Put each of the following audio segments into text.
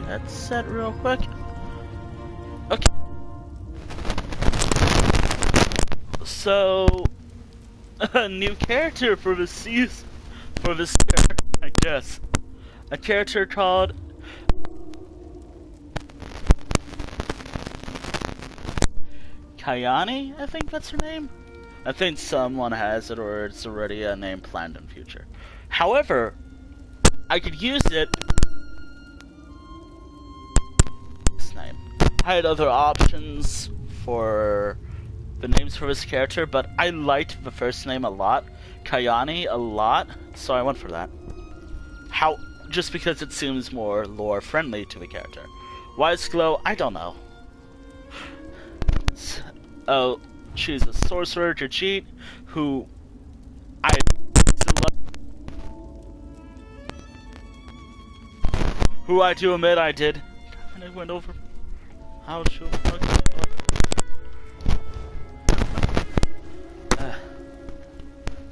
headset real quick. Okay. So, a new character for this season, for this year, I guess. A character called Khayani, I think that's her name. I think someone has it, or it's already a name planned in future. However, I could use it. This name. I had other options for the names for this character, but I liked the first name a lot, Khayani, a lot, so I went for that. Just because it seems more lore friendly to the character. Wiseglow, I don't know. Oh, she's a sorcerer, Jajit, who I do admit I did. And I went over. How should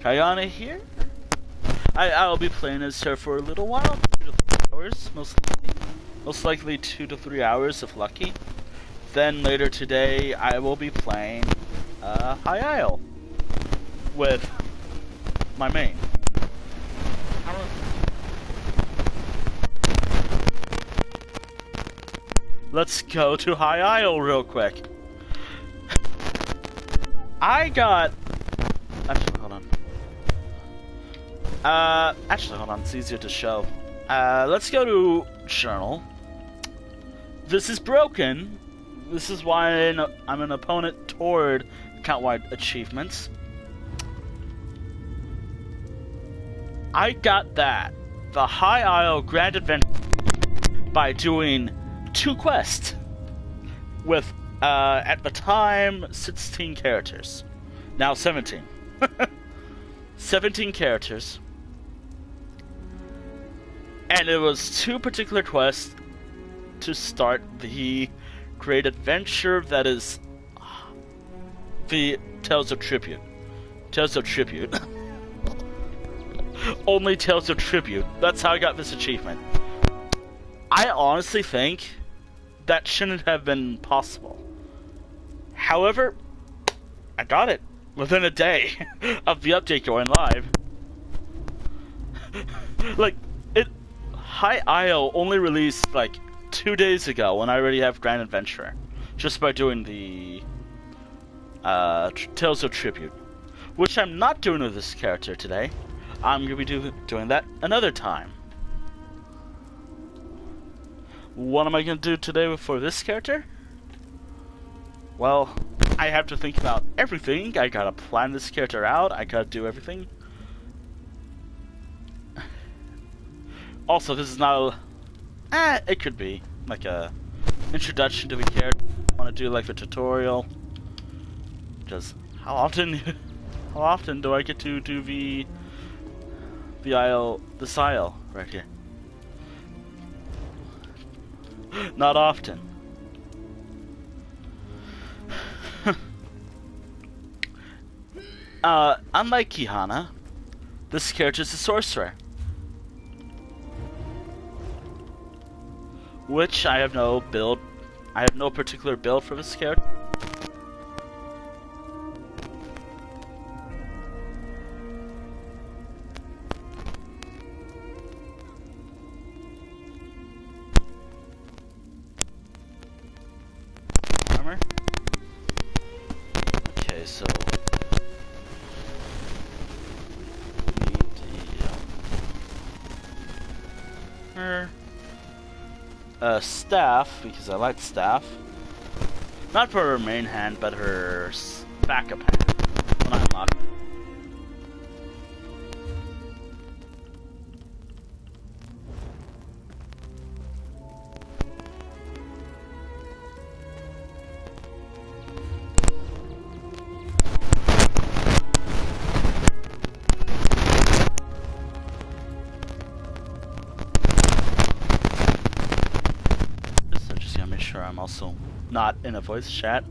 Khayani here. I'll be playing as her for a little while, 2 to 3 hours, most likely 2 to 3 hours if lucky. Then later today, I will be playing High Isle with my main. Let's go to High Isle real quick. Actually, hold on. It's easier to show. Let's go to Journal. This is broken. This is why I'm an opponent toward account-wide achievements. I got that. The High Isle Grand Adventure by doing 2 quests with, at the time, 16 characters. Now 17. 17 characters. And it was 2 particular quests to start the great adventure that is the Tales of Tribute. Tales of Tribute. Only Tales of Tribute. That's how I got this achievement. I honestly think that shouldn't have been possible. However, I got it within a day of the update going live. Like, High Isle only released like 2 days ago when I already have Grand Adventure, just by doing the Tales of Tribute, which I'm not doing with this character today. I'm going to be doing that another time. What am I going to do today for this character? Well, I have to think about everything. I gotta plan this character out. I gotta do everything. Also, this is not a... it could be like a introduction to the character. I want to do like a tutorial. Just how often do I get to do the Isle right here? Not often. Unlike Kihana, this character is a sorcerer, which I have no build. I have no particular build for this character. Armor. Okay, so. Staff, because I like staff. Not for her main hand, but her backup hand when I unlock. I'm also not in a voice chat,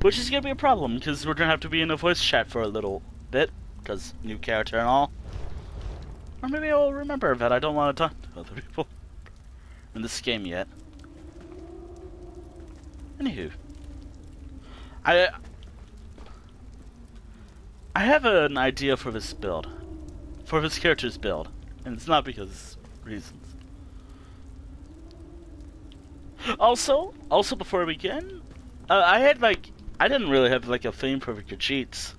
which is gonna be a problem because we're gonna have to be in a voice chat for a little bit because new character and all. Or maybe I'll remember that I don't want to talk to other people. in this game yet. Anywho, I have an idea for this build, for this character's build, and it's not because reasons. Also before we begin, I didn't really have like a theme for Khajiits.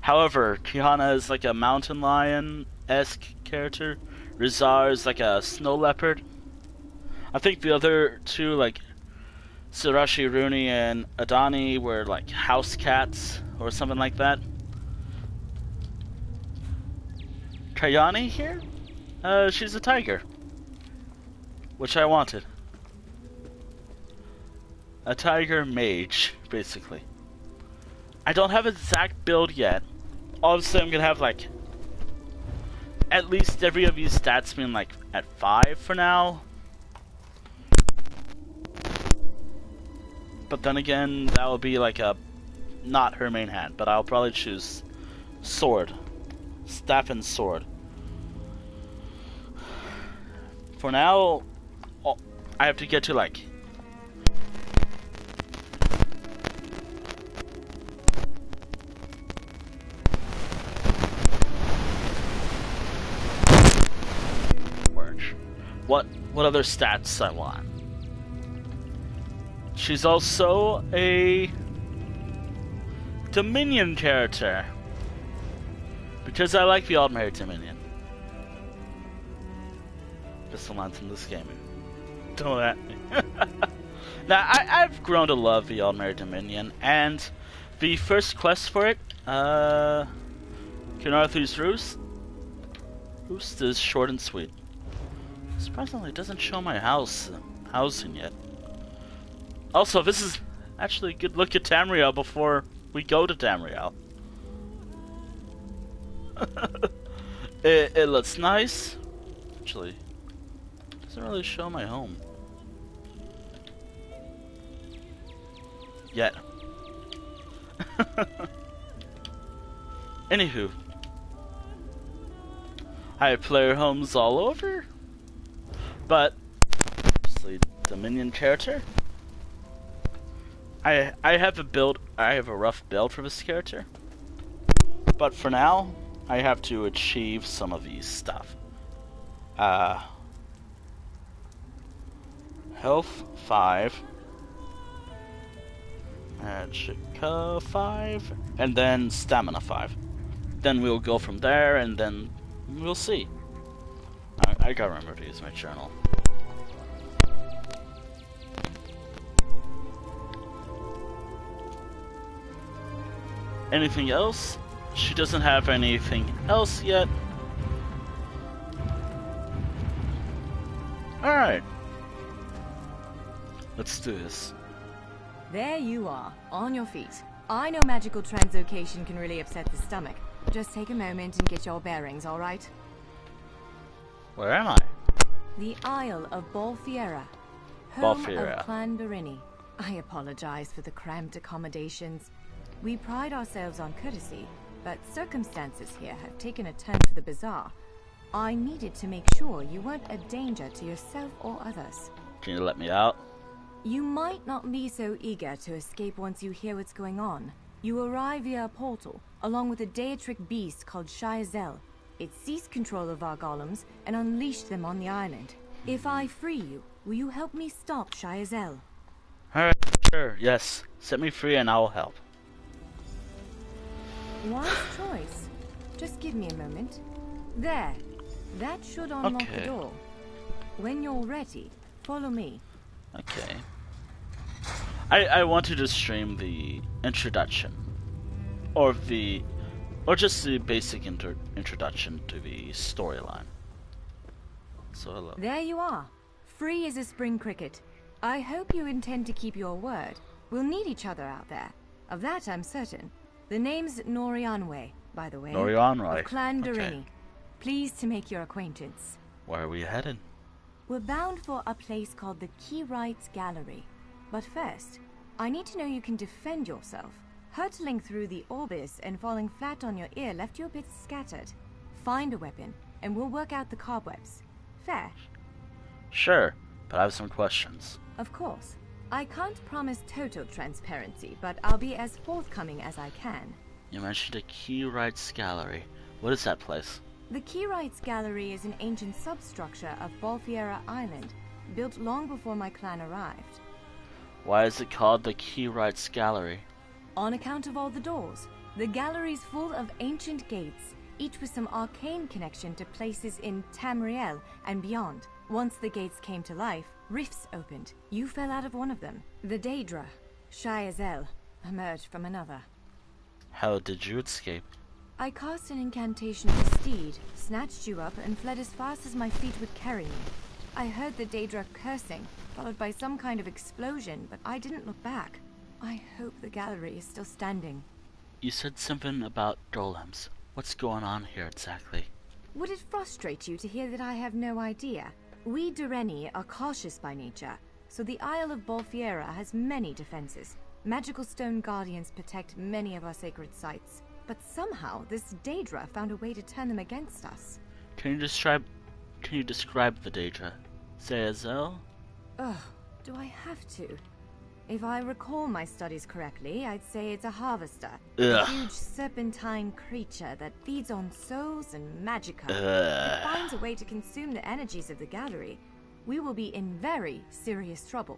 However, Kiana is like a mountain lion-esque character. Rizar is like a snow leopard. I think the other two, like Sirashi Rooney and Adani, were like house cats or something like that. Khayani here? She's a tiger. Which I wanted. A tiger mage, basically. I don't have an exact build yet. Obviously, I'm gonna have like at least every of these stats being like at 5 for now. But then again, that would be like a not her main hand. But I'll probably choose sword, staff and sword. For now, I have to get to like what other stats I want. She's also a Dominion character, because I like the Aldmeri Dominion. Just the lines in this game. Don't at me. Now, I've grown to love the Aldmeri Dominion, and the first quest for it, Kenarthi's Roost. Roost is short and sweet. Surprisingly, it doesn't show my housing yet. Also, this is actually a good look at Tamriel before we go to Tamriel. It looks nice. Actually, it doesn't really show my home yet. Anywho, I have player homes all over, but obviously Dominion character. I have a rough build for this character, but for now I have to achieve some of these stuff. Health 5, Magic 5, and then Stamina 5. Then we'll go from there, and then we'll see. I gotta remember to use my journal. Anything else? She doesn't have anything else yet. Alright. Let's do this. There you are, on your feet. I know magical translocation can really upset the stomach. Just take a moment and get your bearings, alright? Where am I? The Isle of Balfiera, home of Clan Barini. I apologize for the cramped accommodations. We pride ourselves on courtesy, but circumstances here have taken a turn for the bizarre. I needed to make sure you weren't a danger to yourself or others. Can you let me out? You might not be so eager to escape once you hear what's going on. You arrive via a portal, along with a deitric beast called Shayazel. It seized control of our golems and unleashed them on the island. If I free you, will you help me stop Shayazel? Alright, sure, yes. Set me free and I'll help. Wise choice. Just give me a moment. There. That should unlock the door. When you're ready, follow me. Okay. I wanted to stream the introduction. Or just the basic introduction to the storyline. So hello. There you are. Free as a spring cricket. I hope you intend to keep your word. We'll need each other out there. Of that I'm certain. The name's Norianwe, by the way. Norianwe. Of Clan Darini. Okay. Pleased to make your acquaintance. Where are we headed? We're bound for a place called the Key Rights Gallery. But first, I need to know you can defend yourself. Hurtling through the Orbis and falling flat on your ear left you a bit scattered. Find a weapon, and we'll work out the cobwebs. Fair? Sure, but I have some questions. Of course. I can't promise total transparency, but I'll be as forthcoming as I can. You mentioned a Key Rights Gallery. What is that place? The Key Rights Gallery is an ancient substructure of Bolfiera Island, built long before my clan arrived. Why is it called the Key Rights Gallery? On account of all the doors. The gallery's full of ancient gates, each with some arcane connection to places in Tamriel and beyond. Once the gates came to life, rifts opened. You fell out of one of them. The Daedra, shy as hell, emerged from another. How did you escape? I cast an incantation of the steed, snatched you up, and fled as fast as my feet would carry me. I heard the Daedra cursing, followed by some kind of explosion, but I didn't look back. I hope the gallery is still standing. You said something about golems. What's going on here exactly? Would it frustrate you to hear that I have no idea? We Dureni are cautious by nature, so the Isle of Bolfiera has many defenses. Magical stone guardians protect many of our sacred sites, but somehow this Daedra found a way to turn them against us. Can you describe the Daedra? Zazel? Ugh, do I have to? If I recall my studies correctly, I'd say it's a harvester. A huge serpentine creature that feeds on souls and magicka. If it finds a way to consume the energies of the gallery, we will be in very serious trouble.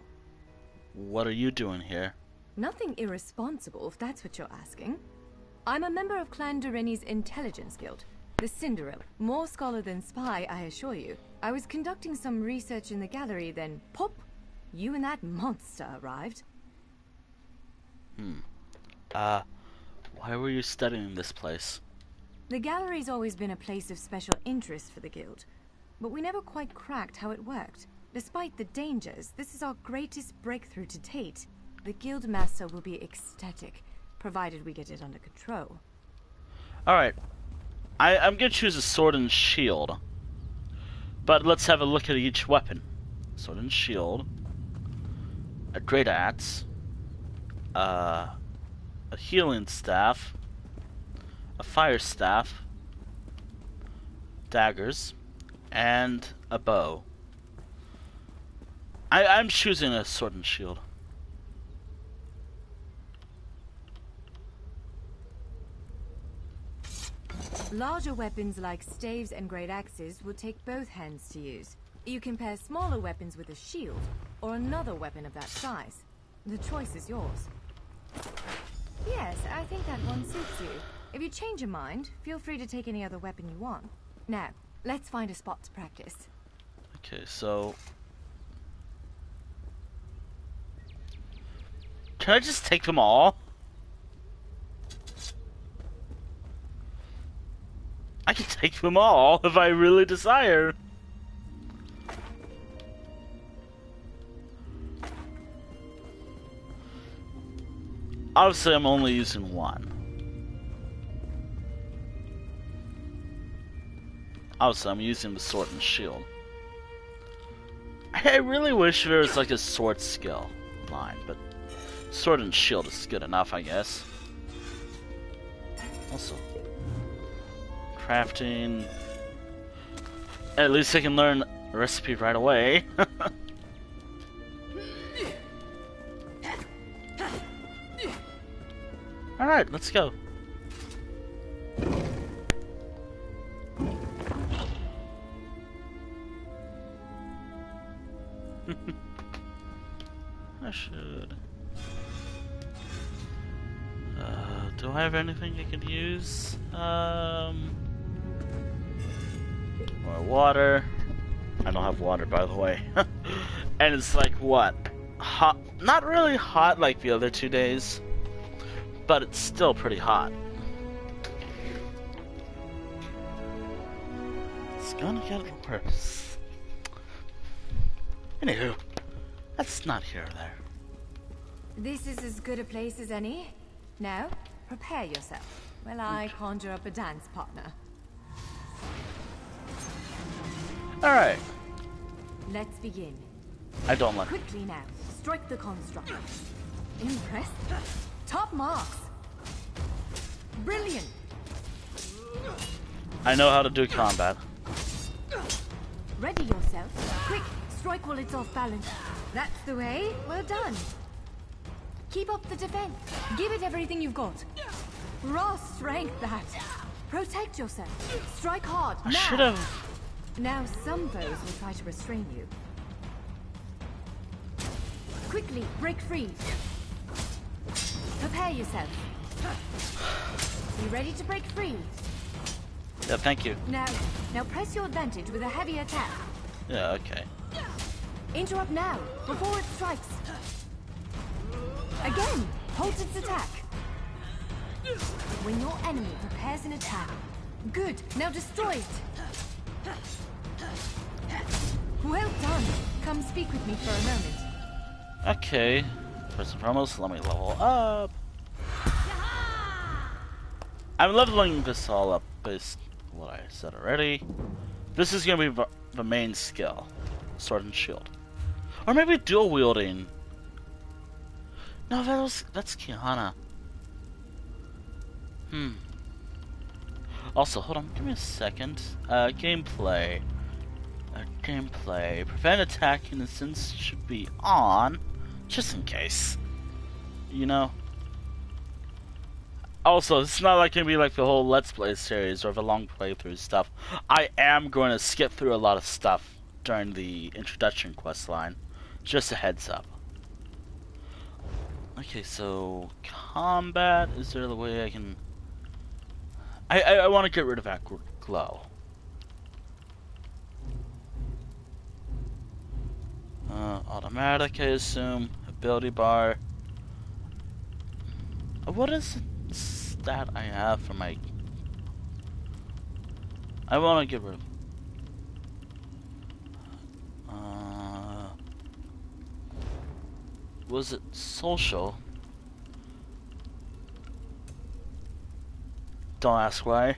What are you doing here? Nothing irresponsible, if that's what you're asking. I'm a member of Clan Dureni's intelligence guild, the Cinderella. More scholar than spy, I assure you. I was conducting some research in the gallery, then pop! You and that monster arrived. Why were you studying this place? The gallery's always been a place of special interest for the guild, but we never quite cracked how it worked. Despite the dangers, this is our greatest breakthrough to date. The guild master will be ecstatic, provided we get it under control. Alright. I'm gonna choose a sword and shield. But let's have a look at each weapon. Sword and shield. A great axe. A healing staff. A fire staff. Daggers. And a bow. I'm choosing a sword and shield. Larger weapons like staves and great axes will take both hands to use. You can pair smaller weapons with a shield, or another weapon of that size. The choice is yours. Yes, I think that one suits you. If you change your mind, feel free to take any other weapon you want. Now, let's find a spot to practice. Okay, so... Can I just take them all? I can take them all if I really desire. Obviously, I'm only using one. Obviously, I'm using the sword and shield. I really wish there was like a sword skill line, but sword and shield is good enough, I guess. Also, crafting. At least I can learn a recipe right away. Alright, let's go. I should. Do I have anything I could use? More water. I don't have water, by the way. And it's like, what? Hot? Not really hot like the other 2 days, but it's still pretty hot. It's gonna get worse. Anywho, that's not here or there. This is as good a place as any. Now, prepare yourself while I conjure up a dance partner. Alright. Let's begin. I don't like. Quickly now, strike the construct. Impressed? Top marks. Brilliant. I know how to do combat. Ready yourself. Quick, strike while it's off balance. That's the way. Well done. Keep up the defense. Give it everything you've got. Raw strength, that. Protect yourself. Strike hard. I should have. Now some foes will try to restrain you. Quickly, break free. Prepare yourself. You ready to break free? Yeah, thank you. Now press your advantage with a heavy attack. Yeah, okay. Interrupt now, before it strikes. Again, hold its attack. When your enemy prepares an attack. Good, now destroy it. Well done. Come speak with me for a moment. Okay. First and foremost, let me level up. I'm leveling this all up based on what I said already. This is going to be the main skill. Sword and shield. Or maybe dual wielding. No, that's Kiana. Also, hold on, give me a second. Gameplay. Gameplay. Prevent attack innocence should be on, just in case. You know? Also, it's not like gonna be like the whole Let's Play series or the long playthrough stuff. I am going to skip through a lot of stuff during the introduction quest line. Just a heads up. Okay, so combat. Is there the way I can? I want to get rid of that glow. Automatic, I assume. Ability bar. What is the stat I have for my? I want to get rid of. Was it social? Don't ask why.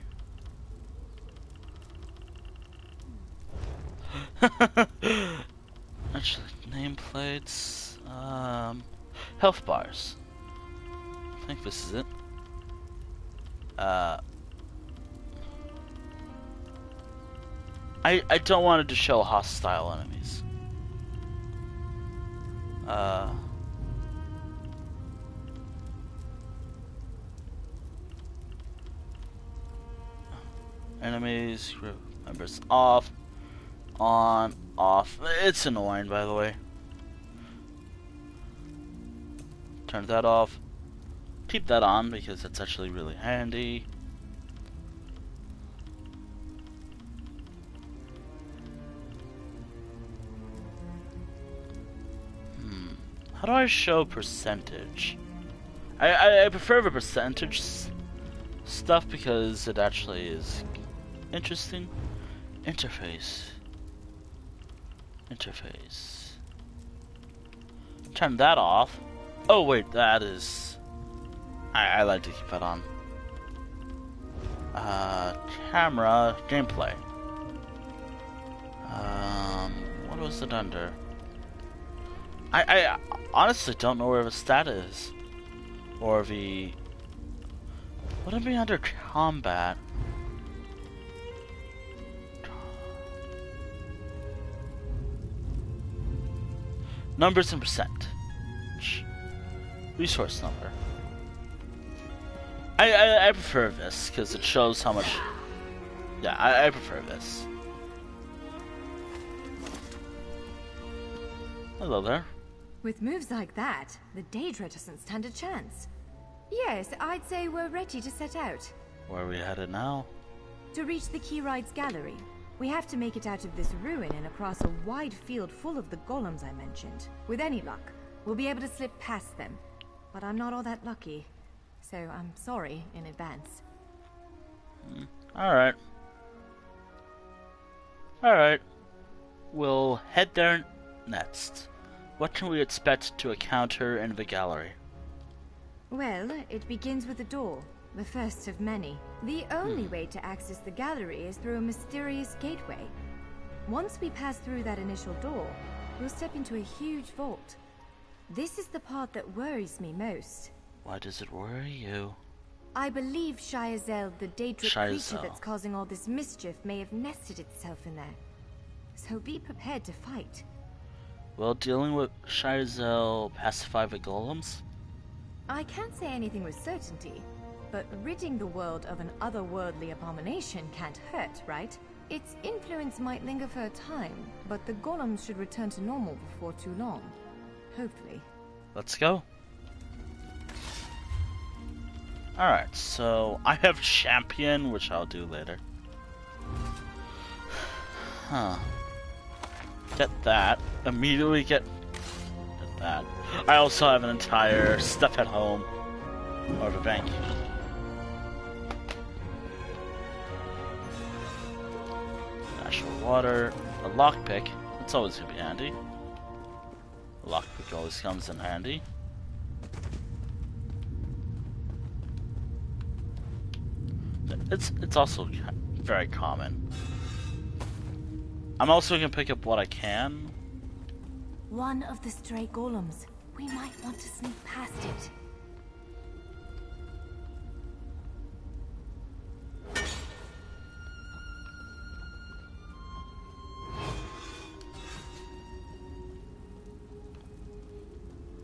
Actually, nameplates. Health bars. I think this is it. I don't want it to show hostile enemies. Enemies, members off, on, off. It's annoying, by the way. Turn that off. Keep that on because it's actually really handy. How do I show percentage? I prefer the percentage stuff because it actually is interesting. Interface. Turn that off. Oh wait, that is. I like to keep that on. Camera gameplay. What was it under? I honestly don't know where the stat is, or the. Would it be under combat? Numbers and percent. Resource number. I prefer this because it shows how much. Yeah, I prefer this. Hello there. With moves like that, the Daedra doesn't stand a chance. Yes, I'd say we're ready to set out. Where are we headed now? To reach the Keyride's gallery. We have to make it out of this ruin and across a wide field full of the golems I mentioned. With any luck, we'll be able to slip past them. But I'm not all that lucky. So I'm sorry in advance. Alright. Alright. We'll head there next. What can we expect to encounter in the gallery? Well, it begins with a door, the first of many. The only way to access the gallery is through a mysterious gateway. Once we pass through that initial door, we'll step into a huge vault. This is the part that worries me most. Why does it worry you? I believe Shiazel, the Daedric creature that's causing all this mischief, may have nested itself in there. So be prepared to fight. Will dealing with Shizel pacify the golems? I can't say anything with certainty, but ridding the world of an otherworldly abomination can't hurt, right? Its influence might linger for a time, but the golems should return to normal before too long. Hopefully. Let's go. Alright, so I have champion, which I'll do later. Huh. Get that. Immediately get that. I also have an entire stuff at home. Or the bank. Natural water. A lockpick. That's always gonna be handy. A lockpick always comes in handy. It's also very common. I'm also gonna pick up what I can. One of the stray golems. We might want to sneak past it.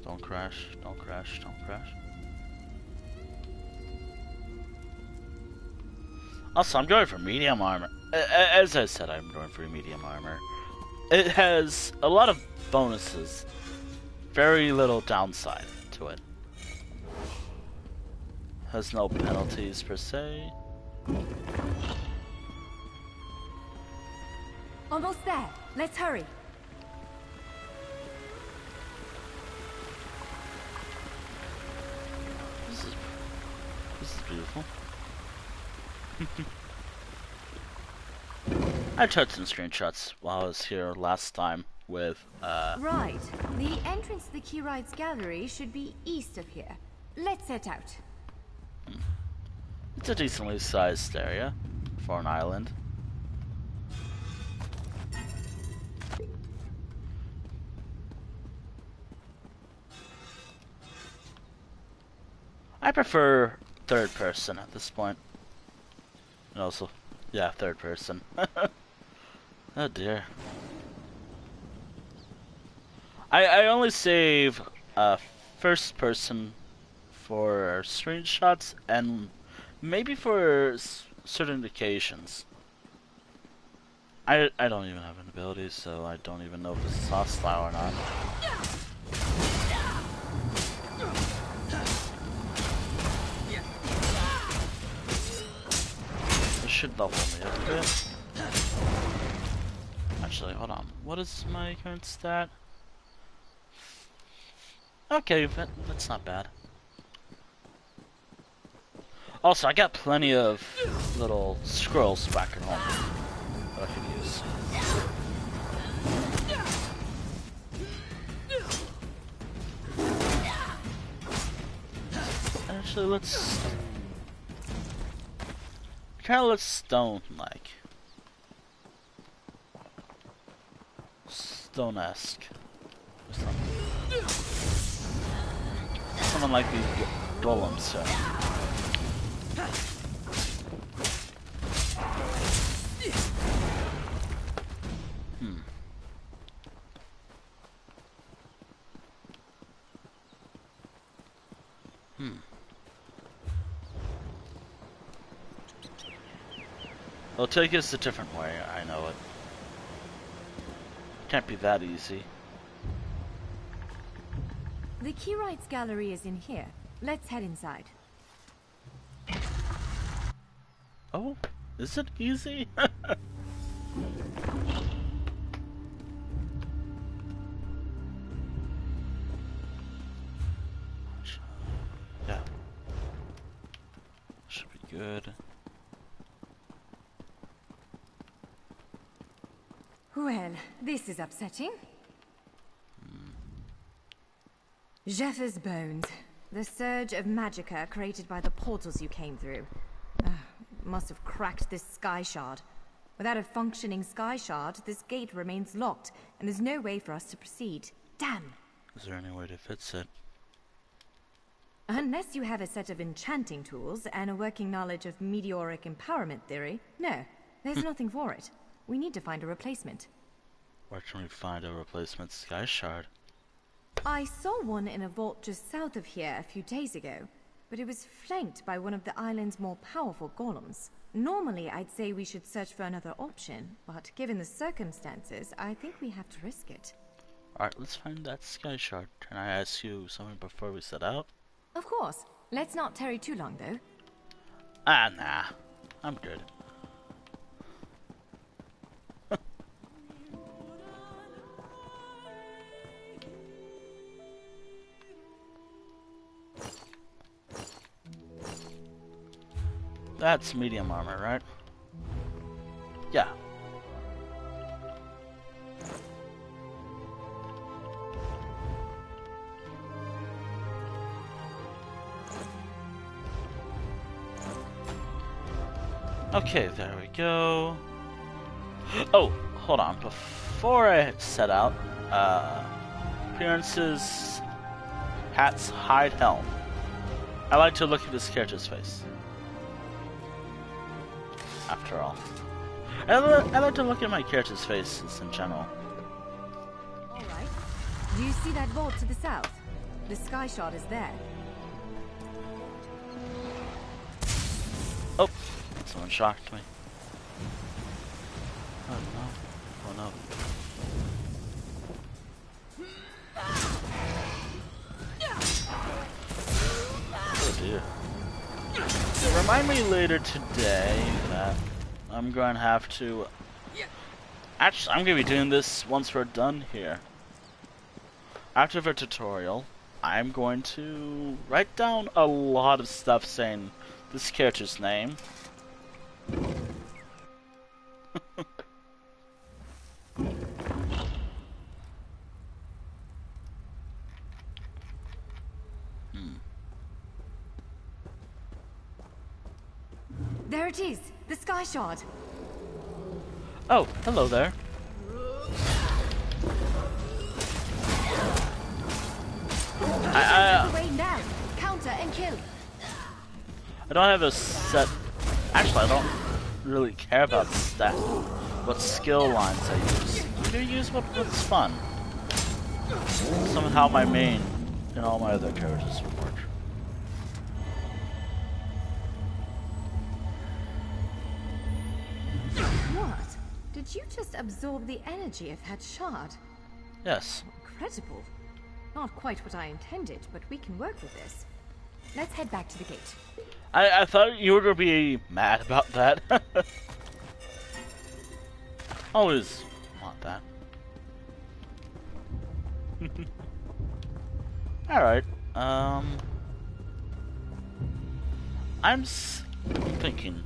Don't crash, don't crash, don't crash. Also, I'm going for medium armor. As I said, I'm going for medium armor. It has a lot of bonuses. Very little downside to it. Has no penalties per se. Almost there. Let's hurry. This is beautiful. I took some screenshots while I was here last time with, Right. The entrance to the Keyride's gallery should be east of here. Let's set out. It's a decently sized area for an island. I prefer third person at this point. And also, yeah, third person. Oh dear. I only save first person for screenshots and maybe for certain occasions. I don't even have an ability, so I don't even know if this is hostile or not. This should level me up a bit. Actually, hold on. What is my current stat? Okay, that's not bad. Also, I got plenty of little scrolls back at home that I could use. Actually, let's stone stone-esque. Someone like these golems, so. They'll take us a different way, I know it. Can't be that easy. The Keyride's gallery is in here. Let's head inside. Oh, is it easy? Yeah. Should be good. Well, this is upsetting. Jeffers' bones. The surge of magicka created by the portals you came through. Must have cracked this sky shard. Without a functioning sky shard, this gate remains locked, and there's no way for us to proceed. Damn! Is there any way to fix it? Unless you have a set of enchanting tools and a working knowledge of meteoric empowerment theory, no, there's nothing for it. We need to find a replacement. Where can we find a replacement sky shard? I saw one in a vault just south of here a few days ago, but it was flanked by one of the island's more powerful golems. Normally, I'd say we should search for another option, but given the circumstances, I think we have to risk it. Alright, let's find that sky shard. Can I ask you something before we set out? Of course. Let's not tarry too long, though. Ah, nah. I'm good. That's medium armor, right? Yeah. Okay, there we go. Oh, hold on. Before I set out, appearances, hats, hide, helm. I like to look at this character's face. After all, I like to look at my character's faces in general. All right. Do you see that vault to the south? The sky shard is there. Oh, someone shocked me. Oh no! Oh no! Oh dear. Remind me later today that I'm going to have to... Actually, I'm going to be doing this once we're done here. After the tutorial, I'm going to write down a lot of stuff saying this character's name. There it is, the sky shard. Oh, hello there. Rain down, counter and kill. I don't have a set. Actually, I don't really care about what skill lines I use. I'm gonna use what's fun. Somehow my main and all my other characters will work. What? Did you just absorb the energy of that shard? Yes. Incredible. Not quite what I intended, but we can work with this. Let's head back to the gate. I thought you were gonna be mad about that. Always want that. Alright, I'm thinking,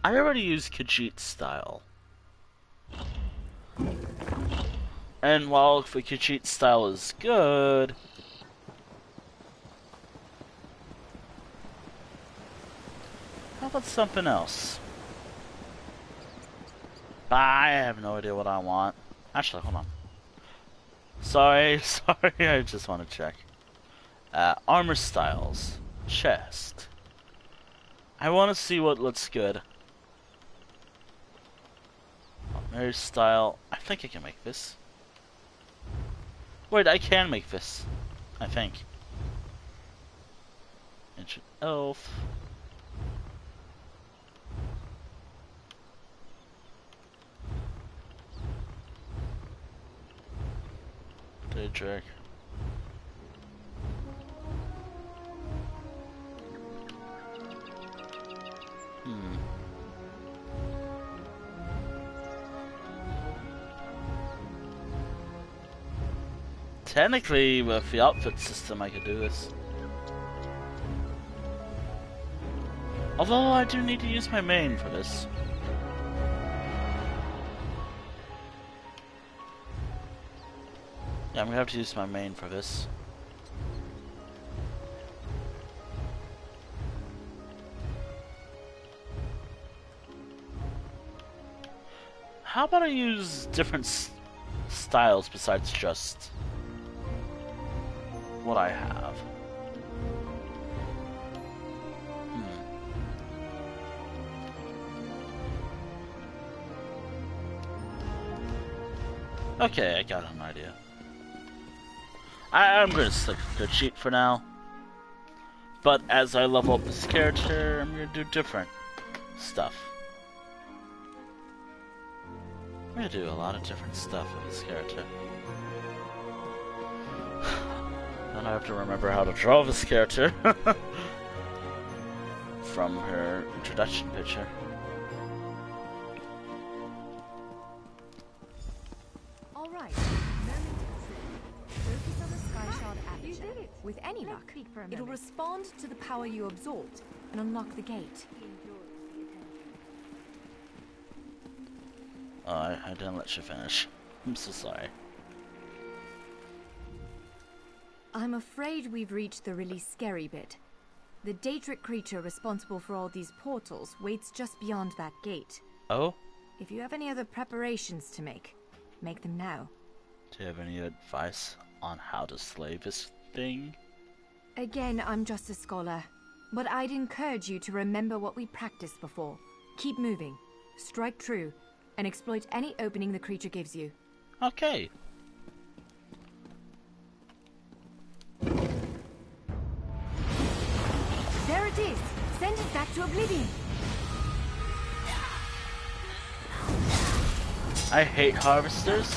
I already used Khajiit style. And while the Khajiit style is good, how about something else? I have no idea what I want. Actually, hold on. Sorry, I just want to check. Armor styles. Chest. I want to see what looks good. Marriage style. I think I can make this. Wait, I can make this. I think. Ancient elf. Daedric. Technically, with the outfit system, I could do this. Although, I do need to use my main for this. Yeah, I'm gonna have to use my main for this. How about I use different styles besides just what I have? Okay, I got an idea. I'm gonna stick with good cheat for now. But as I level up this character, I'm gonna do different stuff. I'm gonna do a lot of different stuff with this character. Then I have to remember how to draw this character from her introduction picture. Alright, moment of truth. Focus on the sky shard aperture. You did it! With any luck, it'll respond to the power you absorbed and unlock the gate. Oh, I didn't let you finish. I'm so sorry. I'm afraid we've reached the really scary bit. The Daedric creature responsible for all these portals waits just beyond that gate. Oh? If you have any other preparations to make them now. Do you have any advice on how to slay this thing? Again, I'm just a scholar, but I'd encourage you to remember what we practiced before. Keep moving, strike true, and exploit any opening the creature gives you. Okay. There it is! Send it back to oblivion! I hate harvesters.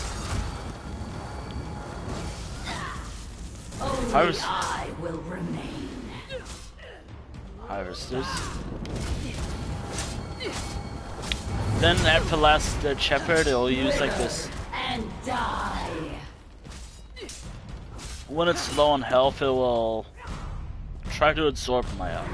Only I will remain. Harvesters. Then at the last chapter, they'll use like this. And die. When it's low on health, it will try to absorb my health.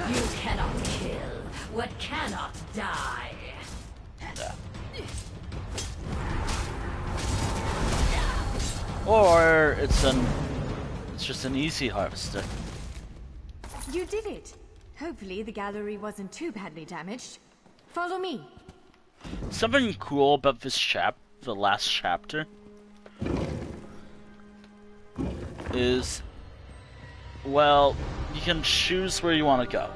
You cannot kill what cannot die. Yeah. Or it's just an easy harvester. You did it! Hopefully the gallery wasn't too badly damaged. Follow me! Something cool about this the last chapter, is, well, you can choose where you want to go.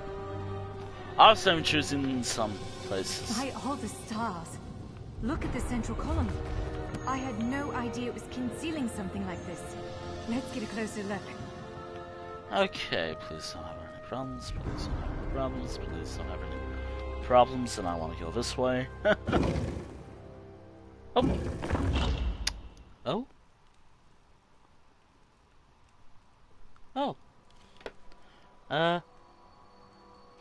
Obviously, I'm choosing some places. By all the stars! Look at the central column. I had no idea it was concealing something like this. Let's get a closer look. Okay, please don't have any problems, please don't have any problems, please don't have any problems, and I want to go this way. Oh. Oh? Oh.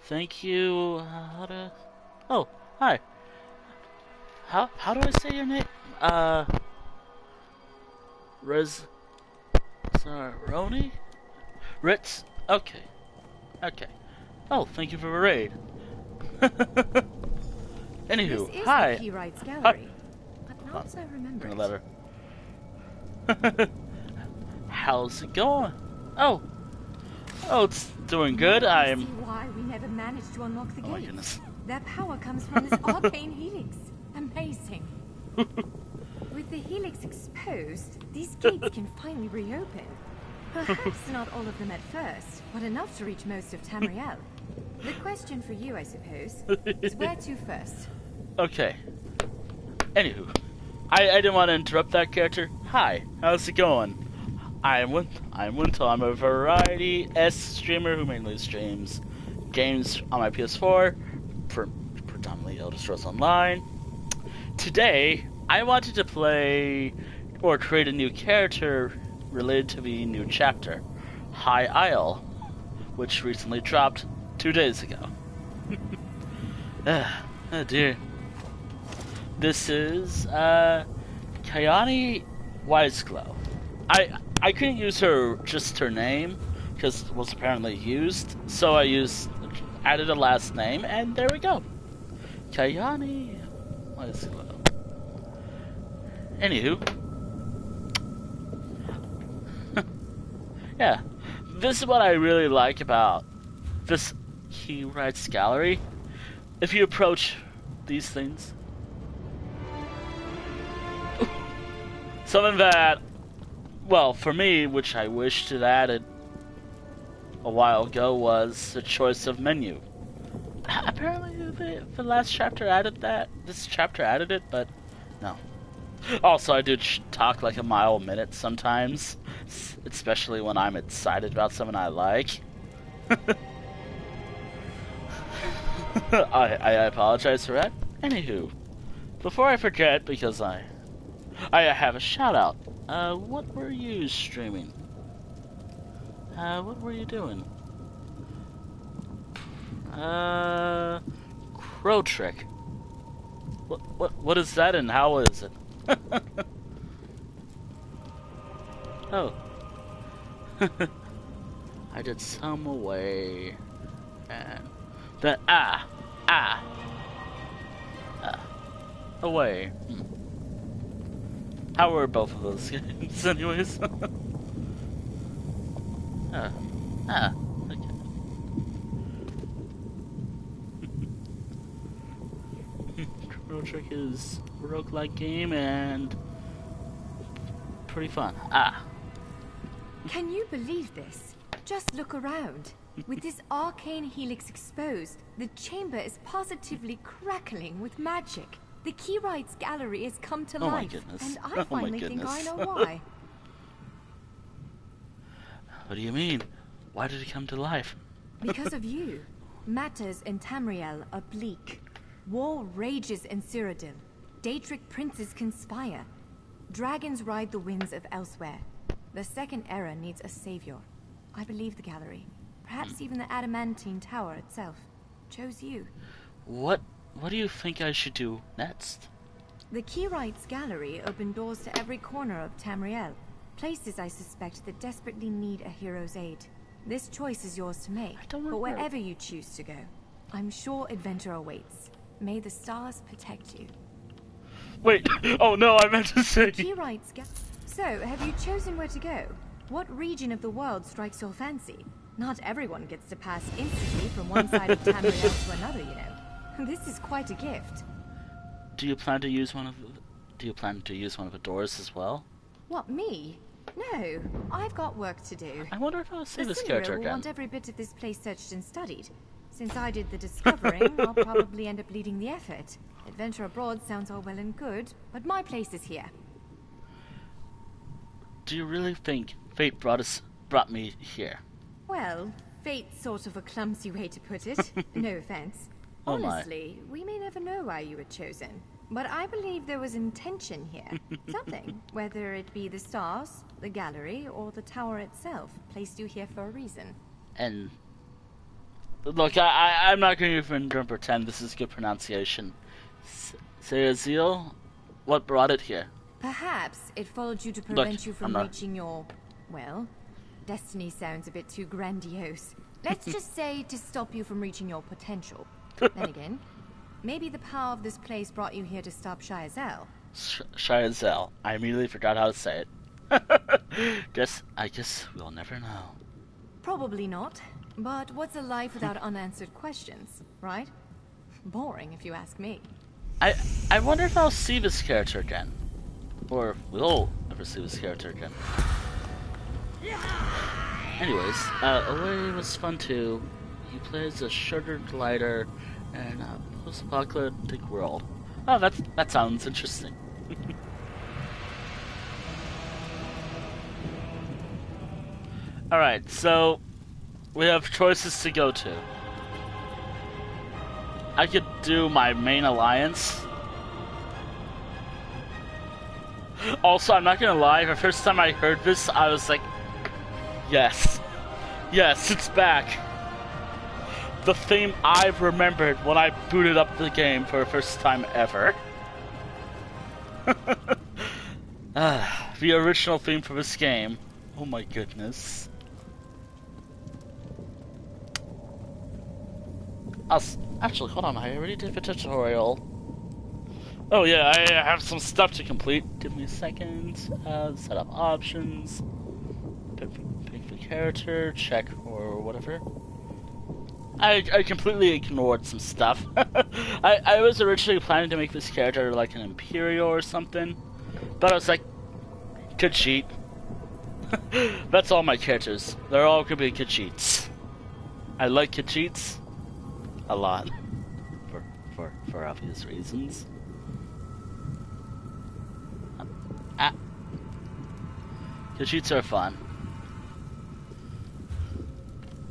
Thank you, oh, hi. How do I say your name? Roni? Ritz? Okay. Okay. Oh, thank you for the raid. Anywho, this is hi. The Rights Gallery, but not so Bring a remembered. letter. How's it going? Oh. Oh, it's doing good. I see why we never managed to unlock the Oh my gate. goodness. Their power comes from this arcane helix. Amazing. With the helix exposed, these gates can finally reopen. Perhaps not all of them at first, but enough to reach most of Tamriel. The question for you, I suppose, is where to first? Okay. Anywho, I didn't want to interrupt that character. Hi, how's it going? I'm Wintel. I'm a variety streamer who mainly streams games on my PS4, predominantly Elder Scrolls Online. Today, I wanted to play or create a new character related to the new chapter, High Isle, which recently dropped 2 days ago. Oh dear. This is Khayani Wiseglow. I couldn't use her name because it was apparently used, so I added a last name, and there we go. Khayani Wiseglow. Anywho, yeah, this is what I really like about this He Writes Gallery. If you approach these things, something that, well, for me, which I wished it added a while ago, was the choice of menu. Apparently the last chapter added that. This chapter added it, but no. Also, I do talk like a mile a minute sometimes, especially when I'm excited about something I like. I apologize for that. Anywho, before I forget, because I have a shout out. What were you streaming? What were you doing? Crow Trick. What is that and how is it? Oh. I did some away and then away. How were both of those games anyways? Okay. Chrono Trick is a roguelike game and pretty fun. Can you believe this? Just look around. With this arcane helix exposed, the chamber is positively crackling with magic. The Keyrights gallery has come to life, my goodness. and I finally think I know why. What do you mean? Why did it come to life? Because of you. Matters in Tamriel are bleak. War rages in Cyrodiil. Daedric princes conspire. Dragons ride the winds of elsewhere. The Second Era needs a savior. I believe the gallery, perhaps even the adamantine tower itself, chose you. What do you think I should do next? The Keyrights gallery opened doors to every corner of Tamriel. Places I suspect that desperately need a hero's aid. This choice is yours to make, but wherever you choose to go, I'm sure adventure awaits. May the stars protect you. Wait, oh no, I meant to say... Keyrights So, have you chosen where to go? What region of the world strikes your fancy? Not everyone gets to pass instantly from one side of Tamriel to another, you know. This is quite a gift. Do you plan to use one of the doors as well? What, me? No, I've got work to do. I wonder if I'll see this character will again. Want every bit of this place searched and studied. Since I did the discovering, I'll probably end up leading the effort. Adventure abroad sounds all well and good, but my place is here. Do you really think fate brought me here? Well, fate's sort of a clumsy way to put it. No offense. Honestly, we may never know why you were chosen. But I believe there was intention here. Something, whether it be the stars, the gallery, or the tower itself, placed you here for a reason. And look, I'm not going to even pretend this is good pronunciation. Cyrodiil, what brought it here? Perhaps it followed you to prevent you from reaching your, well, destiny sounds a bit too grandiose. Let's just say to stop you from reaching your potential. Then again, maybe the power of this place brought you here to stop Shyazel. Shyazel. I immediately forgot how to say it. I guess we'll never know. Probably not. But what's a life without unanswered questions, right? Boring, if you ask me. I wonder if I'll see this character again. Or will ever see this character again. Anyways, Away was fun too. He plays a sugar glider in a post-apocalyptic world. Oh, that sounds interesting. Alright, so we have choices to go to. I could do my main alliance. Also, I'm not gonna lie, the first time I heard this, I was like, yes. Yes, it's back. The theme I've remembered when I booted up the game for the first time ever. The original theme for this game. Oh my goodness. Actually, hold on, I already did the tutorial. Oh yeah, I have some stuff to complete. Give me a second. Set up options. Pick the character, check or whatever. I completely ignored some stuff. I was originally planning to make this character like an Imperial or something. But I was like, could cheat. That's all my characters. They're all gonna be Khajiits. I like Khajiits. a lot, for obvious reasons. Cheats are fun.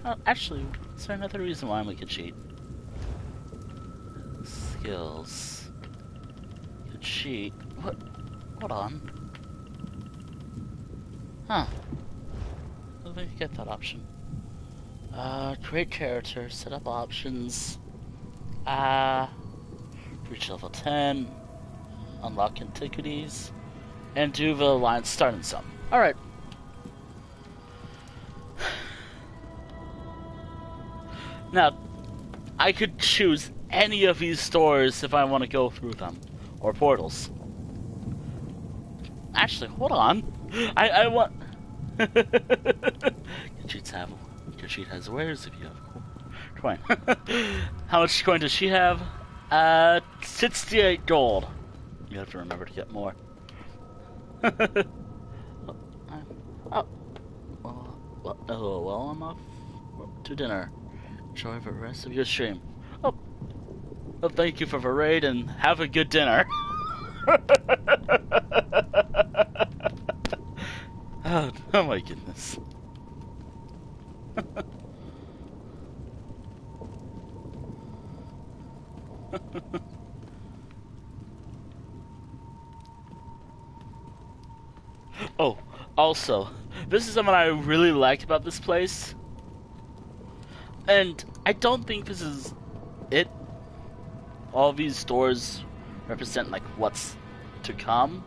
Oh, actually, is there another reason why we could cheat? Skills. Could cheat. What? Hold on. Huh. Let me get that option. Create character, set up options. Reach level 10. Unlock antiquities. And do the alliance start and some. Alright. Now, I could choose any of these doors if I want to go through them. Or portals. Actually, hold on. I want... Khajiit has wares if you have coin. How much coin does she have? 68 gold. You have to remember to get more. Well, I'm off to dinner. Enjoy the rest of your stream. Oh, well, thank you for the raid and have a good dinner. Oh my goodness. Oh, also, this is something I really liked about this place. And I don't think this is it. All these doors represent like what's to come.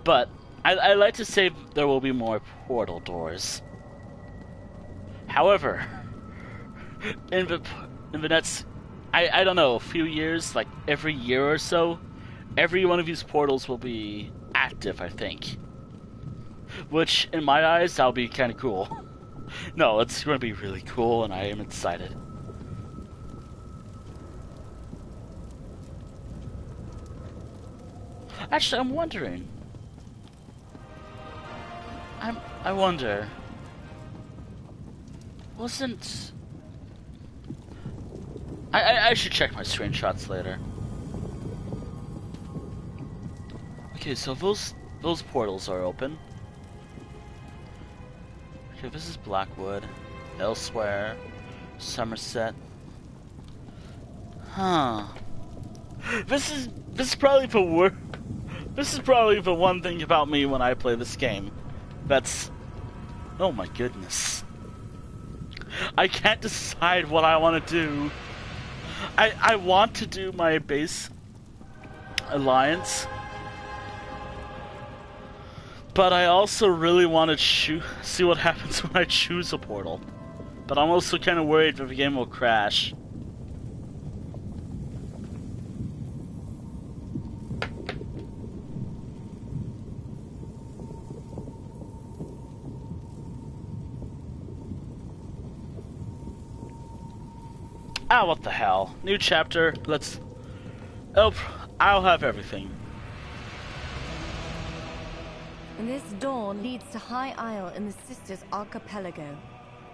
But I like to say there will be more portal doors. However, in the next, I don't know, a few years, like every year or so, every one of these portals will be active, I think. Which, in my eyes, that'll be kind of cool. No, it's going to be really cool, and I am excited. Actually, I'm wondering. I wonder. Wasn't... I should check my screenshots later. Okay, so those portals are open. Okay, this is Blackwood, Elsewhere, Somerset. Huh. This is probably the This is probably the one thing about me when I play this game. That's... Oh my goodness. I can't decide what I want to do. I want to do my base alliance. But I also really want to see what happens when I choose a portal. But I'm also kind of worried that the game will crash. Ah, what the hell. New chapter. Let's... Oh, I'll have everything. This door leads to High Isle in the Sisters Archipelago.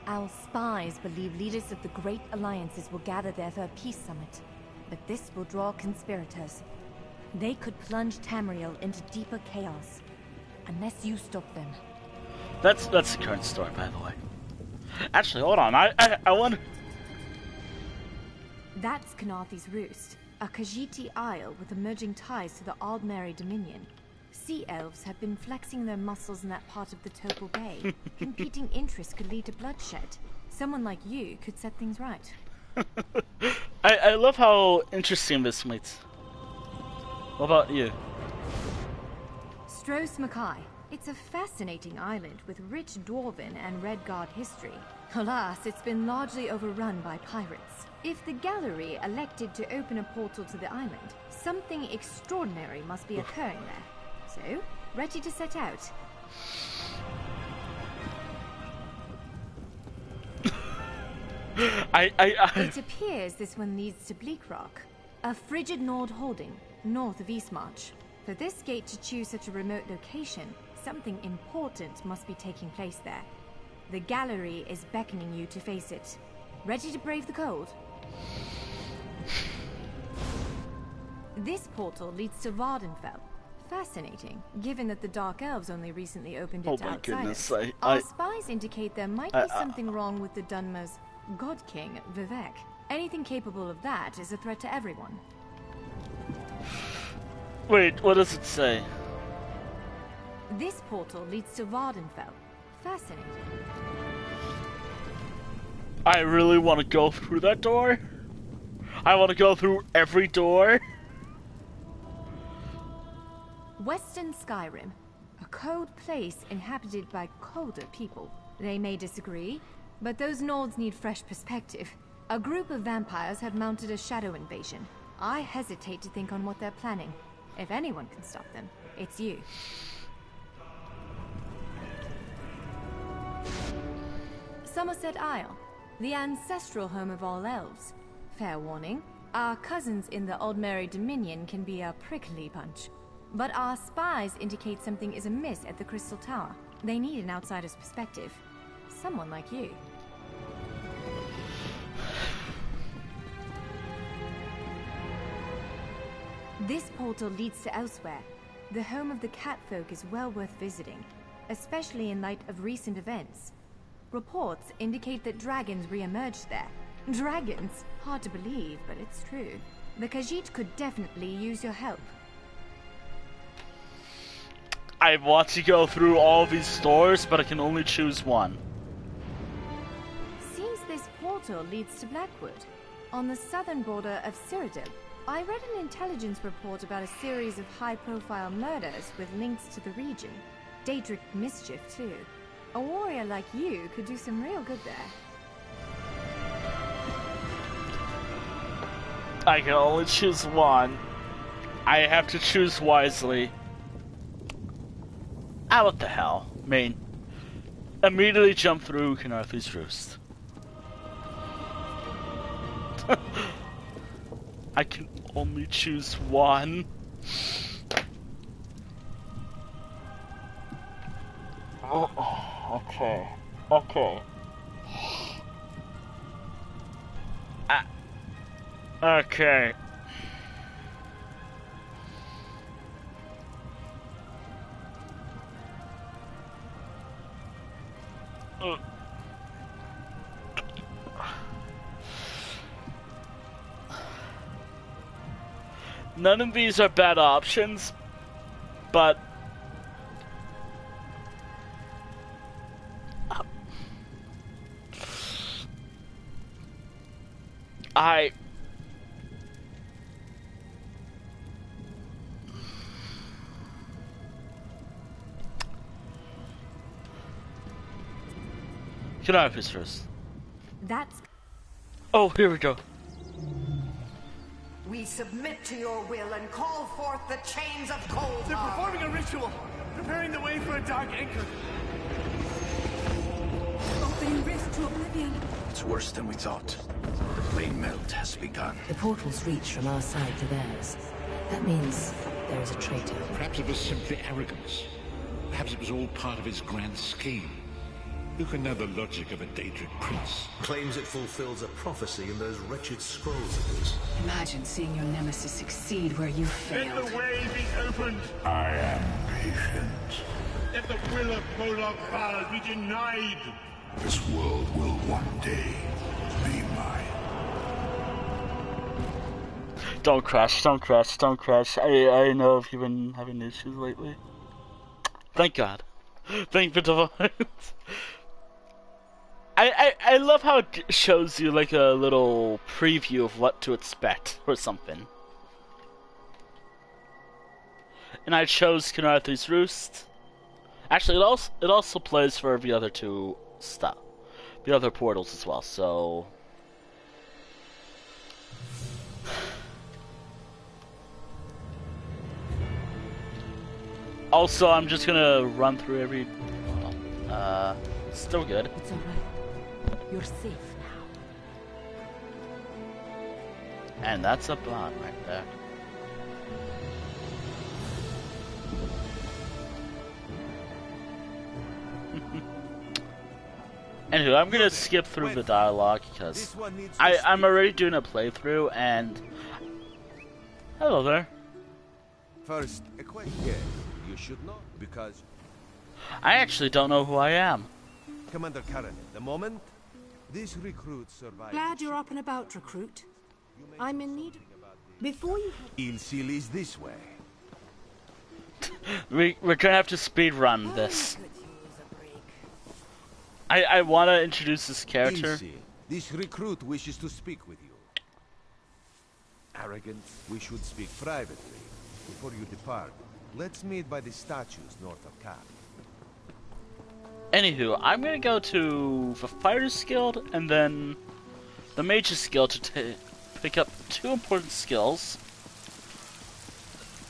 Our spies believe leaders of the Great Alliances will gather there for a peace summit. But this will draw conspirators. They could plunge Tamriel into deeper chaos. Unless you stop them. That's the current story, by the way. Actually, hold on. I wonder... That's Kenarthi's Roost, a Khajiiti isle with emerging ties to the Aldmeri Dominion. Sea elves have been flexing their muscles in that part of the Topal Bay. Competing interests could lead to bloodshed. Someone like you could set things right. I love how interesting this meets. What about you? Stros Mackay. It's a fascinating island with rich Dwarven and Redguard history. Alas, it's been largely overrun by pirates. If the gallery elected to open a portal to the island, something extraordinary must be occurring there. So, ready to set out? It appears this one leads to Bleak Rock, a frigid Nord holding, north of Eastmarch. For this gate to choose such a remote location, something important must be taking place there. The gallery is beckoning you to face it. Ready to brave the cold? This portal leads to Vardenfell. Fascinating, given that the Dark Elves only recently opened it Oh to my outsiders. goodness, Our spies indicate there might be something wrong with the Dunmer's God King, Vivek. Anything capable of that is a threat to everyone. Wait, what does it say? This portal leads to Vardenfell. Fascinating. I really want to go through that door. I want to go through every door. Western Skyrim, a cold place inhabited by colder people. They may disagree, but those Nords need fresh perspective. A group of vampires have mounted a shadow invasion. I hesitate to think on what they're planning. If anyone can stop them, it's you. Somerset Isle, the ancestral home of all elves. Fair warning, our cousins in the Aldmeri Dominion can be a prickly bunch. But our spies indicate something is amiss at the Crystal Tower. They need an outsider's perspective. Someone like you. This portal leads to elsewhere. The home of the catfolk is well worth visiting, especially in light of recent events. Reports indicate that dragons re-emerged there. Dragons? Hard to believe, but it's true. The Khajiit could definitely use your help. I want to go through all these doors, but I can only choose one. Seems this portal leads to Blackwood, on the southern border of Cyrodiil. I read an intelligence report about a series of high-profile murders with links to the region. Daedric mischief, too. A warrior like you could do some real good there. I can only choose one. I have to choose wisely. Ah, what the hell? Immediately jump through Kenarthi's Roost. I can only choose one. Oh, okay. Okay. Okay. None of these are bad options, but Can I have his first? That's... Oh, here we go. We submit to your will and call forth the chains of cold. They're performing a ritual, preparing the way for a dark anchor. Opening rift to oblivion. It's worse than we thought. The plane melt has begun. The portals reach from our side to theirs. That means there is a traitor. Perhaps it was simply arrogance. Perhaps it was all part of his grand scheme. Who can know the logic of a Daedric prince? Claims it fulfills a prophecy in those wretched scrolls of his. Imagine seeing your nemesis succeed where you failed. Let the way be opened! I am patient. Let the will of Bolog Val be denied! This world will one day be mine. Don't crash, don't crash, don't crash. I know if you've been having issues lately. Thank God. Thank the divine. I love how it shows you like a little preview of what to expect or something. And I chose Kenarthi's Roost. Actually, it also plays for the other two stuff, the other portals as well. So also, I'm just gonna run through every. Still good. It's alright. You're safe now. And that's a bot right there. Anyway, I'm gonna skip through the dialogue because I'm already doing a playthrough and... Hello there. First, a quick guess. You should know, because... I actually don't know who I am. Commander Karen, the moment this recruit survived... Glad you're up and about, recruit. I'm in need... Before you... Il-Sil is this way. We're gonna have to speed run this. I want to introduce this character. Il-Sil, this recruit wishes to speak with you. Arrogant, we should speak privately. Before you depart, let's meet by the statues north of Cap. Anywho, I'm gonna go to the Fighters Guild and then the Mages Guild to pick up 2 important skills.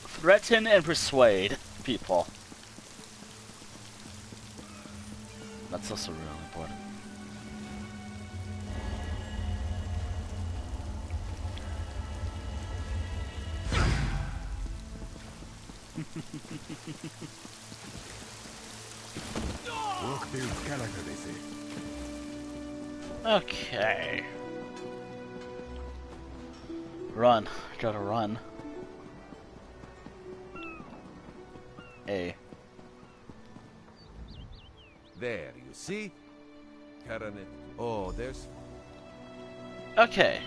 Threaten and persuade people. That's also really important. Okay. Run. Gotta run. A. There, you see? Karen, oh, there's... Okay.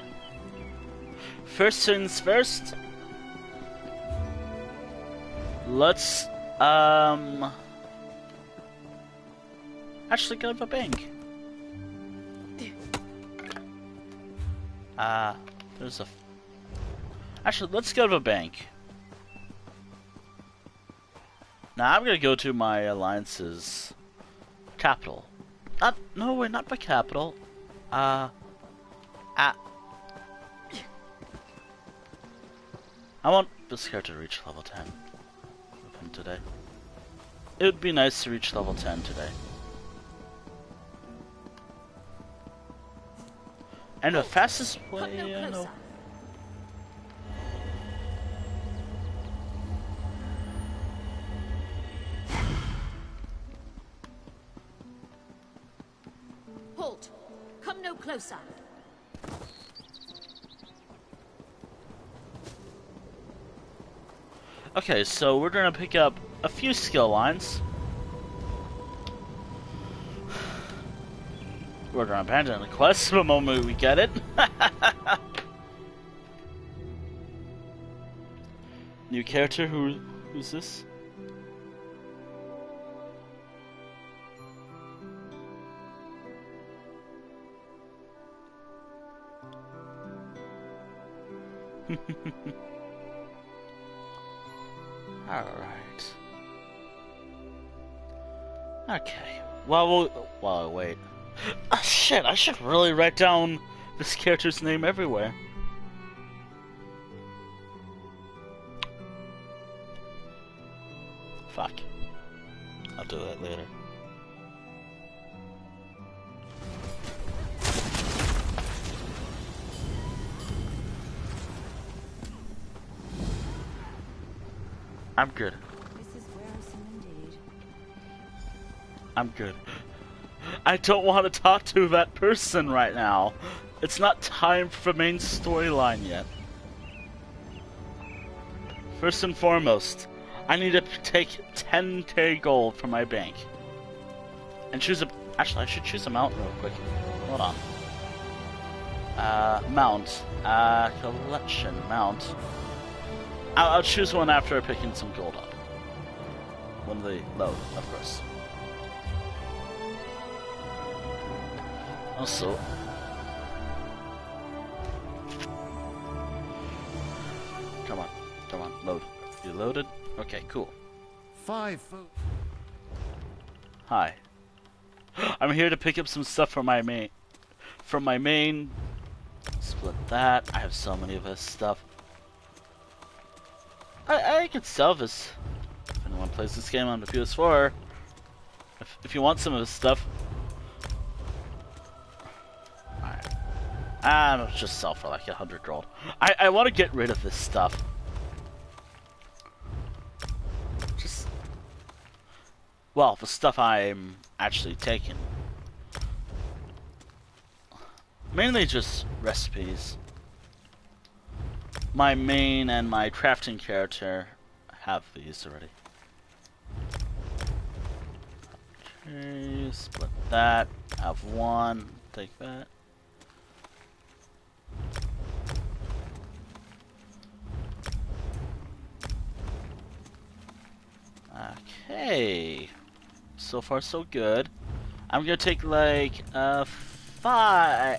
First things first. Let's, actually go to the bank. There's a... Actually, let's go to the bank. Now I'm gonna go to my alliance's capital. No, wait, not my capital. I want this character to reach level 10 with him today. It would be nice to reach level 10 today. And the fastest way I know. Halt! Come no closer. Okay, so we're gonna pick up a few skill lines. We're gonna abandon the quest the moment we get it. New character, who's this? Alright. Okay. Well, wait. Ah, shit, I should really write down this character's name everywhere. Fuck. I'll do that later. I'm good. This is wearisome indeed. I'm good. I don't want to talk to that person right now. It's not time for the main storyline yet. First and foremost, I need to take 10k gold from my bank. And choose a... Actually, I should choose a mount real quick. Hold on. Mount. Collection. Mount. I'll choose one after picking some gold up. When they load, of course. Also... Come on, load. You loaded? Okay, cool. 5. Hi. I'm here to pick up some stuff for my main. From my main. Split that. I have so many of this stuff. I could sell this. If anyone plays this game on the PS4, if you want some of this stuff. Alright. I'll just sell for like 100 gold. I want to get rid of this stuff. Just... Well, the stuff I'm actually taking. Mainly just recipes. My main and my crafting character have these already. Okay, split that. Have one. Take that. Okay. So far, so good. I'm gonna take like 5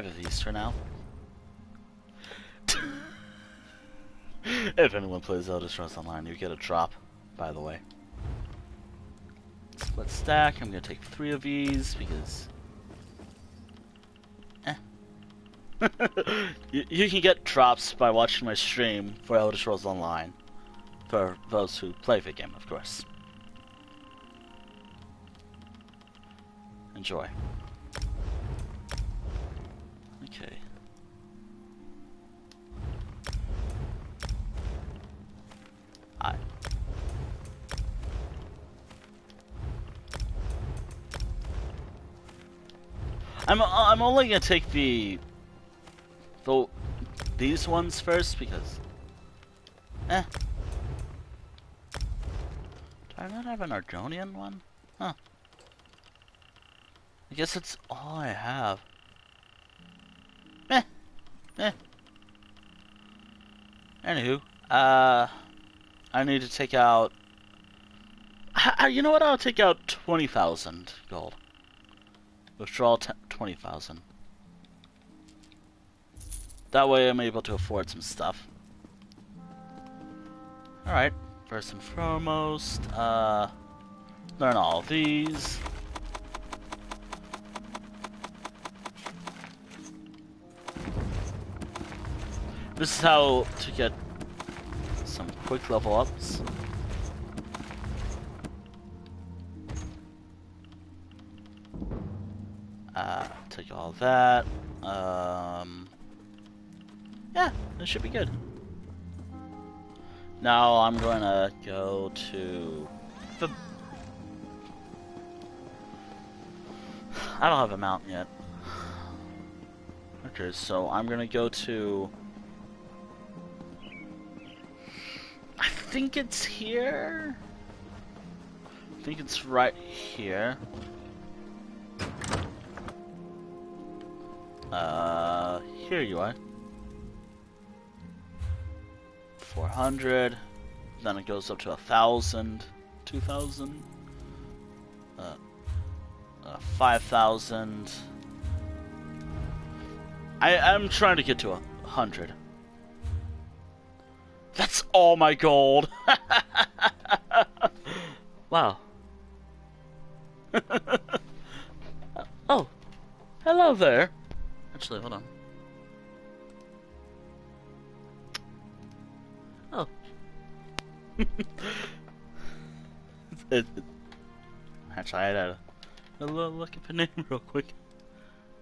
of these for now. If anyone plays Elder Scrolls Online, you get a drop, by the way. Split stack. I'm gonna take 3 of these because you can get drops by watching my stream for Elder Scrolls Online. For those who play the game, of course. Enjoy. Okay. I'm only gonna take these ones first because do I not have an Argonian one? Huh. I guess that's all I have. Anywho, I need to take out. You know what? I'll take out 20,000 gold. Withdraw 20,000. That way, I'm able to afford some stuff. All right. First and foremost, learn all of these. This is how to get some quick level ups. Take all that. Yeah, this should be good. Now I'm gonna go to the... I don't have a mountain yet. Okay, so I'm gonna go to... I think it's here? I think it's right here. Here you are. 400. Then it goes up to 1,000, 2,000, 5,000. I'm trying to get to 100. That's all my gold. Wow. Oh, hello there. Actually, hold on. Oh. Actually, I had a little look at the name real quick.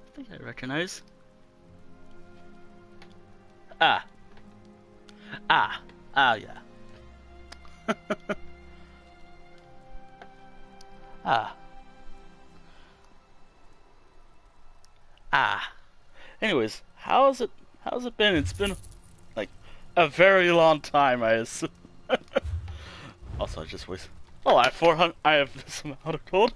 I think I recognize. Ah, yeah. Anyways, how's it been? It's been like a very long time, I assume. Also, I just wasted. Oh, I have 400. I have this amount of gold.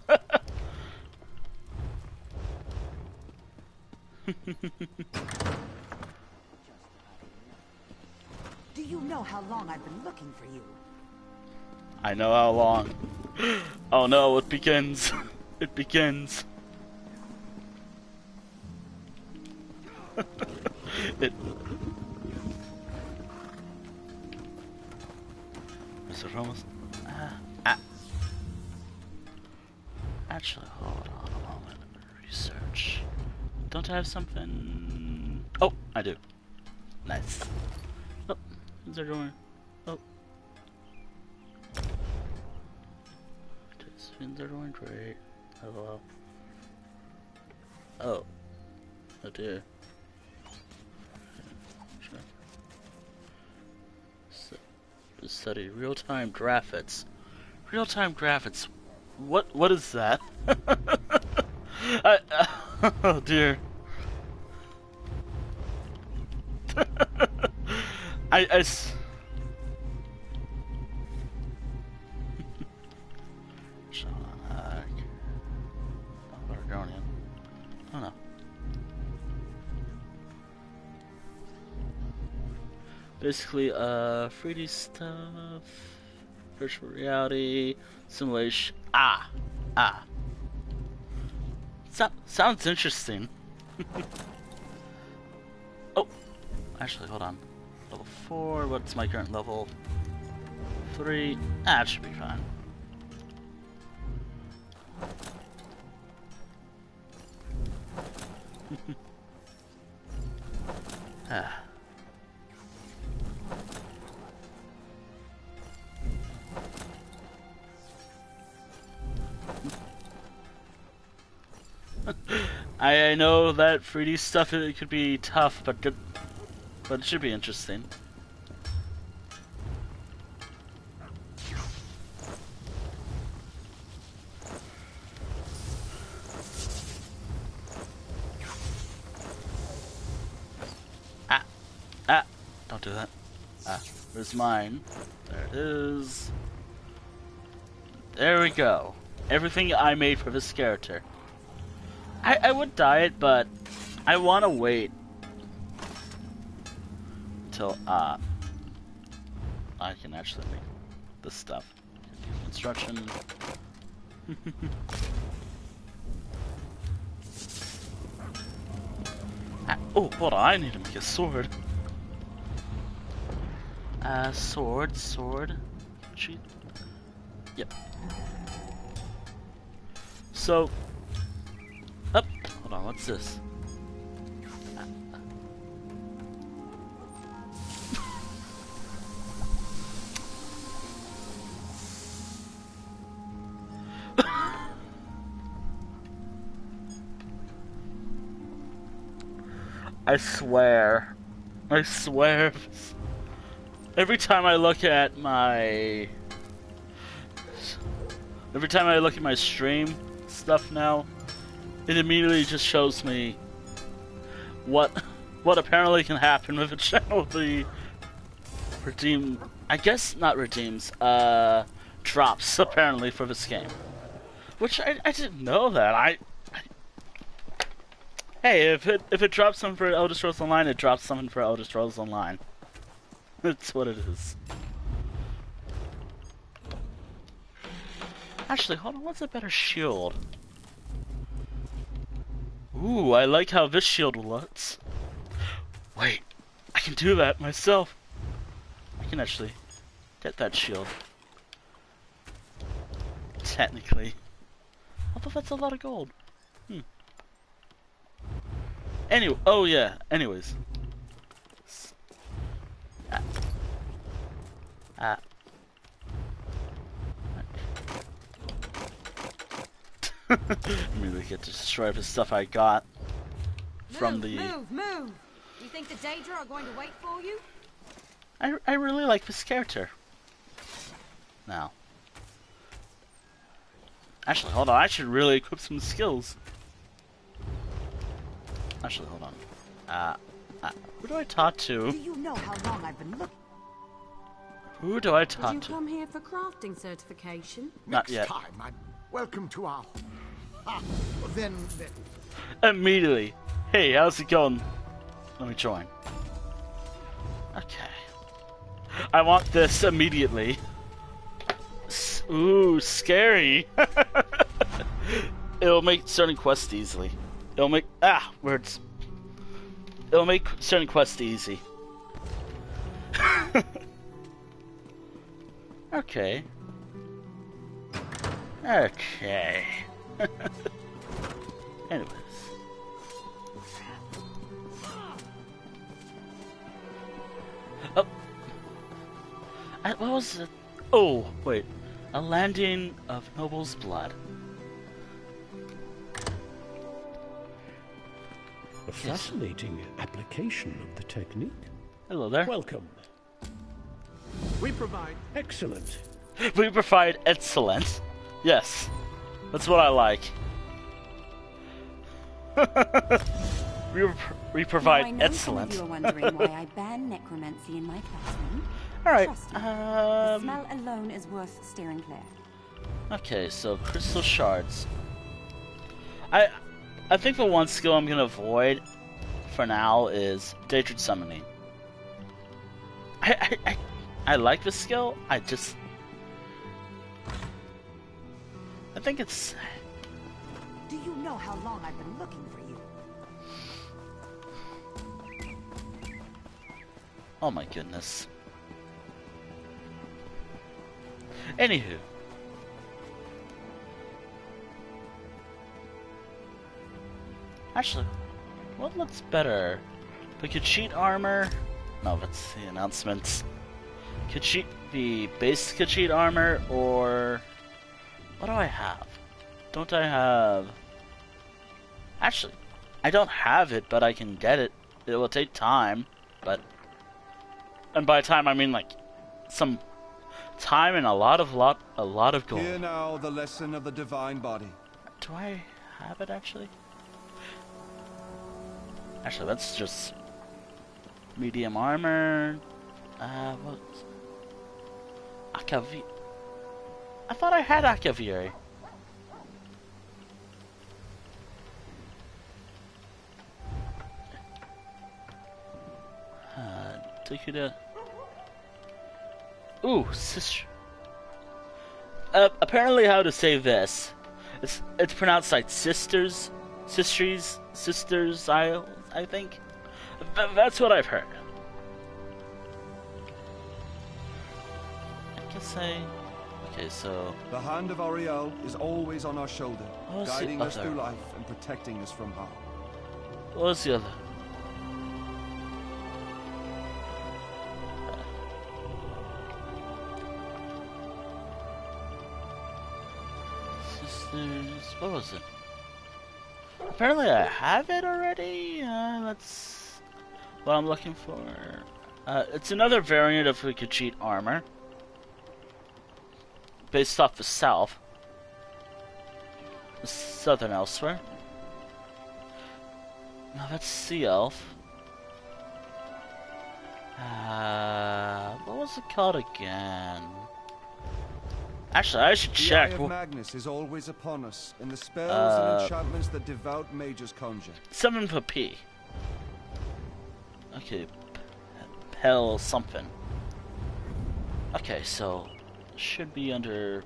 Do you know how long I've been looking for you? I know how long. Oh no, it begins. It begins. Mr. Ramos. Actually, hold on a moment. Research. Don't I have something? Oh, I do. Nice. Oh, things are going. Oh. Things are going great. Hello. Oh. Oh dear. Study real-time graphics. Real-time graphics. What is that? Oh dear. Oregonian. I don't know. Basically, 3D stuff, virtual reality, simulation. Sounds interesting. Oh, actually, hold on. Level 4. What's my current level? 3. That should be fine. I know that 3D stuff it could be tough, but it should be interesting. Don't do that. Where's mine? There it is. There we go. Everything I made for this character. I would dye it, but I want to wait until I can actually make this stuff. Construction. Oh, hold on, I need to make a sword. Sword. Cheat. Yep. So, up. Hold on, what's this? I swear. Every time I look at my stream stuff now, it immediately just shows me what apparently can happen with a channel. The drops apparently for this game, which I didn't know that. Hey, if it drops something for Elder Scrolls Online, it drops something for Elder Scrolls Online. That's what it is. Actually, hold on, what's a better shield? Ooh, I like how this shield looks. Wait, I can do that myself. I can actually get that shield. Technically. Although that's a lot of gold. Anyway, oh yeah, anyways. Immediately get to destroy the stuff I got from the... Move! You think the Daedra are going to wait for you? I really like this character. Now. Actually, hold on, I should really equip some skills. Actually, hold on. Who do I talk to? Do you know how long I've been looking? Who do I talk to? Did you come here for crafting certification? Not yet. Next time, welcome to our... then... Immediately. Hey, how's it going? Let me join. Okay. I want this immediately. Ooh, scary. It'll make certain quests easily. It'll make words. It'll make certain quests easy. Okay. Anyways. Oh. What was it? Oh, wait. A landing of Noble's blood. A fascinating application of the technique. Hello there. Welcome. We provide... Excellent. We provide excellent. Yes. That's what I like. We provide now, I know excellent. Some of you are wondering why I ban necromancy in my classroom. Alright, Trust me, the smell alone is worth steering clear. Okay, so crystal shards. I think the one skill I'm gonna avoid for now is Daedric Summoning. I like the skill, I think it's... Do you know how long I've been looking for you? Oh my goodness. Anywho. Actually, what looks better? The Khajiit armor? No, that's the announcements. Khajiit, the base Khajiit armor, or... What do I have? Don't I have... Actually, I don't have it, but I can get it. It will take time, but... And by time, I mean like some time and a lot of gold. Hear now the lesson of the divine body. Do I have it actually? Actually, that's just medium armor. What? Akavi. I thought I had Akaviri. Take you to. Ooh, sister. Apparently, how to say this? It's pronounced like sisters, I think. That's what I've heard. I can say. Okay, so the hand of Ariel is always on our shoulder, guiding us other? through life and protecting us from harm. What was the other? What was it? Apparently I have it already. That's what I'm looking for. It's another variant of the Khajiit armor, based off the south, the southern elsewhere. No, that's Sea Elf. What was it called again? Actually, I should check. The eye of Magnus is always upon us, and the spells and enchantments that devout mages conjure. 7 for P. Okay, Pel something. Okay, so should be under.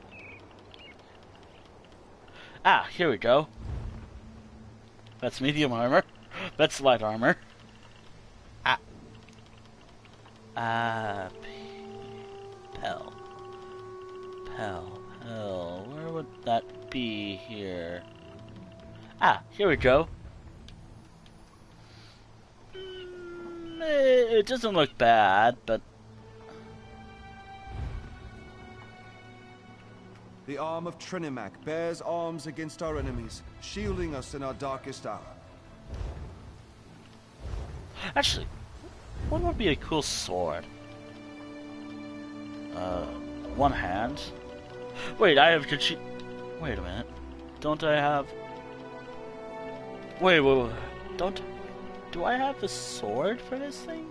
Ah, here we go. That's medium armor. That's light armor. Pel. Hell, where would that be here? Ah, here we go. It doesn't look bad, but... The arm of Trinimac bears arms against our enemies, shielding us in our darkest hour. Actually, what would be a cool sword? One hand. Wait, I have Khajiit. Wait a minute. Don't I have... Wait. Don't... Do I have the sword for this thing?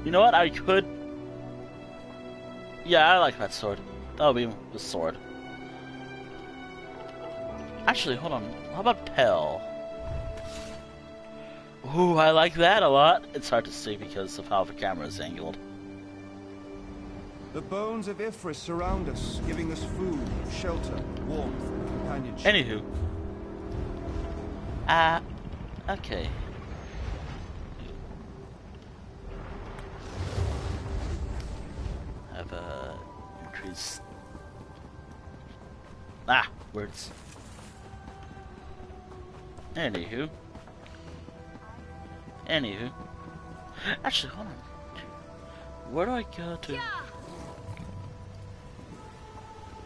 You know what? I could... Yeah, I like that sword. That'll be the sword. Actually, hold on. How about Pel? Ooh, I like that a lot. It's hard to see because of how the camera is angled. The bones of Ifris surround us, giving us food, shelter, warmth, and companionship. Anywho. Okay. Have increase. Words. Anywho. Actually, hold on. Where do I go to?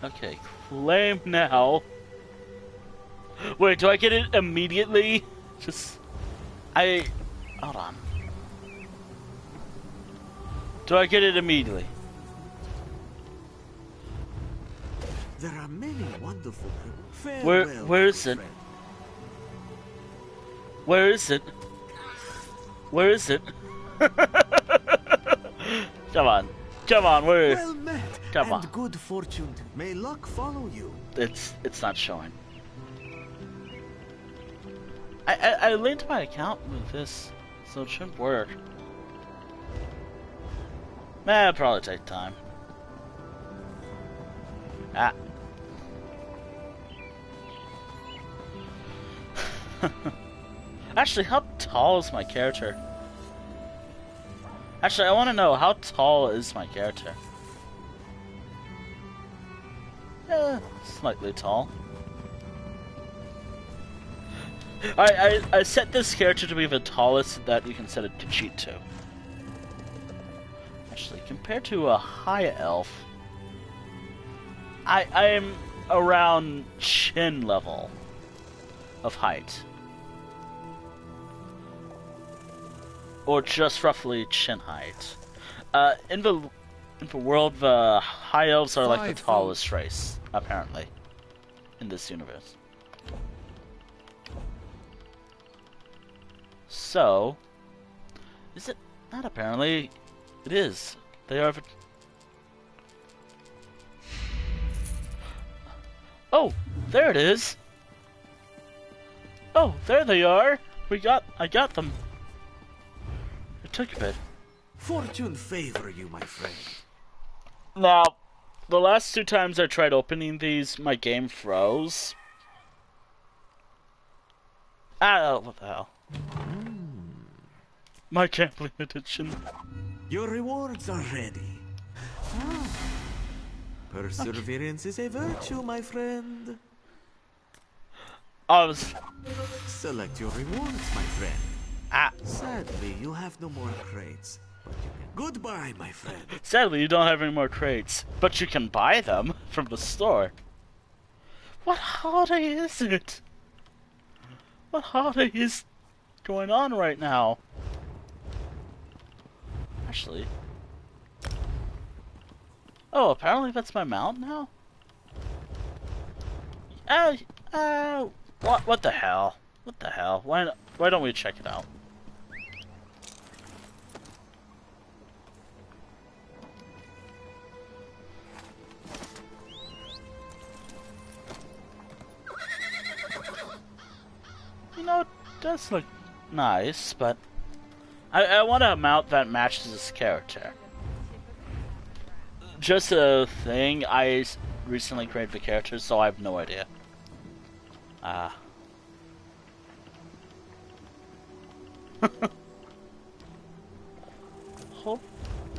Okay, claim now. Wait, do I get it immediately? Hold on. Do I get it immediately? There are many wonderful. Where is it? Where is it? Where is it? Come on. Come on, where? Well met. Come and on. Good fortune. May luck follow you. It's not showing. I linked my account with this, so it shouldn't work. It'll probably take time. Ah. Actually, how tall is my character? Actually, I want to know, how tall is my character? Yeah, slightly tall. I set this character to be the tallest that you can set it to cheat to. Actually, compared to a high elf, I'm around chin level of height. Or just roughly chin height. In the world, the high elves are like the tallest race, apparently, in this universe. So, is it not apparently? It is. They are. Oh, there it is. Oh, there they are. I got them. It took a bit. Fortune favor you, my friend. Now, the last 2 times I tried opening these, my game froze. Ah, what the hell? My gambling addiction. Your rewards are ready. Perseverance is a virtue, my friend. Select your rewards, my friend. Sadly, you have no more crates. But you can... Goodbye, my friend. Sadly, you don't have any more crates, but you can buy them from the store. What holiday is it? What holiday is going on right now? Actually. Oh, apparently that's my mount now? What the hell? What the hell? Why don't we check it out? You know, it does look nice, but I want a mount that matches this character. Just a thing, I recently created the character, so I have no idea.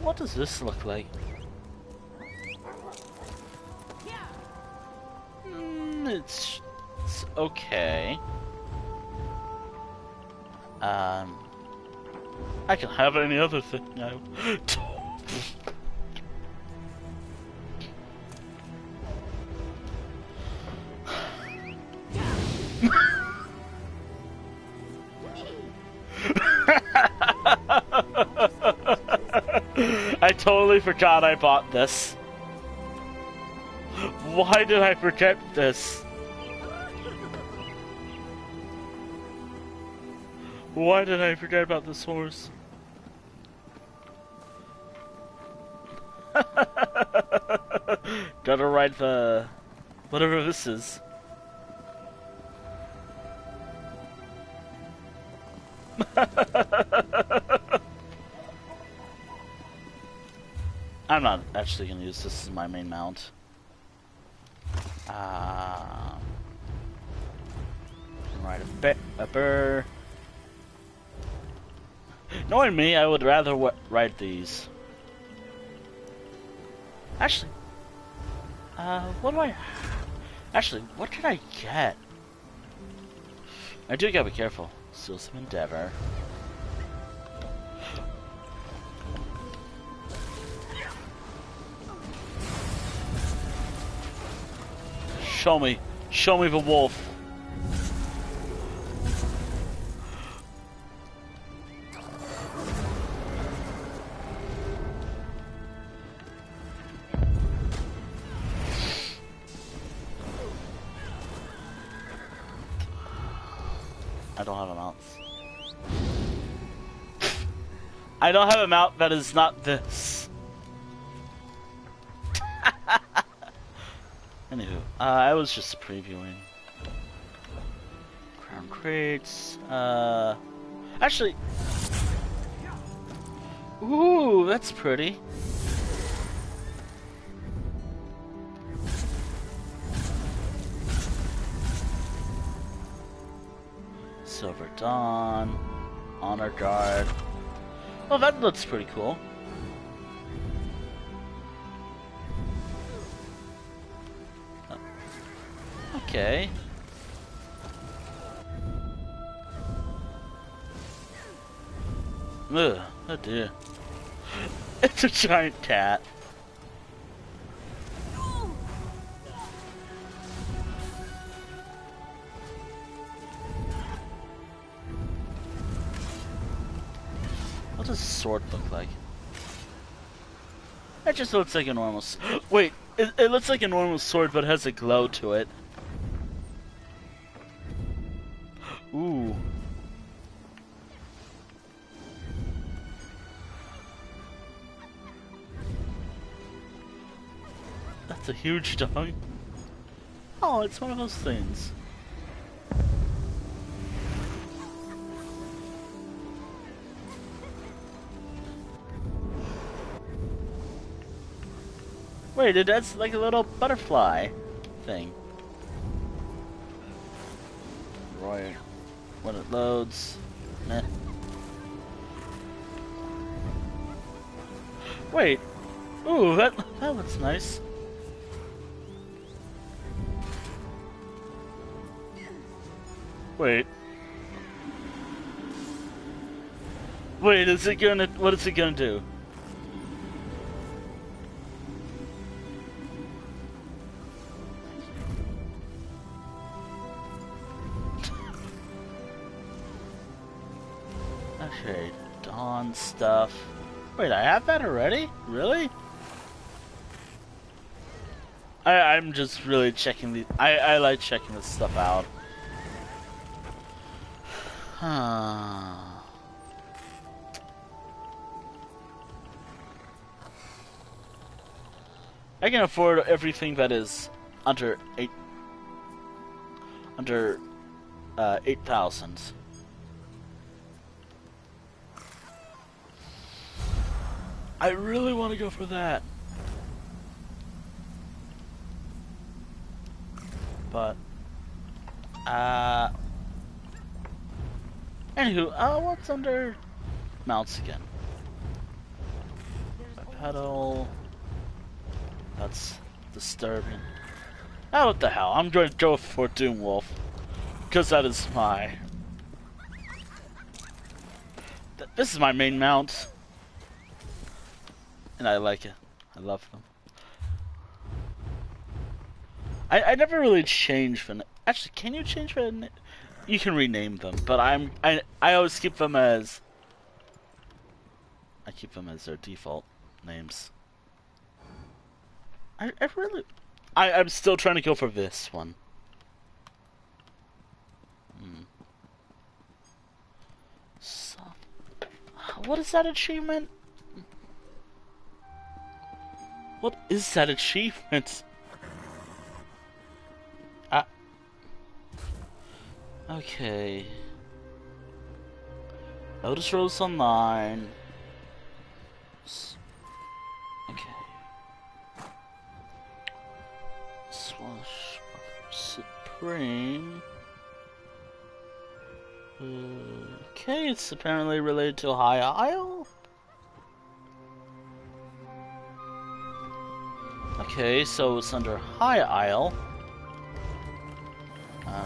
What does this look like? It's okay. I can have any other thing now. I totally forgot I bought this. Why did I forget this? Why did I forget about this horse? Gotta ride the... whatever this is. I'm not actually gonna use this as my main mount. Ride a burr. Knowing me, I would rather ride these. Actually, what do I... Actually, what did I get? I do gotta be careful. Still some endeavor. Show me the wolf. I don't have a mount. I don't have a mount that is not this. Anywho, I was just previewing. Crown crates. Actually, ooh, that's pretty. Silver Dawn, Honor Guard. Well, that looks pretty cool. Okay. Ugh, oh dear. It's a giant cat. What does a sword look like? It just looks like a normal wait, it looks like a normal sword but has a glow to it. Ooh. That's a huge dog. Oh, it's one of those things. Wait, that's like a little butterfly thing. Right. When it loads. Meh. Wait. Ooh, that looks nice. Wait. Wait, is it gonna... What is it gonna do? Okay, Dawn stuff. Wait, I have that already? Really? I'm just really checking the... I like checking this stuff out. Huh. I can afford everything that is under 8,000. I really want to go for that. But anywho, what's under mounts again? Pedal. That's disturbing. Oh, what the hell? I'm going to go for Doomwolf. Because that is my... This is my main mount. And I like it. I love them. I never really changed the... Actually, can you change the... You can rename them, but I always keep them as... I keep them as their default names. I'm still trying to go for this one. So, what is that achievement? What is that achievement? Okay. Lotus Rose Online. Okay. Supreme. Okay, it's apparently related to High Isle. Okay, so it's under High Isle.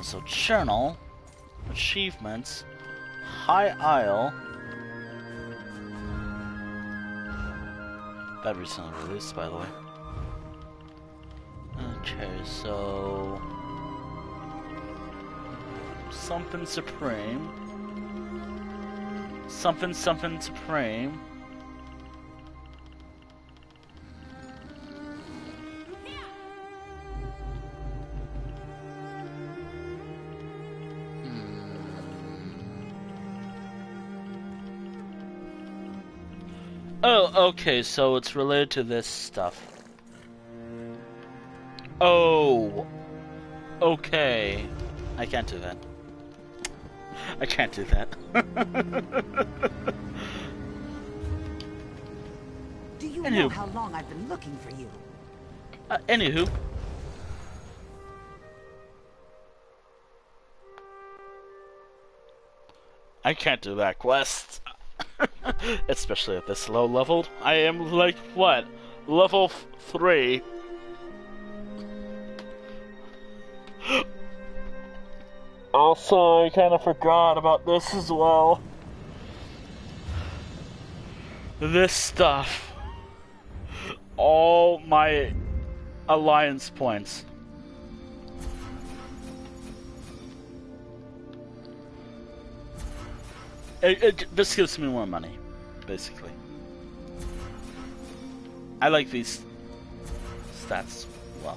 So Journal, Achievements, High Isle. That recently released, by the way. Okay, so something Supreme. Something Supreme. Oh, okay, so it's related to this stuff. Oh, okay. I can't do that. I can't do that. Do you know how long I've been looking for you? Anywho. I can't do that quest. Especially at this low level. I am like, what? Level 3. Also, I kind of forgot about this as well. This stuff. All my alliance points. This gives me more money, basically. I like these stats well.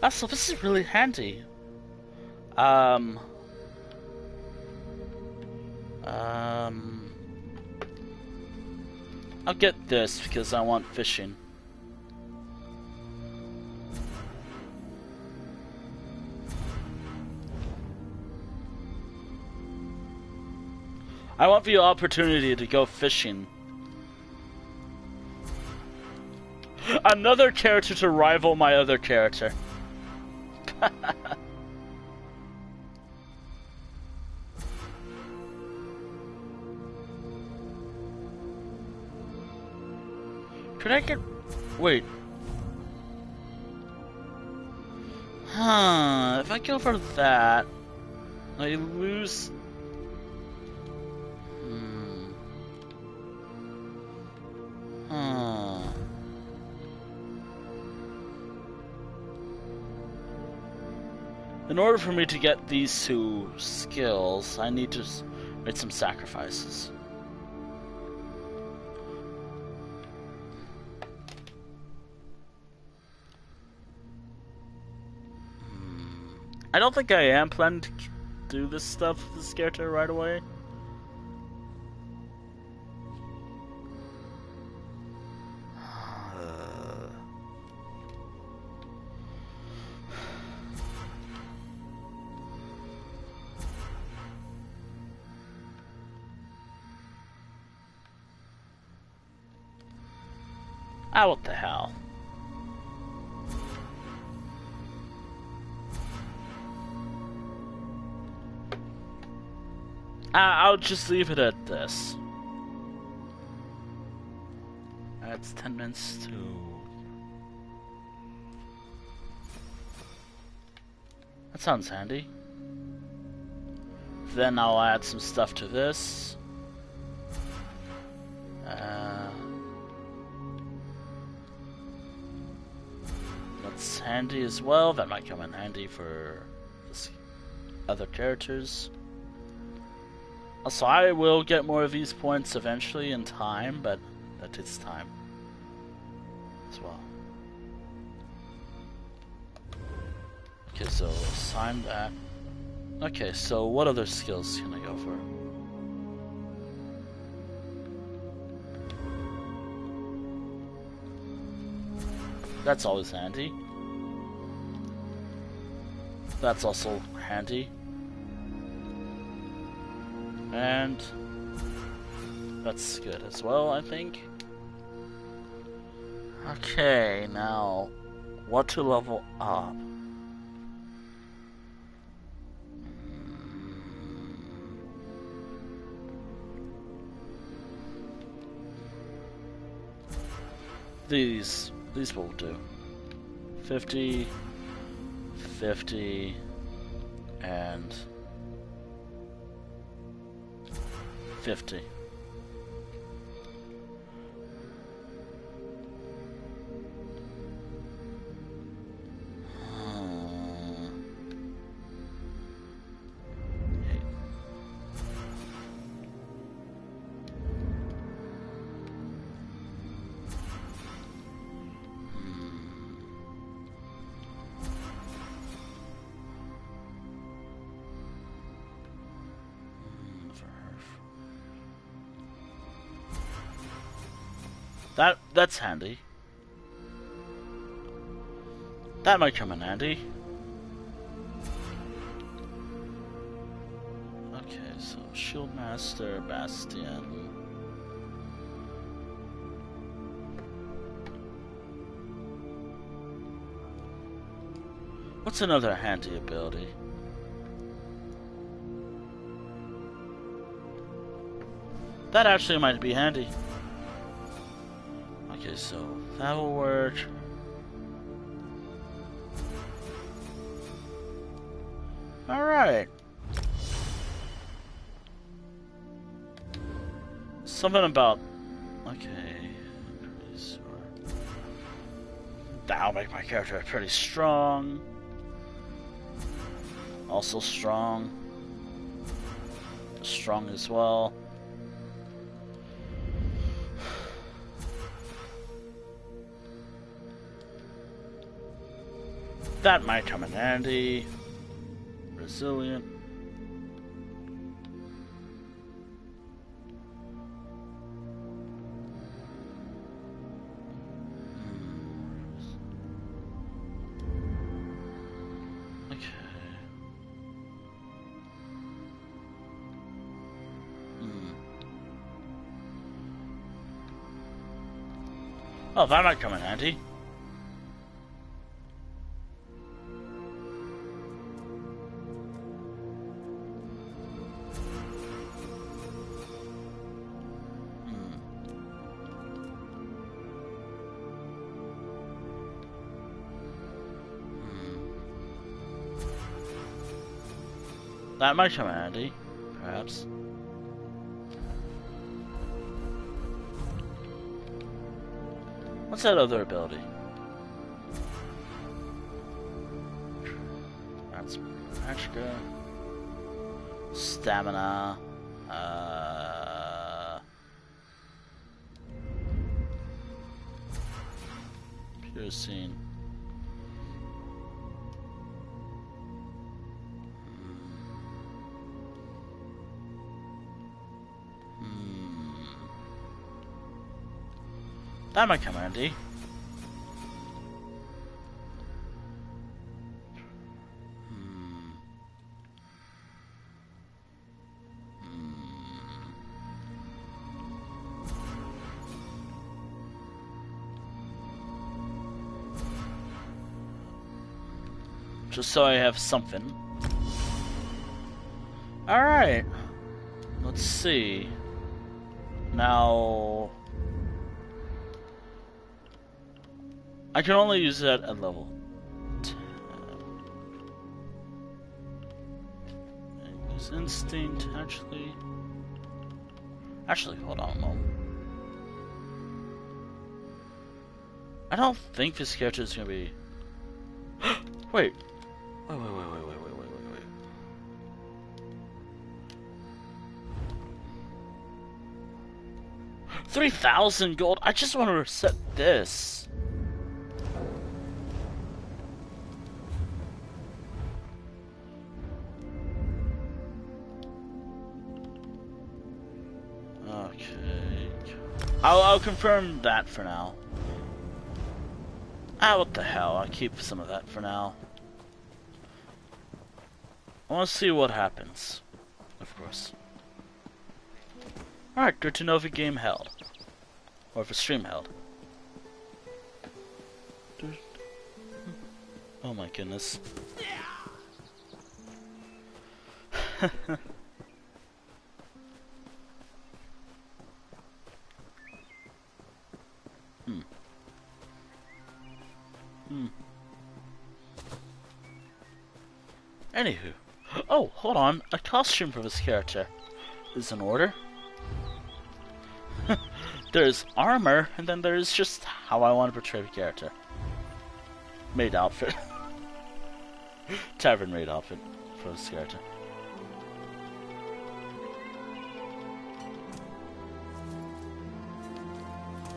Also, this is really handy. I'll get this because I want fishing. I want the opportunity to go fishing. Another character to rival my other character. Could I get... Wait. If I go for that, I lose... In order for me to get these two skills, I need to make some sacrifices. I don't think I am planning to do this stuff with this character right away. Ah, what the hell? I'll just leave it at this. That's 10 minutes to... That sounds handy. Then I'll add some stuff to this. That's handy as well. That might come in handy for other characters. Also, I will get more of these points eventually in time, but that takes time as well. Okay, so assign that. Okay, so what other skills can I go for? That's always handy. That's also handy. And that's good as well, I think. Okay, now what to level up? These will do. 50, 50, and 50. That's handy. That might come in handy. Okay, so Shieldmaster, Bastion. What's another handy ability? That actually might be handy. Okay, so that will work. Alright. Something about... Okay. That'll make my character pretty strong. Also strong. Strong as well. That might come in handy. Resilient. Okay. Oh, that might come in handy. That might come in handy, perhaps. What's that other ability? That's Magicka. Stamina. Piercing. That might come handy. Just so I have something. Alright. Let's see. Now... I can only use that at level 10. Use Instinct, actually. Actually, hold on a moment. I don't think this character is gonna be... Wait. Wait. 3,000 gold? I just want to reset this. Okay. I'll confirm that for now. Ah, what the hell? I'll keep some of that for now. I want to see what happens. Of course. Alright, good to know if a game held. Or if a stream held. Oh my goodness. Anywho. Oh, hold on. A costume for this character is in order. There's armor, and then there's just how I want to portray the character. Maid outfit. Tavern maid outfit for this character.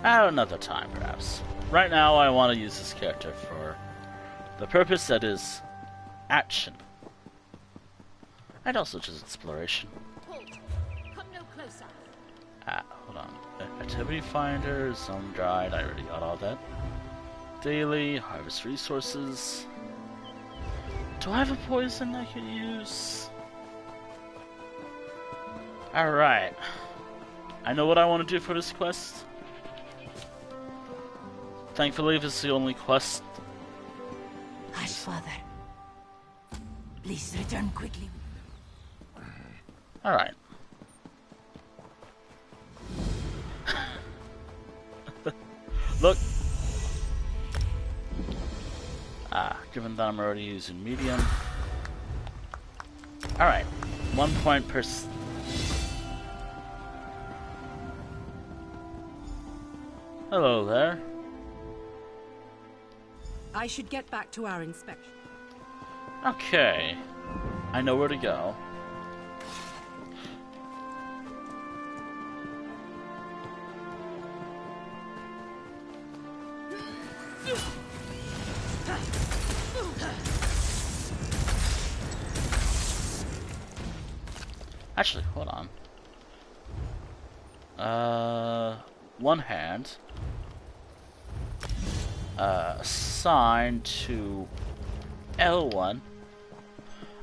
At another time, perhaps. Right now, I want to use this character for the purpose that is action. And also just exploration. Come no closer. Ah, hold on. I Activity Finder, Zone Dried, I already got all that. Daily, Harvest Resources. Do I have a poison I could use? Alright. I know what I want to do for this quest. Thankfully, this is the only quest. Hush, Father. Please return quickly. Alright. Look. Given that I'm already using medium. Alright. 1 point per... Hello there. I should get back to our inspection. Okay. I know where to go. Actually, hold on. One hand. Assigned to L1.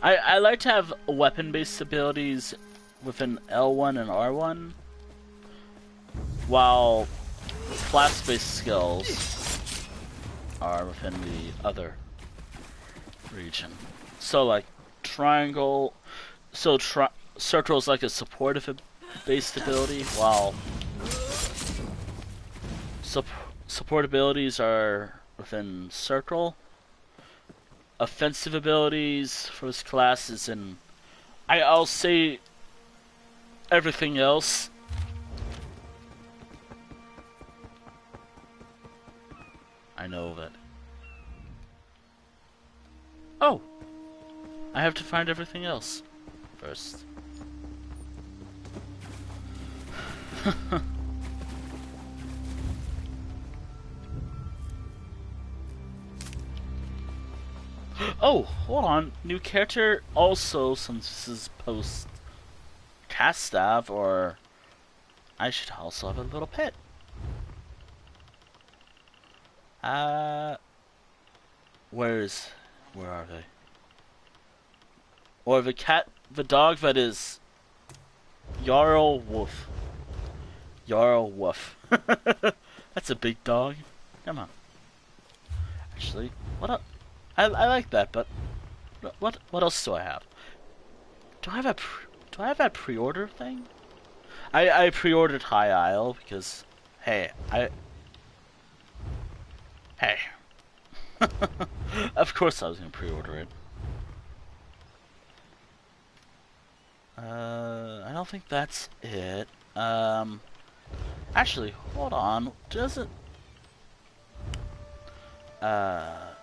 I like to have weapon-based abilities within L1 and R1, while class-based skills are within the other region. So, like, triangle. So, circle is like a supportive-based ability, while support abilities are within circle. Offensive abilities for this class is in... I'll say everything else. I know that. Oh! I have to find everything else first. Oh, hold on. New character also, since this is post cast staff, or I should also have a little pet. Where are they? Or the dog that is Jarl Wolf. Jarl Wolf. That's a big dog. Come on. Actually, what up? I like that, but what else do I have? Do I have that pre-order thing? I pre-ordered High Isle because hey. Of course I was gonna pre-order it. I don't think that's it. Actually, hold on. Does it?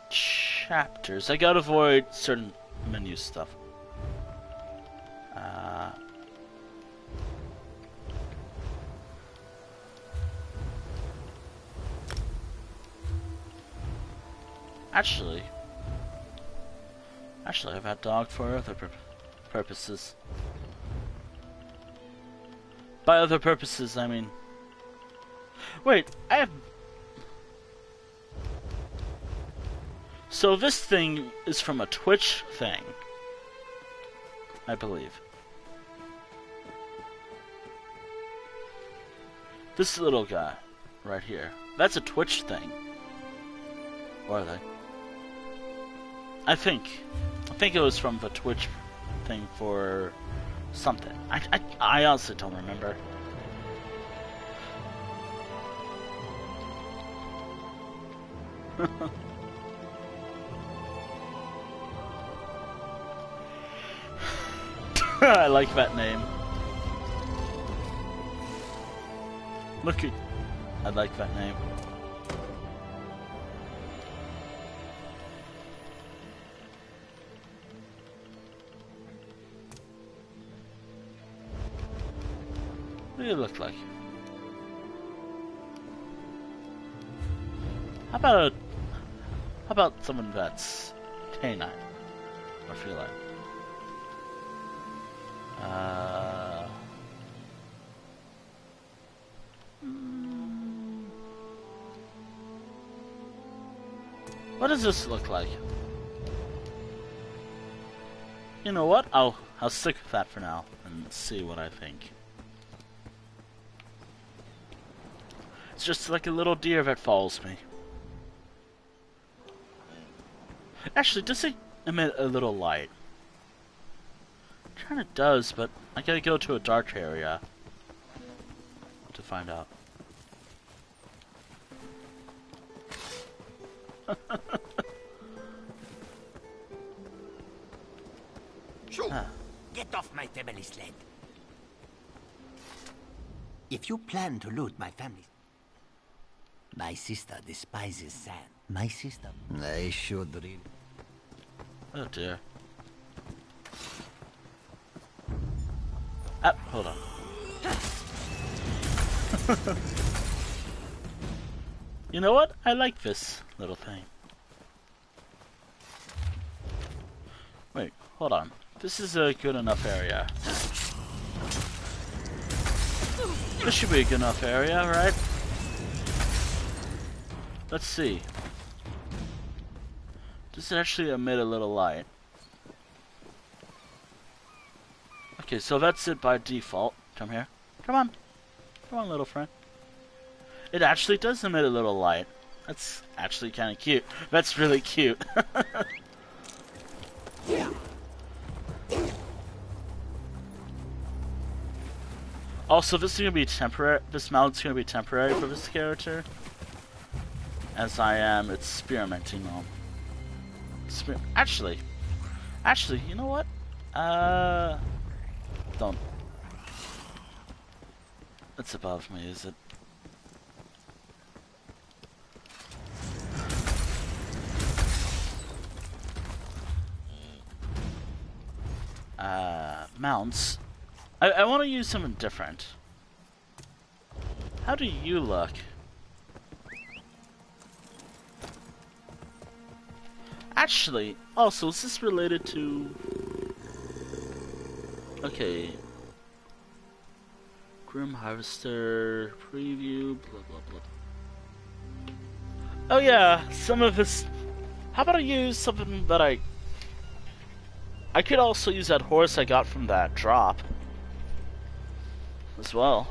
Chapters. I gotta avoid certain menu stuff. Actually, I've had dog for other purposes. By other purposes, I mean... Wait, I have... So this thing is from a Twitch thing, I believe. This little guy, right here. That's a Twitch thing. Or are they? I think it was from the Twitch thing for something. I honestly don't remember. I like that name. Look at... I like that name. What do you look like? How about someone that's canine or feline? What does this look like? You know what? I'll stick with that for now and see what I think. It's just like a little deer that follows me. Actually, does it emit a little light? It kinda does, but I gotta go to a dark area to find out. Get off my family sled. If you plan to loot my family... My sister despises sand. My sister... I should really... Oh dear. Hold on. You know what? I like this little thing. Wait, hold on. This is a good enough area. This should be a good enough area, right? Let's see. Does it actually emit a little light? Okay, so that's it by default. Come here. Come on. Come on, little friend. It actually does emit a little light. That's actually kind of cute. That's really cute. Also, this is gonna be temporary. This mount's gonna be temporary for this character, as I am experimenting on. Actually, you know what? Don't. It's above me, is it? Mounts. I want to use something different. How do you look? Actually, also, is this related to... Okay. Grim Harvester preview, blah blah blah. Oh yeah, some of this... How about I use something that I could also use that horse I got from that drop as well.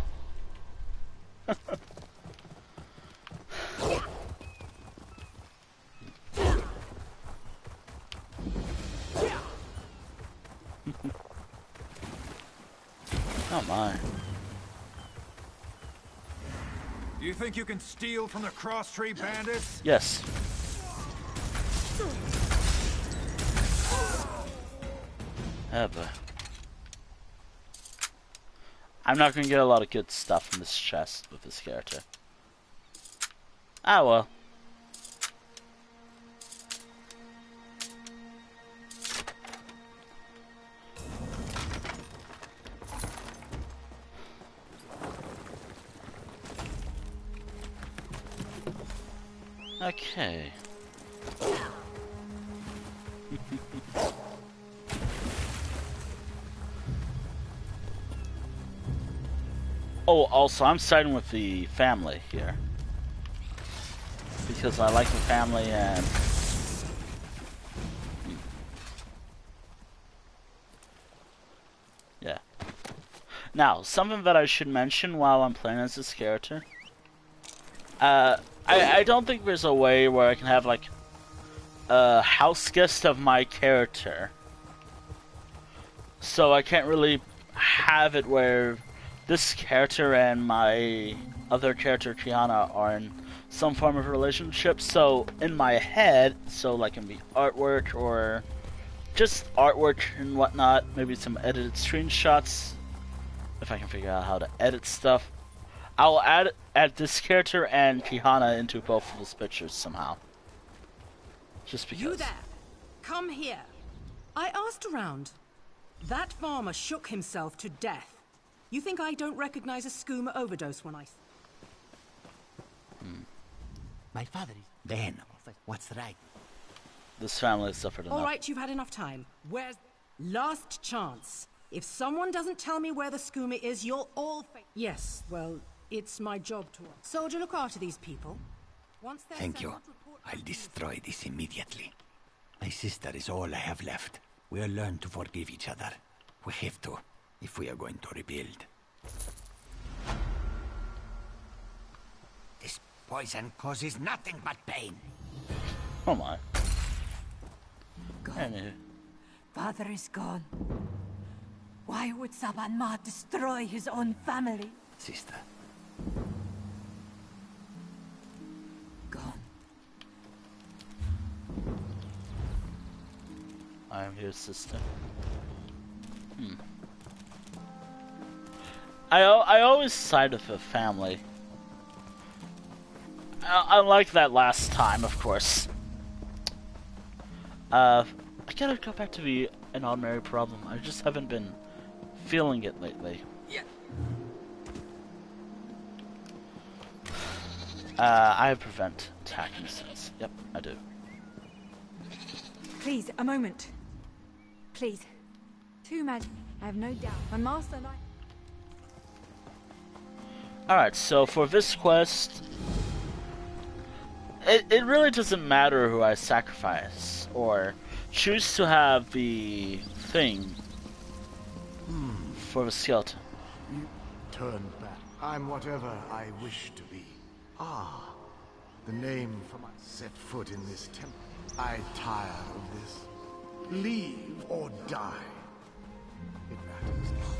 Oh my. You think you can steal from the cross-tree bandits? Yes. Ever. I'm not gonna get a lot of good stuff from this chest with this character. Ah well. Okay. Oh, also, I'm siding with the family here. Because I like the family and... Yeah. Now, something that I should mention while I'm playing as this character. I don't think there's a way where I can have, like, a house guest of my character. So I can't really have it where this character and my other character, Kiana, are in some form of relationship. So in my head, so like in the artwork or just artwork and whatnot, maybe some edited screenshots, if I can figure out how to edit stuff, I'll add this character and Kiana into both of those pictures somehow. Just because. You there! Come here! I asked around. That farmer shook himself to death. You think I don't recognize a skooma overdose when I... My father is... Then, what's right? This family suffered enough. All right, you've had enough time. Where's... Last chance. If someone doesn't tell me where the skooma is, you'll all... Yes, well, it's my job to... Soldier, look after these people. Thank you. I'll destroy this immediately. My sister is all I have left. We'll learn to forgive each other. We have to, if we are going to rebuild. This poison causes nothing but pain. Oh my. Gone. Father is gone. Why would Saban Ma destroy his own family? Sister. Gone. I am here, sister. I always side with the family. Unlike that last time, of course. I gotta go back to be an ordinary problem. I just haven't been feeling it lately. Yeah. I have prevent attacking sense. Yep, I do. Please, a moment. Please. Too mad. I have no doubt. My master and I... Alright, so for this quest, it really doesn't matter who I sacrifice, or choose to have the thing for the skeleton. You turn back. I'm whatever I wish to be. Ah, the name for my set foot in this temple. I tire of this. Leave or die. It matters not.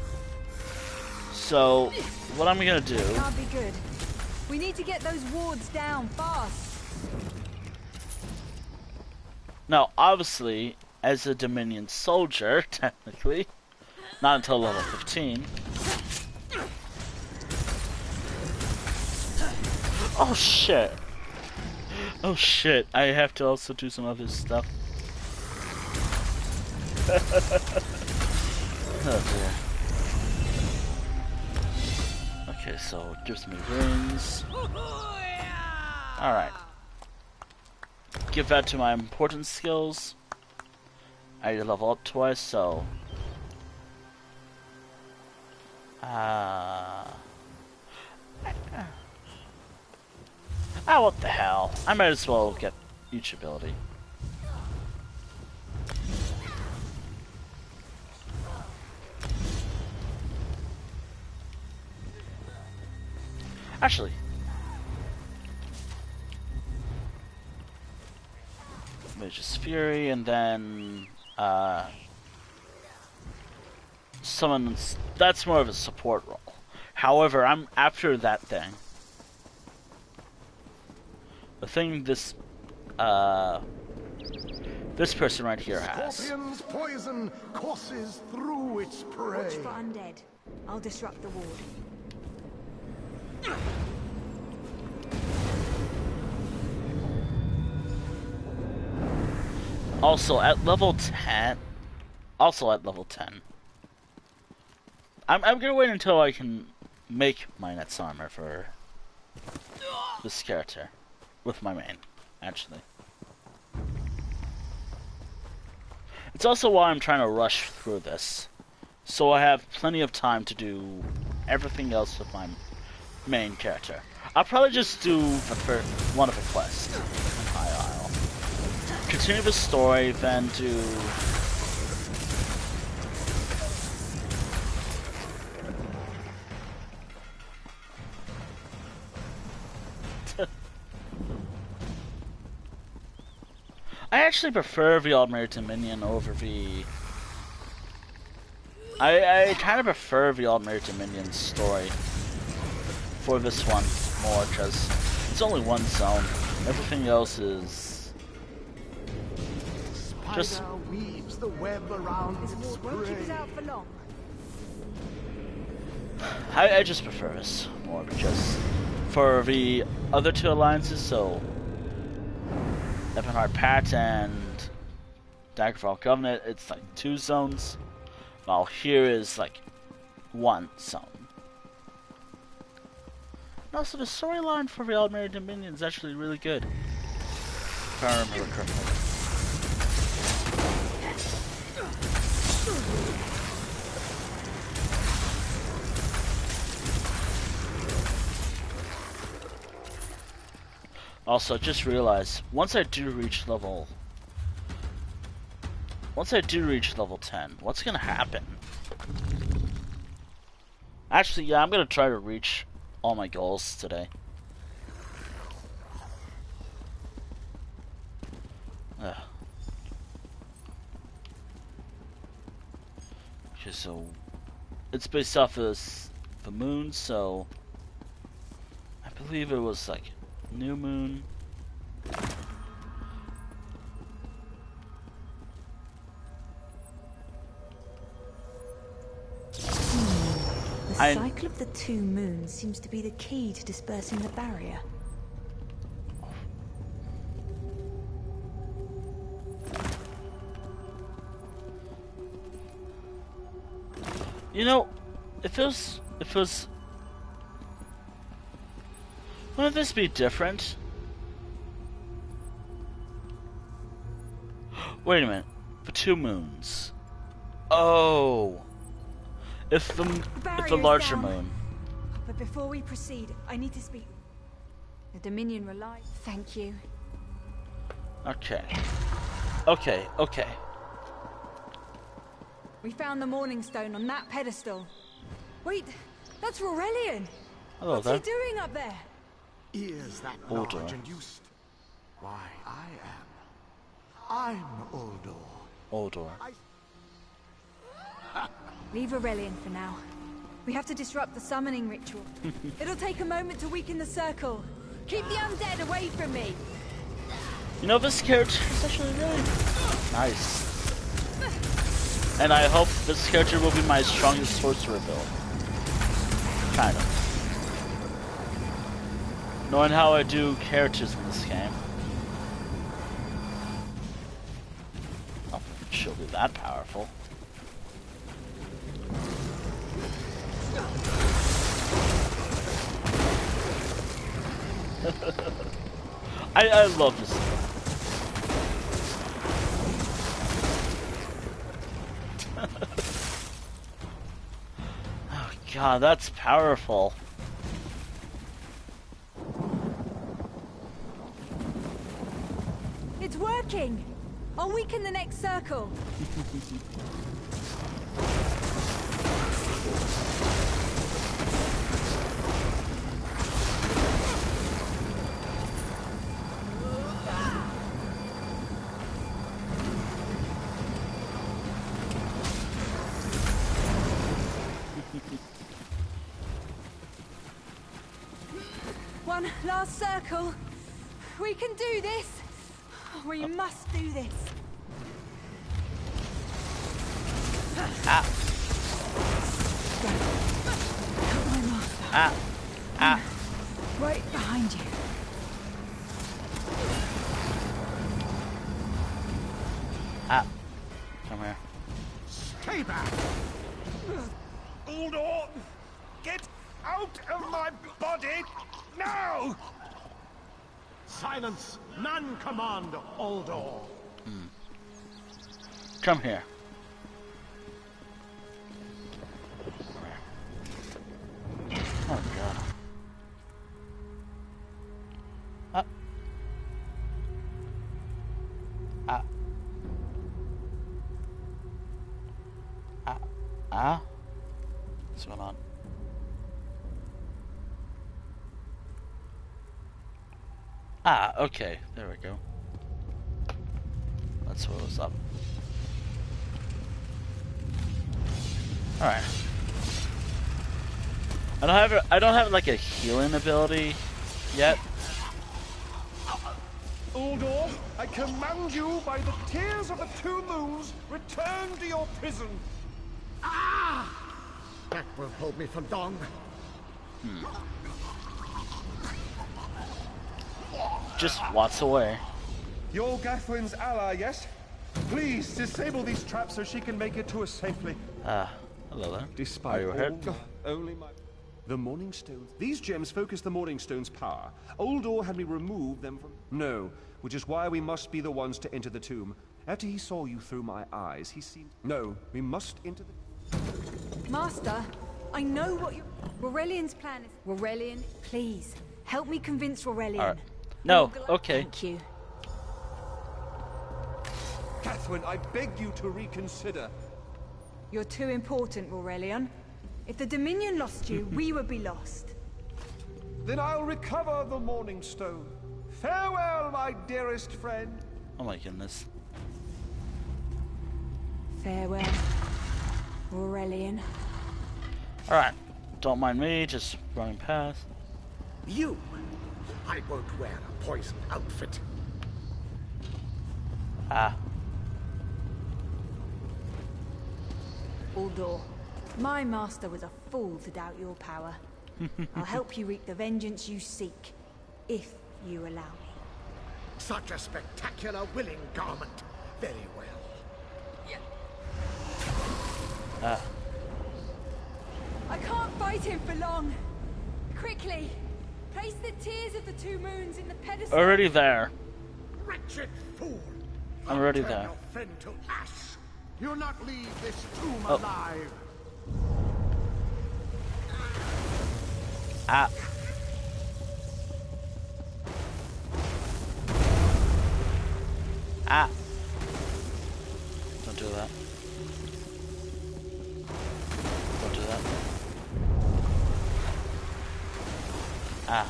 So, what I'm gonna do... Can't be good. We need to get those wards down fast. Now, obviously, as a Dominion soldier, technically, not until level 15. Oh shit! Oh shit! I have to also do some other stuff. Oh dear. Okay, so it gives me rings. Alright. Give that to my important skills. I need to level up twice, so... what the hell. I might as well get each ability. Actually, Mage's Fury, and then summons. That's more of a support role. However, I'm after that thing. The thing this person right here has. Scorpion's poison courses through its prey. Watch for undead. I'll disrupt the ward. Also at level 10. I'm gonna wait until I can make my Net's armor for this character. With my main, actually. It's also why I'm trying to rush through this. So I have plenty of time to do everything else with my main character. I'll probably just do one of the quests in High Isle. Continue the story, then do... I actually prefer the Ordinary Dominion over the... I kind of prefer the Ordinary Dominion story for this one more, because it's only one zone. Everything else is... just... Spider weaves the web around its Won't keep us prey. out for long. I just prefer this more, because for the other two alliances, so... Ebonheart Pat and Daggerfall Covenant, it's like 2 zones, while here is like 1 zone. And also, the storyline for the Ordinary Dominion is actually really good, if I remember correctly. Also, just realize once I do reach level 10, what's gonna happen? Actually, yeah, I'm gonna try to reach all my goals today. Ugh. Okay, so it's based off of the moon, so I believe it was like new moon. The cycle of the 2 moons seems to be the key to dispersing the barrier. You know, if it was, wouldn't this be different? Wait a minute, the 2 moons. Oh, if the larger moon. But before we proceed, I need to speak. The Dominion relies. Thank you. Okay. We found the Morning Stone on that pedestal. Wait, that's Aurelian. Hello What's there. he doing up there? Ears that large and used. Why, I'm Uldor. Leave Aurelian for now. We have to disrupt the summoning ritual. It'll take a moment to weaken the circle. Keep the undead away from me. You know, this character is actually really nice. And I hope this character will be my strongest sorcerer build. Kind of. Knowing how I do characters in this game. Oh, she'll be that powerful. I love this. Oh god, that's powerful. It's working. I'll weaken the next circle. One last circle. We can do this. We must do this. Ah. Help my master. Ah. Ah. Right behind you. Ah. Come here. Stay back! Uldor! Get out of my body! Now! Silence! None command, Uldor! Come here. Oh god. Ah. Ah. Ah. Ah. What's going on? Ah, okay. There we go. That's what was up. Alright. I don't have like a healing ability yet. Uldor, I command you by the tears of the 2 moons, return to your prison. Ah! That will hold me for long. Just watts away. You're Gathwin's ally, yes? Please disable these traps so she can make it to us safely. Hello there. Despite Are you hurt? only my... The Morning Stones. These gems focus the Morning Stones' power. Uldor had me remove them from... No, which is why we must be the ones to enter the tomb. After he saw you through my eyes, he seemed... No, we must enter the... Master, I know what your... Aurelian's plan is... Aurelian, please, help me convince Aurelian. Alright. No, okay. Thank you. Catherine, I beg you to reconsider. You're too important, Aurelion. If the Dominion lost you, we would be lost. Then I'll recover the Morning Stone. Farewell, my dearest friend. Oh my goodness. Farewell, Aurelion. Alright, don't mind me, just running past. You! I won't wear a poisoned outfit. Ah. Uldor, my master was a fool to doubt your power. I'll help you wreak the vengeance you seek, if you allow me. Such a spectacular willing garment. Very well. Ah. I can't fight him for long. Quickly, place the tears of the two moons in the pedestal. Already there. Wretched fool! I'm already Turn there. your friend to ash. You'll not leave this tomb Oh. alive. Ah. Ah. Don't do that. Don't do that. Ah.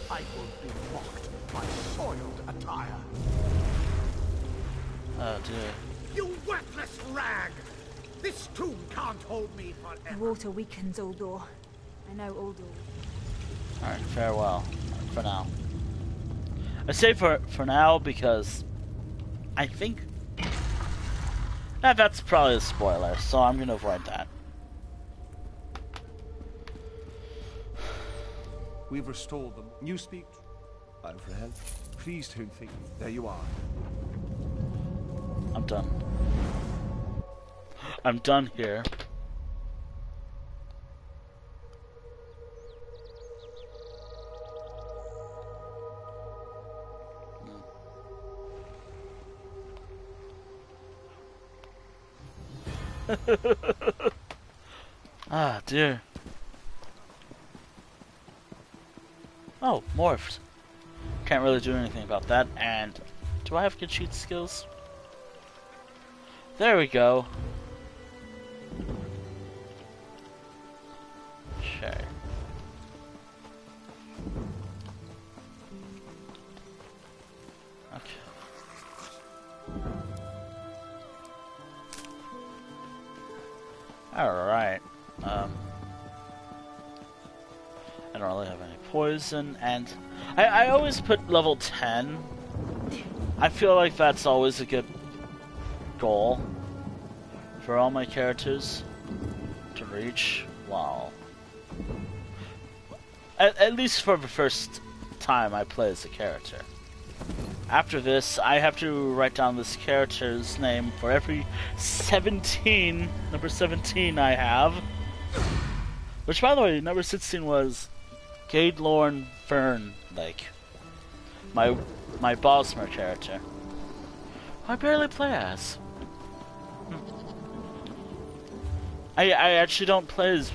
I won't be mocked by soiled attire. Oh dear. You worthless rag! This tomb can't hold me The forever. water weakens, Uldor. I know Uldor. Alright, farewell. For now. I say for now because I think that's probably a spoiler, so I'm gonna avoid that. We've restored them. You speak. Alfred, please don't think. There you are. I'm done. I'm done here. Ah, dear. Oh, morphs. Can't really do anything about that. And do I have good cheat skills? There we go. Sure. Okay. Alright. I don't really have any poison, and I always put level 10. I feel like that's always a good goal for all my characters to reach. Wow. At least for the first time I play as a character. After this, I have to write down this character's name for every number 17 I have. Which, by the way, number 16 was Gadelorn Fern Lake. My Bosmer character. I barely play as. I actually don't play as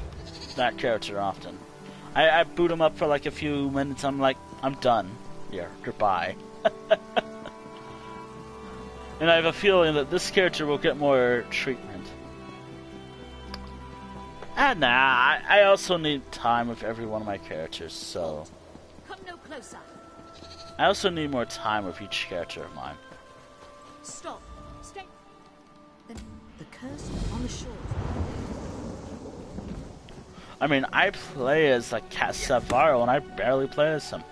that character often. I boot him up for like a few minutes, I'm like, I'm done. Yeah, goodbye. And I have a feeling that this character will get more treatment. And nah, I also need time with every one of my characters, so... Come no closer. I also need more time with each character of mine. Stop. Stay. The curse on the shore. I mean, I play as like Cat Savaro, and I barely play as him.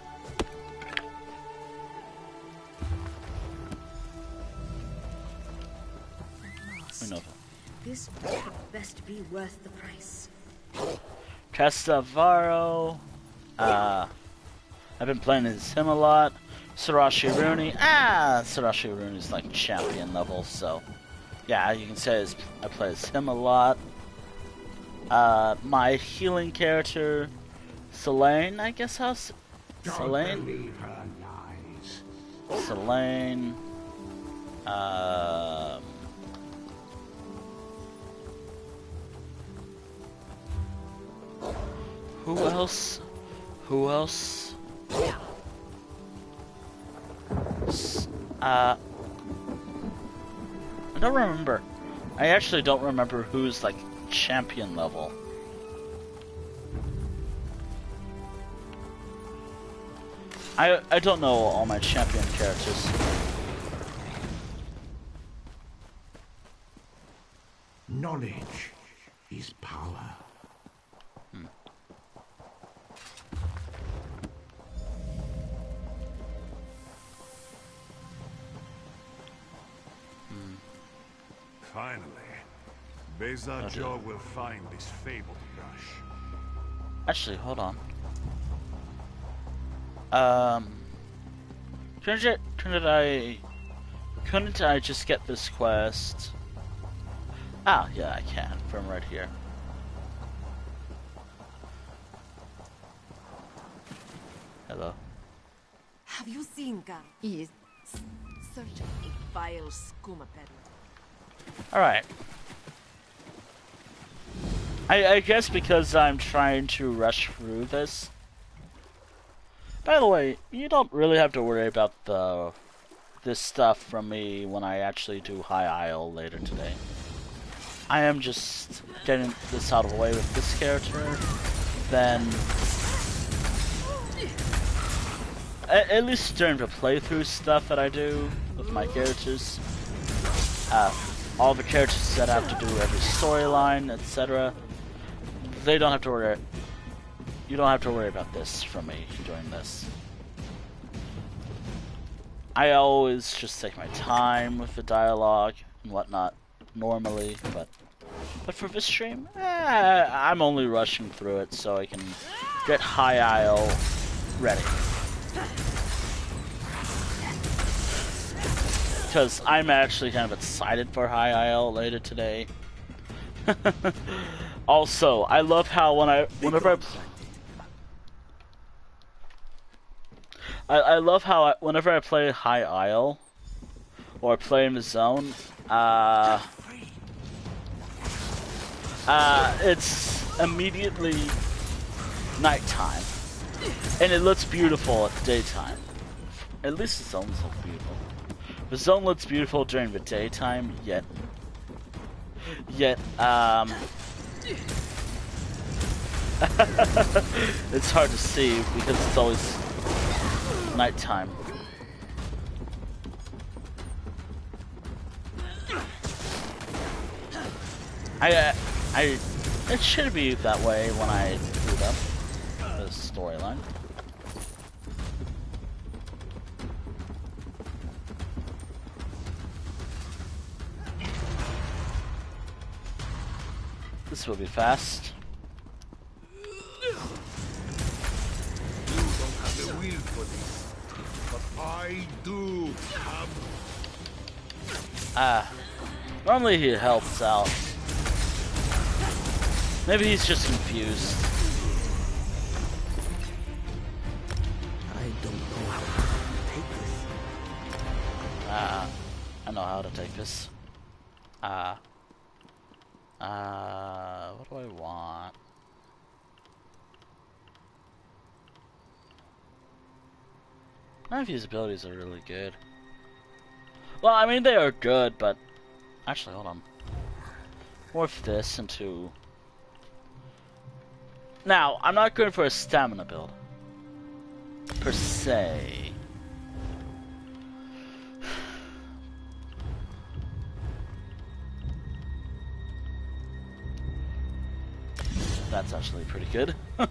I know that. This would best be worth the price. Castavaro. I've been playing as him a lot. Sarashi Rooney. Sarashi Rooney's like champion level, so yeah, you can say I play as him a lot. My healing character, Selene, I guess how Selene. Selene. Who else? I don't remember. I actually don't remember who's like champion level. I don't know all my champion characters. Knowledge is power. Finally, Beza Joe will find this fabled brush. Actually, hold on. Couldn't I just get this quest? Ah, yeah, I can from right here. Hello. Have you seen Gar? He is such a vile skooma peddler. Alright. I guess because I'm trying to rush through this. By the way, you don't really have to worry about this stuff from me when I actually do High Isle later today. I am just getting this out of the way with this character, then at least during the playthrough stuff that I do with my characters, all the characters that have to do every storyline, etc. They don't have to worry. You don't have to worry about this from me doing this. I always just take my time with the dialogue and whatnot normally, but for this stream, I'm only rushing through it so I can get High Isle ready. Because I'm actually kind of excited for High Isle later today. Also, I love how whenever I play High Isle or play in the zone, it's immediately nighttime, and it looks beautiful at daytime. At least the zones look beautiful. The zone looks beautiful during the daytime, yet it's hard to see because it's always nighttime. It should be that way when I boot up the storyline. This will be fast. You don't have the will for this, but I do have. Normally he helps out. Maybe he's just confused. I don't know how to take this. I know how to take this. What do I want? None of these abilities are really good. Well, I mean, they are good, but... Actually, hold on. Morph this into... Now, I'm not going for a stamina build. Per se. That's actually pretty good. Do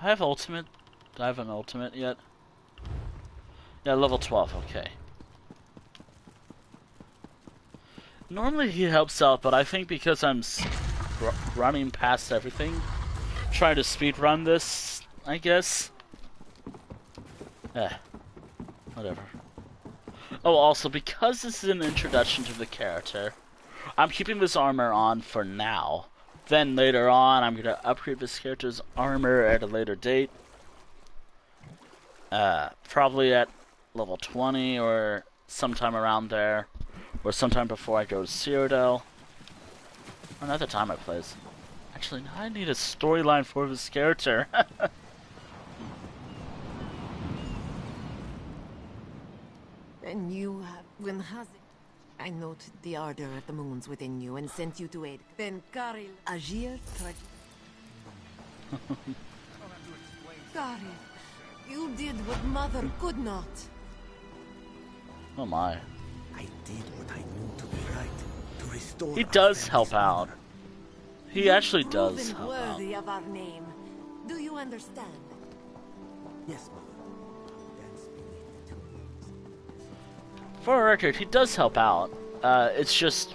I have ultimate? Do I have an ultimate yet? Yeah, level 12, okay. Normally he helps out, but I think because I'm running past everything, trying to speedrun this, I guess. Whatever. Oh, also, because this is an introduction to the character, I'm keeping this armor on for now. Then later on, I'm going to upgrade this character's armor at a later date. Probably at level 20 or sometime around there. Or sometime before I go to Cyrodiil. Another time I play Actually, now I need a storyline for this character. And you have... When has it? I noted the ardor of the moons within you and sent you to aid. Then Karil Agir Karil, you did what Mother could not. Oh my. I did what I knew to be right. To restore He does help out. He actually does help out. Worthy of our name. Do you understand? Yes, Mother. For a record, he does help out. It's just...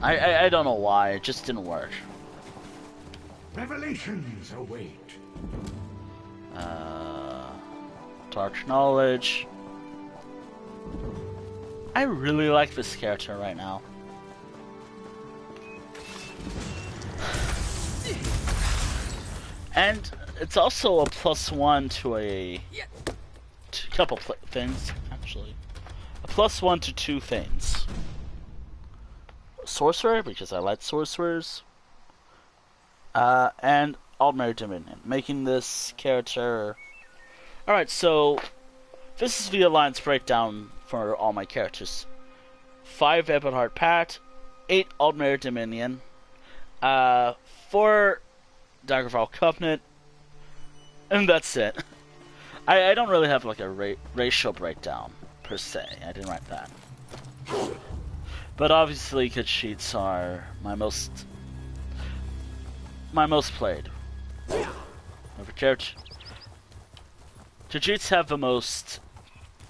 I don't know why. It just didn't work. Revelations await. Dark knowledge. I really like this character right now. And it's also a +1 to a couple things, actually. A +1 to 2 things. Sorcerer, because I like sorcerers. And Aldmeri Dominion, making this character... Alright, so this is the alliance breakdown for all my characters. 5 Ebonheart Pat, 8 Aldmeri Dominion, 4 Daggerfall Covenant, and that's it. I don't really have like a racial breakdown, per se. I didn't write that. But obviously, Khajiits are my most played. Over character. Khajiits have the most,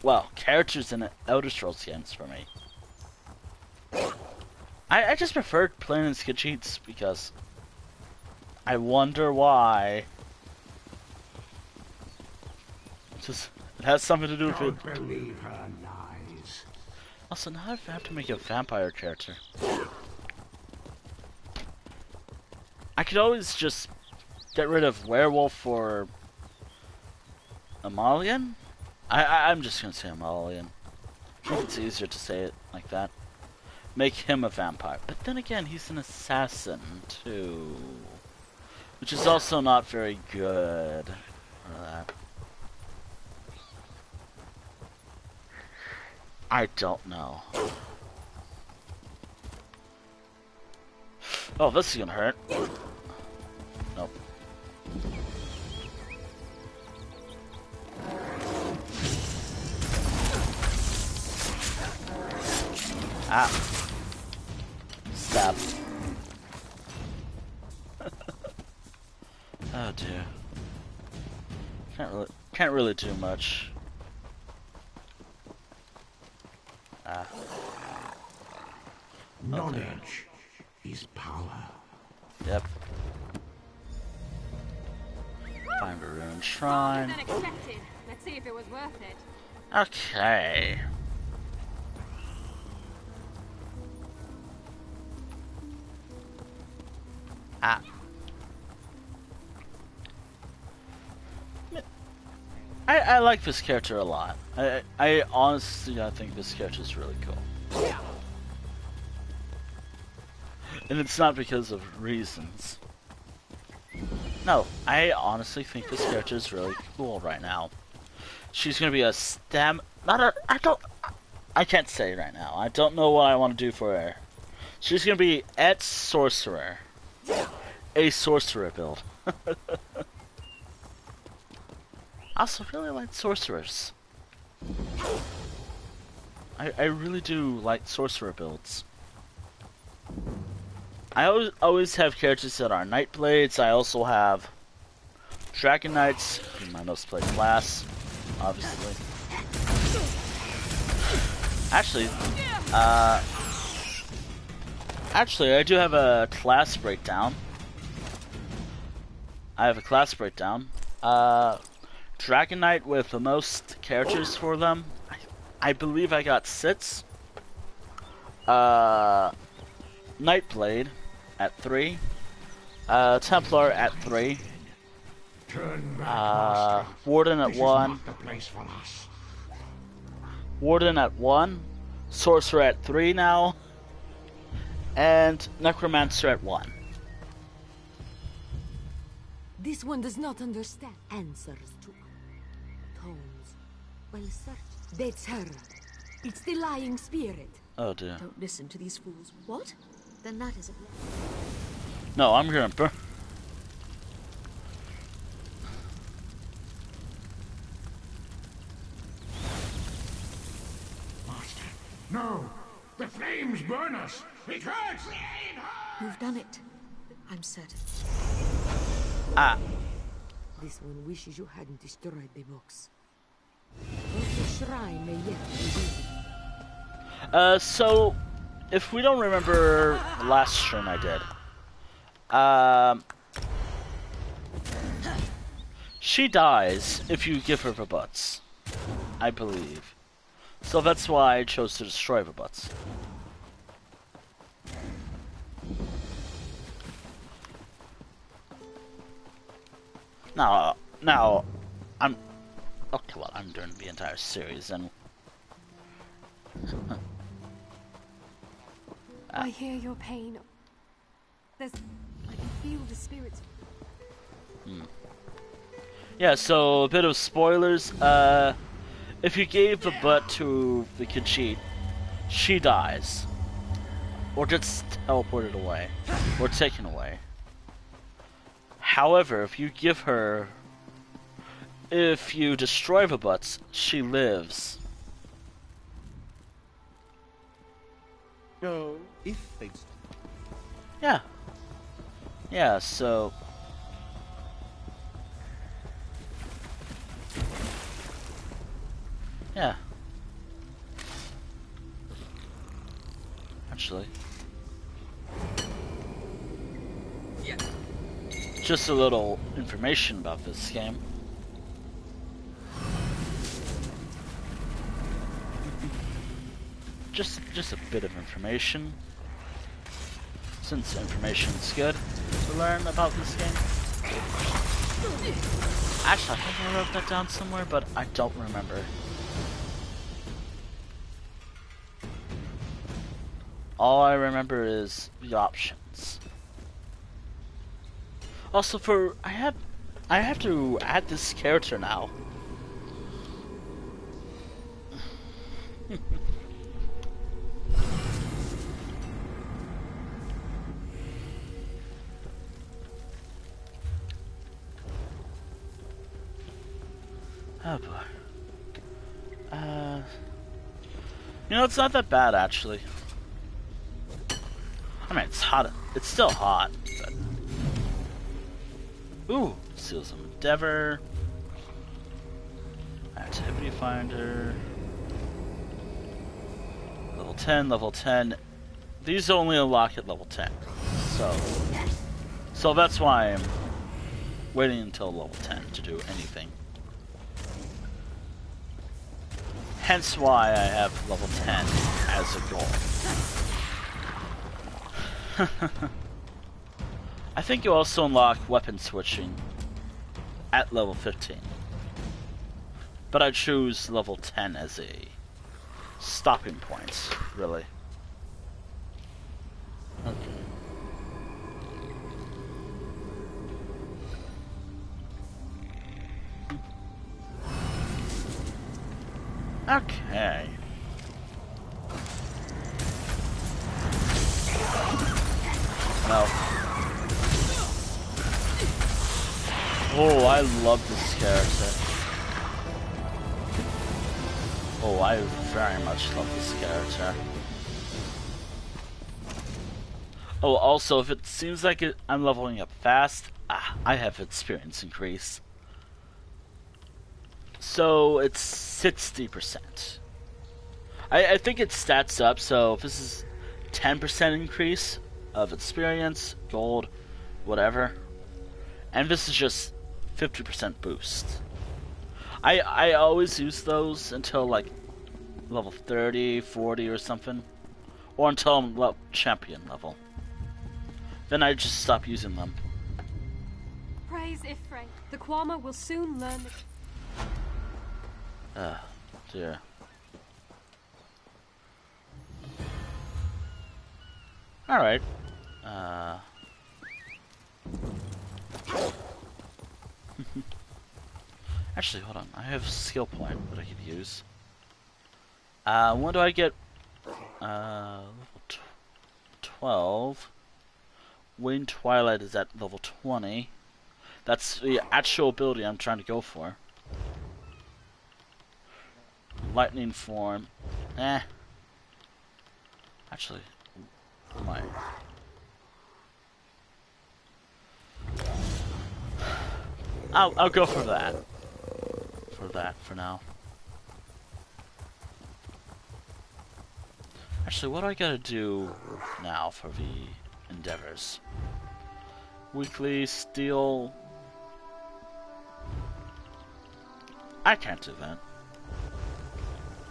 well, characters in Elder Scrolls games for me. I just preferred playing as Khajiits because I wonder why. Just, it has something to do with it. Believe her lies. Also, now I have to make a vampire character. I could always just get rid of werewolf or Amalian. I'm just gonna say Amalian. I think it's easier to say it like that. Make him a vampire. But then again, he's an assassin too, which is also not very good for that. I don't know. Oh, this is gonna hurt. Nope. Ah. Stab. Oh dear. Can't really do much. Ah. Knowledge is power. Yep. Find a ruined shrine. Let's see if it was worth it. Okay. Ah. I like this character a lot. I honestly think this character is really cool. And it's not because of reasons. No, I honestly think this character is really cool right now. She's gonna be a I can't say right now. I don't know what I want to do for her. She's gonna be at sorcerer. A sorcerer build. I also really like sorcerers. I really do like sorcerer builds. I always have characters that are Nightblades. I also have Dragon Knights, my most played class, obviously. Actually, I do have a class breakdown. Dragon Knight with the most characters for them. I believe I got 6. Nightblade at 3. Templar at 3. Warden at 1. Warden at 1. Sorcerer at 3 now. And Necromancer at 1. This one does not understand. Answers to tones. Well, search. That's her. It's the lying spirit. Oh dear. Don't listen to these fools. What? Then that is a No, I'm gonna burn. Master, no! The flames burn us! It hurts! You've done it. I'm certain. Ah. This one wishes you hadn't destroyed the box. But the shrine may yet be busy. So, if we don't remember the last stream I did, she dies if you give her the butts, I believe. So that's why I chose to destroy the butts. Now, okay, well, I'm doing the entire series, and I hear your pain. I can feel the spirits. Yeah, so a bit of spoilers. If you gave the butt to the Khajiit, she dies. Or gets teleported away. Or taken away. However, if you give her... If you destroy the butts, she lives. No, if they... Yeah. Yeah, so... Yeah. Actually. Just a little information about this game. Just a bit of information. Since information's good to learn about this game. Actually, I think I wrote that down somewhere, but I don't remember. All I remember is the options. Also, I have to add this character now. Oh boy. You know, it's not that bad actually. I mean, it's hot. It's still hot, but... Ooh, Seals of Endeavor. Activity Finder. Level 10, level 10. These only unlock at level 10. So that's why I'm waiting until level 10 to do anything. Hence why I have level 10 as a goal. I think you also unlock weapon switching at level 15. But I choose level 10 as a stopping point, really. Okay. No. Oh, I love this character. Oh, I very much love this character. Oh, also, if it seems like I'm leveling up fast, I have experience increase. So, it's 60%. I think it stats up, so if this is 10% increase of experience, gold, whatever, and this is just 50% boost. I always use those until like level 30, 40 or something, or until I'm champion level. Then I just stop using them. Praise Ifrane. The Kwama will soon learn the... Dear. Alright. Actually, hold on. I have a skill point that I could use. When do I get level 12? Wind Twilight is at level 20. That's the actual ability I'm trying to go for. Lightning Form. Actually, my. I'll go for that. For now. Actually, what do I gotta do now for the endeavors? Weekly steel. I can't do that.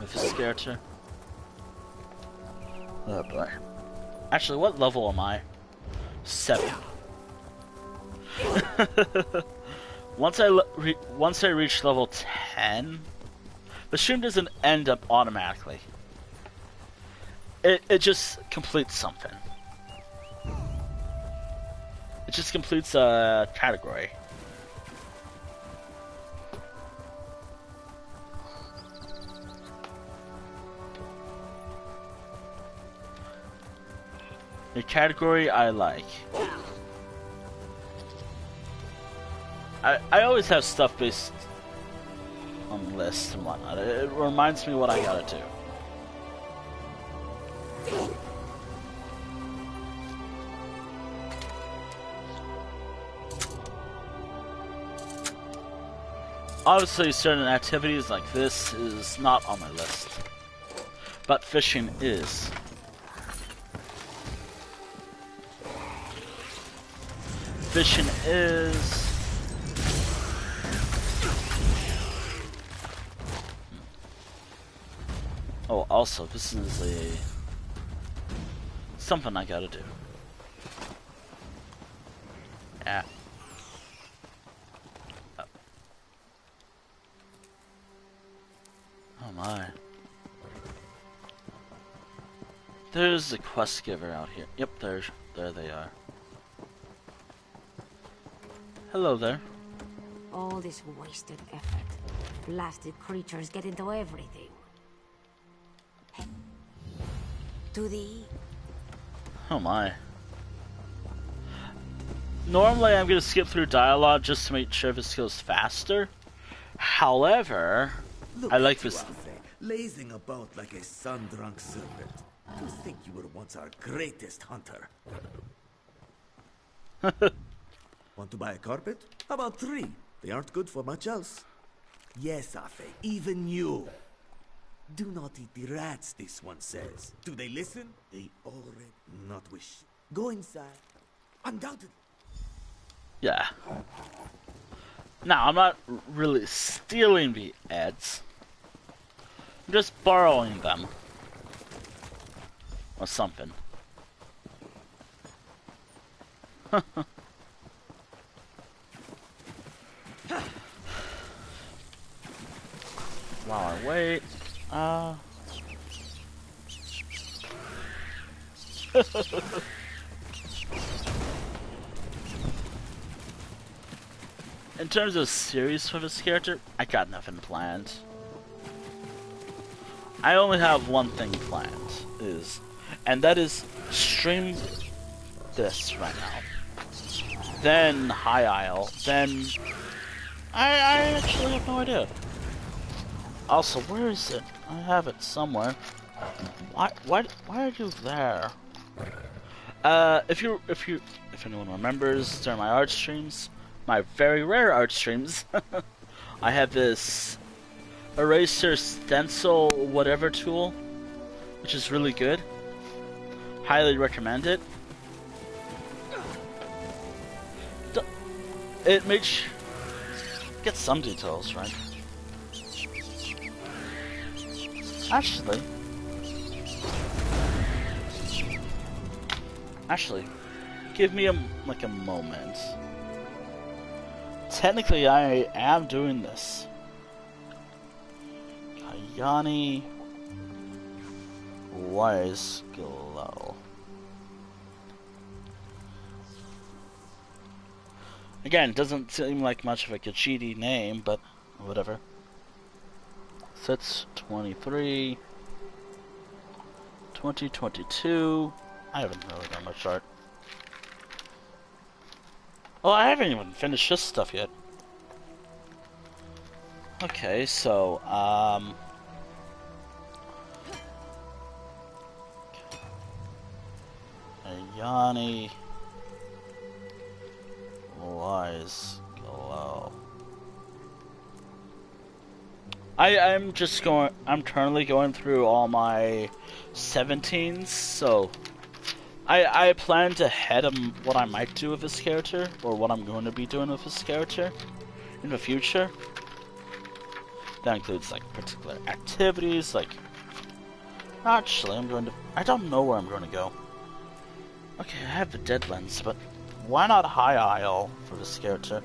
With his character. Oh boy. Actually, what level am I? 7. Once I reach level 10, the stream doesn't end up automatically. It just completes something. It just completes a category. A category I like. I always have stuff based on lists and whatnot. It reminds me what I gotta do. Obviously, certain activities like this is not on my list, but fishing is. Fishing is. Oh, also, this is something I gotta do. Yeah. Oh my. There's a quest giver out here. Yep, there they are. Hello there. All this wasted effort. Blasted creatures get into everything. To thee. Oh my. Normally I'm gonna skip through dialogue just to make sure this goes faster. However, Look I like this. Lazing about like a sun-drunk serpent. To think you were once our greatest hunter. Want to buy a carpet? How about 3? They aren't good for much else. Yes, Afe, even you. Do not eat the rats, this one says. Do they listen? They already not wish. Go inside. Undoubtedly. Yeah. Now, I'm not really stealing the ads. I'm just borrowing them. Or something. While I wait, in terms of series for this character, I got nothing planned. I only have one thing planned, and that is stream this right now. Then High Isle, then I actually have no idea. Also, where is it? I have it somewhere. Why are you there? If anyone remembers during my art streams, my very rare art streams, I have this eraser stencil whatever tool, which is really good. Highly recommend it. It makes get some details right. Actually, give me a moment. Technically, I am doing this. Khayani Wiseglow. Again, it doesn't seem like much of a Kachidi name, but whatever. Sets 23, 2022. I haven't really done much art. Oh, I haven't even finished this stuff yet. Okay, so, Khayani Wiseglow. I'm currently going through all my 17s, so I planned ahead of what I might do with this character, or what I'm going to be doing with this character in the future. That includes like particular activities, like actually I don't know where I'm going to go. Okay, I have the Deadlands, but why not High Isle for this character?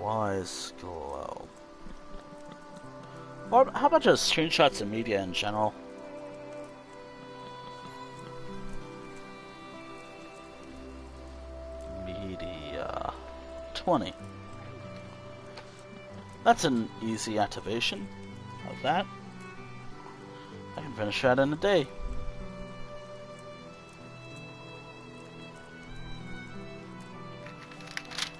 Wiseglow. Or how about just screenshots of media in general? Media 20. That's an easy activation of that. I can finish that in a day.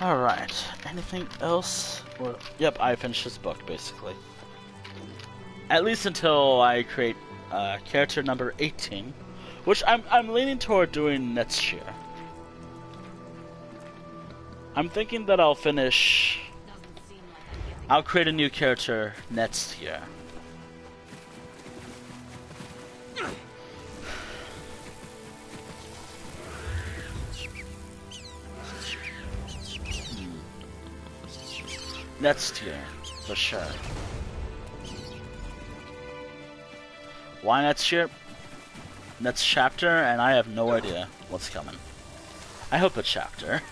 Alright, anything else? Or, yep, I finished this book, basically. At least until I create character number 18, which I'm leaning toward doing next year. I'm thinking that I'll create a new character next year. Next year, for sure. Why next year? Next chapter, and I have no idea what's coming. I hope a chapter.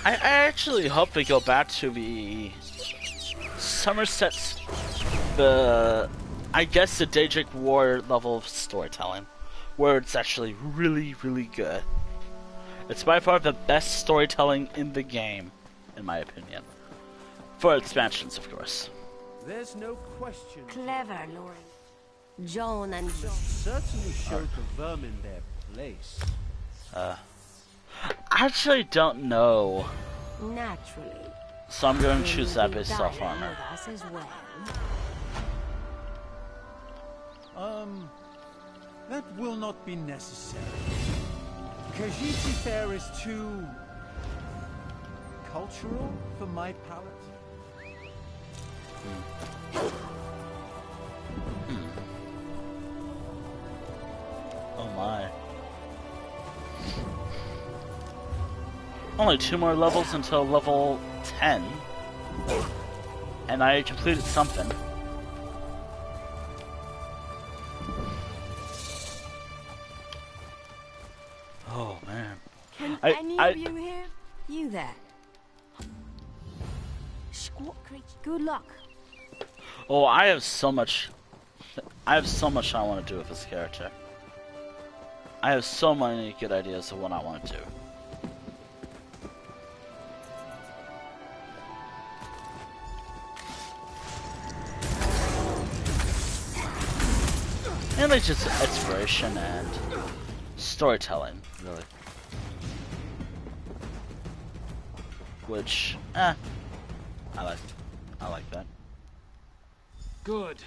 I actually hope they go back to the Somerset's, I guess the Daedric War level of storytelling, where it's actually really, really good. It's by far the best storytelling in the game, in my opinion. For expansions, of course. There's no question. Clever, Lord. Joan and certainly showed the vermin their place. I actually don't know. Naturally. So I'm going to choose that based off armor. That will not be necessary. Khajiit fare is too cultural for my palate. Oh my. Only 2 more levels until level 10. And I completed something. Oh man. Can any of you hear? You there? Squat creature. Good luck. Oh, I have so much I want to do with this character. I have so many good ideas of what I want to do. Mainly just exploration and storytelling, really. Which, I like that. Good.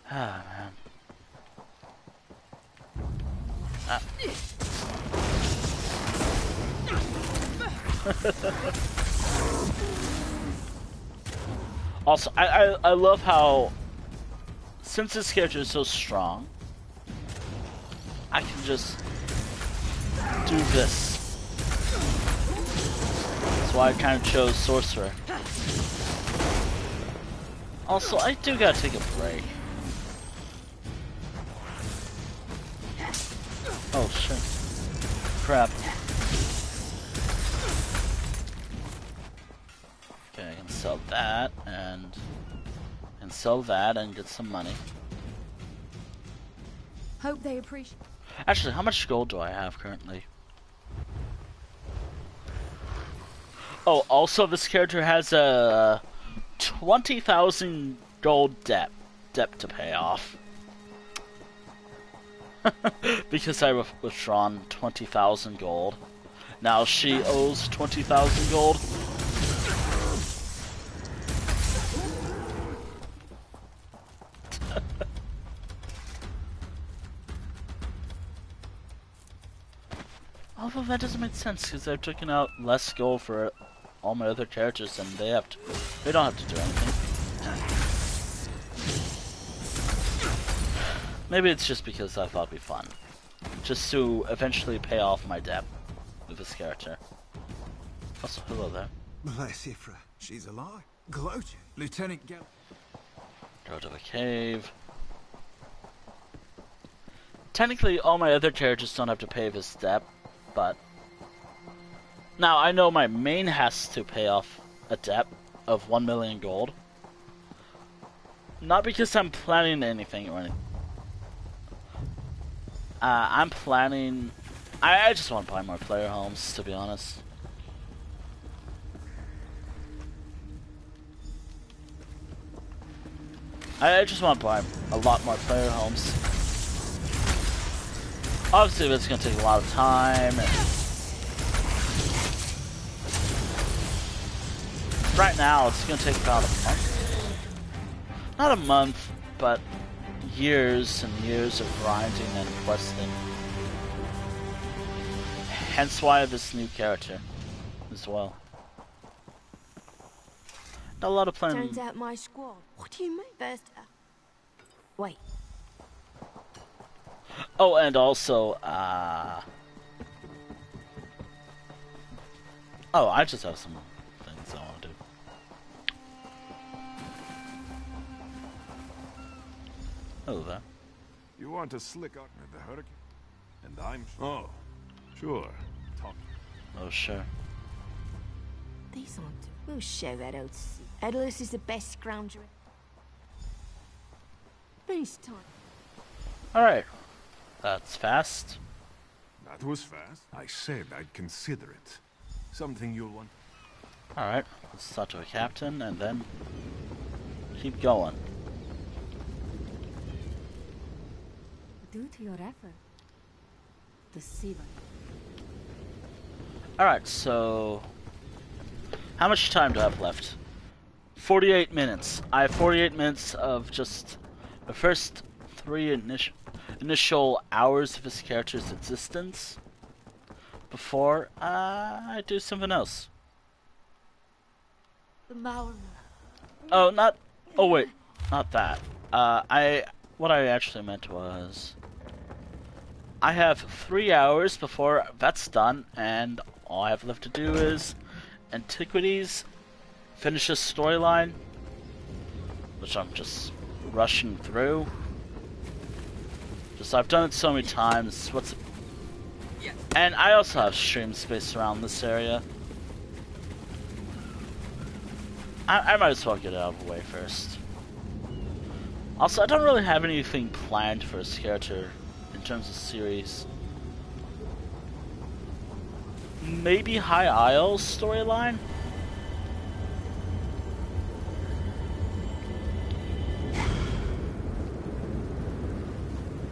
Ah, man. Also, I love how, since this character is so strong, I can just do this. That's why I kind of chose Sorcerer. Also, I do gotta take a break. Oh shit. Crap. Okay, I can sell that and sell that and get some money. Hope they appreciate. Actually, how much gold do I have currently? Oh, also this character has a 20,000 gold debt to pay off. Because I've withdrawn 20,000 gold. Now she owes 20,000 gold. Although that doesn't make sense because I've taken out less gold for all my other characters and they don't have to do anything. Maybe it's just because I thought it'd be fun. Just to eventually pay off my debt with this character. Also, hello there. Bless Ifra, she's alive. Gloating. Lieutenant Gell. Go to the cave. Technically, all my other characters don't have to pay this debt, but... Now, I know my main has to pay off a debt of 1 million gold. Not because I'm planning anything or anything. I'm planning... I just want to buy more player homes, to be honest. I just want to buy a lot more player homes. Obviously, it's going to take a lot of time. Right now, it's going to take about a month. Not a month, but years and years of grinding and questing. Hence why I have this new character as well. Not a lot of planning. Turns out my squad. What do you mean? First, wait. Oh, and also, oh, I just have some things I want to do. Hello there. You want to slick out with the hurricane? And I'm... Oh, sure. Talk. Oh, sure. These aren't... We'll show that out. Edalus is the best scrounger. This time. Alright. That's fast. That was fast. I said I'd consider it. Something you'll want. Alright. Let's talk to a captain and then keep going. Due to your effort. Deceiver. Alright, so... How much time do I have left? 48 minutes. I have 48 minutes of just the first 3 initial hours of this character's existence before I do something else. Oh, not... Oh, wait. Not that. What I actually meant was... I have 3 hours before that's done, and all I have left to do is Antiquities, finish this storyline, which I'm just rushing through. Just I've done it so many times. And I also have stream space around this area. I might as well get it out of the way first. Also, I don't really have anything planned for this character in terms of series. Maybe High Isles storyline?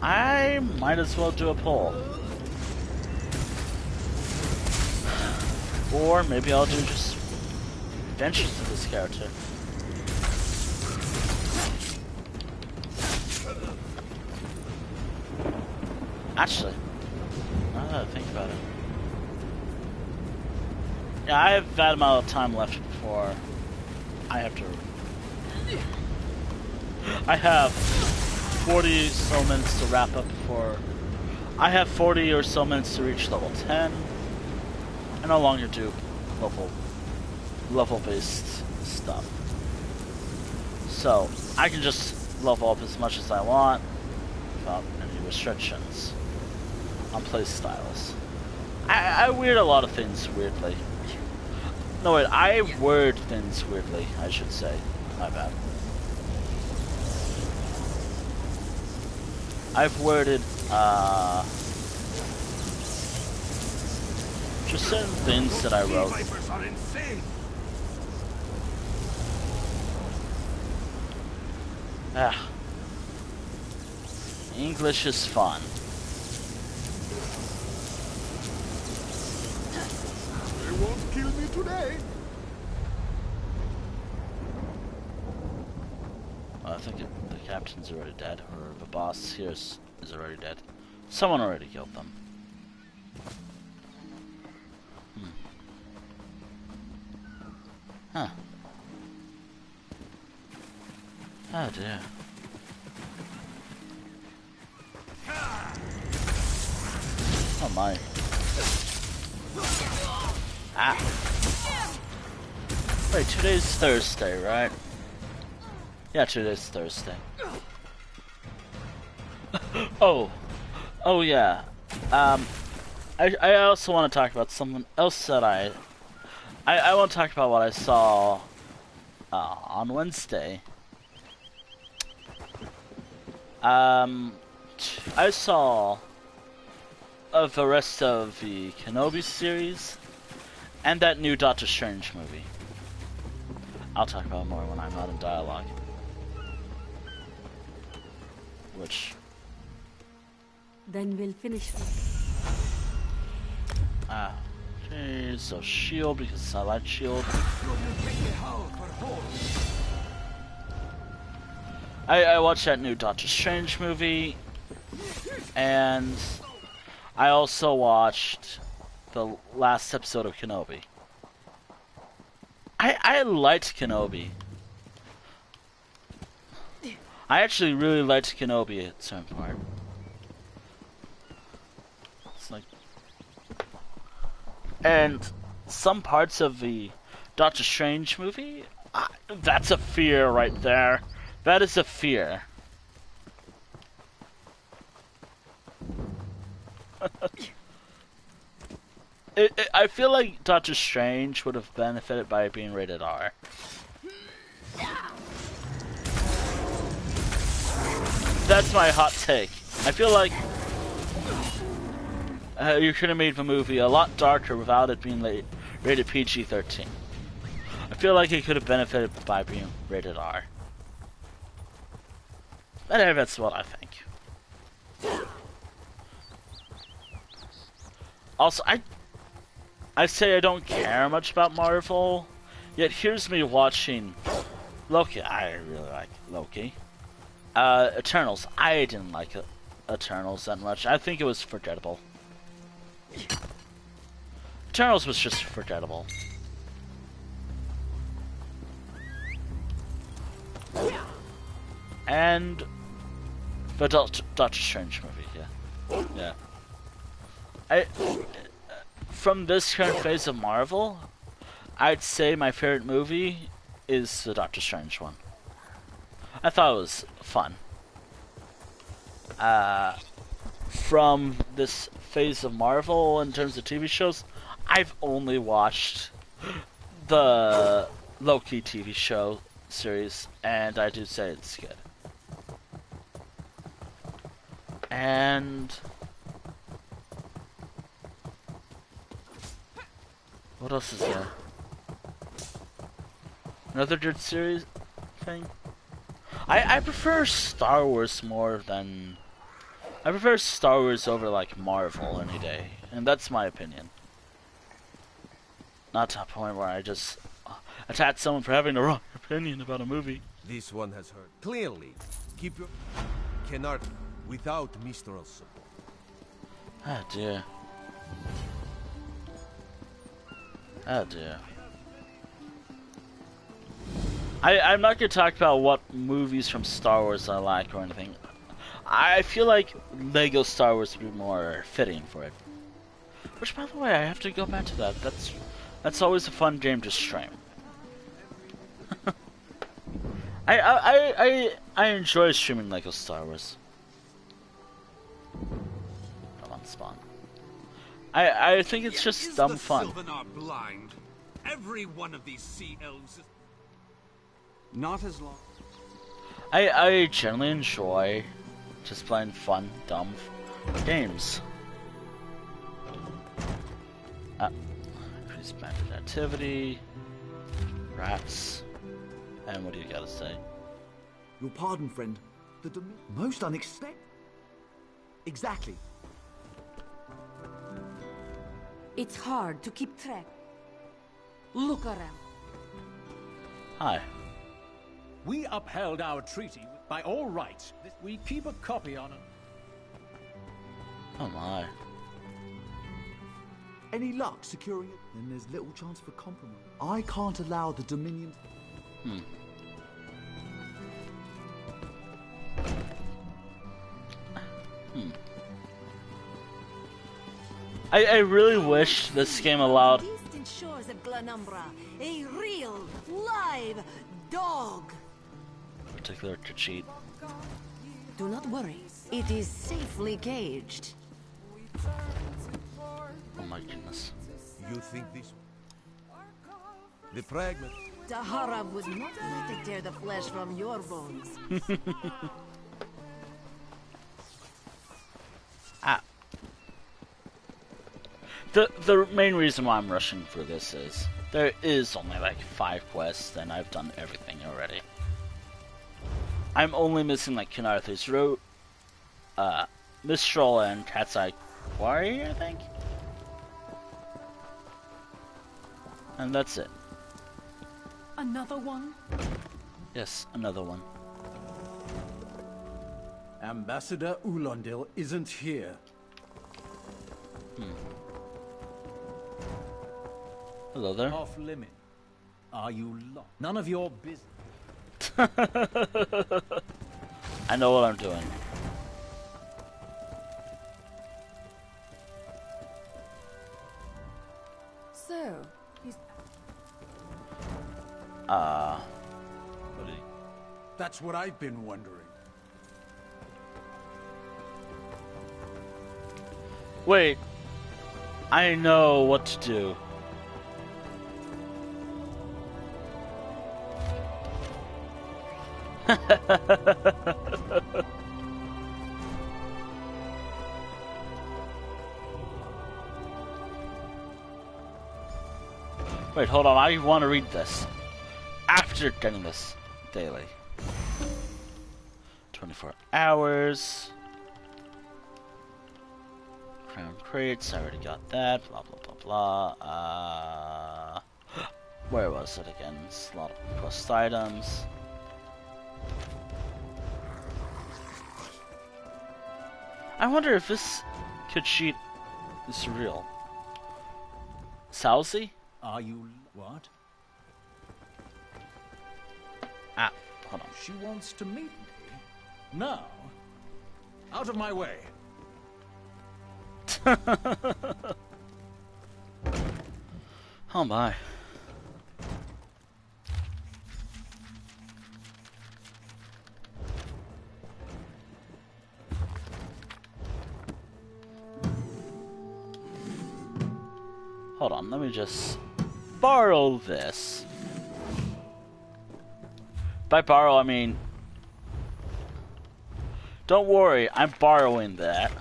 I might as well do a poll. Or maybe I'll do just adventures of this character. Actually, now that I think about it. Yeah, I have that amount of time left before I have to... I have 40 so minutes to wrap up before... I have 40 or so minutes to reach level 10. I no longer do level-based stuff. So, I can just level up as much as I want without any restrictions on playstyles. I weird a lot of things weirdly. No wait, I word things weirdly, I should say. My bad. I've worded just certain things that I wrote. Ah. English is fun. They won't kill me today. Well, I think the captain's already dead, or the boss here is already dead. Someone already killed them. Huh. Oh dear. Oh my. Ah. Wait, today's Thursday, right? Yeah, today's Thursday. Oh yeah. I also want to talk about something else that I want to talk about what I saw on Wednesday. I saw the rest of the Kenobi series and that new Doctor Strange movie. I'll talk about more when I'm not in dialogue. Which... Then we'll finish. Okay, so shield because I like shield. I watched that new Doctor Strange movie, and I also watched the last episode of Kenobi. I liked Kenobi. I actually really liked Kenobi at some point. It's like, and some parts of the Doctor Strange movie, that's a fear right there. That is a fear. I feel like Doctor Strange would have benefited by being rated R. That's my hot take. I feel like you could have made the movie a lot darker without it being rated PG-13. I feel like it could have benefited by being rated R. But that's what I think. Also, I say I don't care much about Marvel, yet here's me watching Loki. I really like Loki. Eternals. I didn't like Eternals that much. I think it was forgettable. Eternals was just forgettable. And the Doctor Strange movie, yeah. From this current phase of Marvel, I'd say my favorite movie is the Doctor Strange one. I thought it was fun. From this phase of Marvel in terms of TV shows, I've only watched the Loki TV show series, and I do say it's good. And what else is there? Another good series thing? I prefer Star Wars more than... I prefer Star Wars over, like, Marvel any day. And that's my opinion. Not to a point where I just attack someone for having the wrong opinion about a movie. This one has heard. Clearly, keep your... Kenarthi, without Mistral support. Oh dear. Oh dear. I'm not going to talk about what movies from Star Wars I like or anything. I feel like Lego Star Wars would be more fitting for it. Which, by the way, I have to go back to that. That's always a fun game to stream. I enjoy streaming Lego Star Wars. Come on, spawn. I think it's just dumb fun. Sylvanar blind? Every one of these sea elves is... Not as long. I generally enjoy just playing fun, dumb games. Increase bandit activity. Rats. And what do you gotta say? Your pardon, friend. The most unexpected. Exactly. It's hard to keep track. Look around. Hi. We upheld our treaty by all rights. We keep a copy on it. Oh my. Any luck securing it? Then there's little chance for compromise. I can't allow the Dominion... I really wish this game allowed... Distant shores of Glanumbra, a real, live dog. Particular to cheat. Do not worry, it is safely caged. Oh my goodness. You think this... The fragment... Taharab was not going to tear the flesh from your bones. The main reason why I'm rushing for this is there is only like 5 quests and I've done everything already. I'm only missing like Kenarthi's Road, Mistral and Cat's Eye Quarry, I think? And that's it. Another one? Yes, another one. Ambassador Ulondil isn't here. Hello there. Off limit. Are you lost? None of your business. I know what I'm doing. So, he's... That's what I've been wondering. Wait. I know what to do. Wait, hold on. I want to read this. After getting this daily. 24 hours. Crown crates. I already got that. Blah, blah, blah, blah. Where was it again? Slot of quest items. I wonder if this could cheat is real. Sousy? Are you what? Hold on. She wants to meet me. Now, out of my way. Oh my. Hold on, let me just borrow this. By borrow, I mean... Don't worry, I'm borrowing that.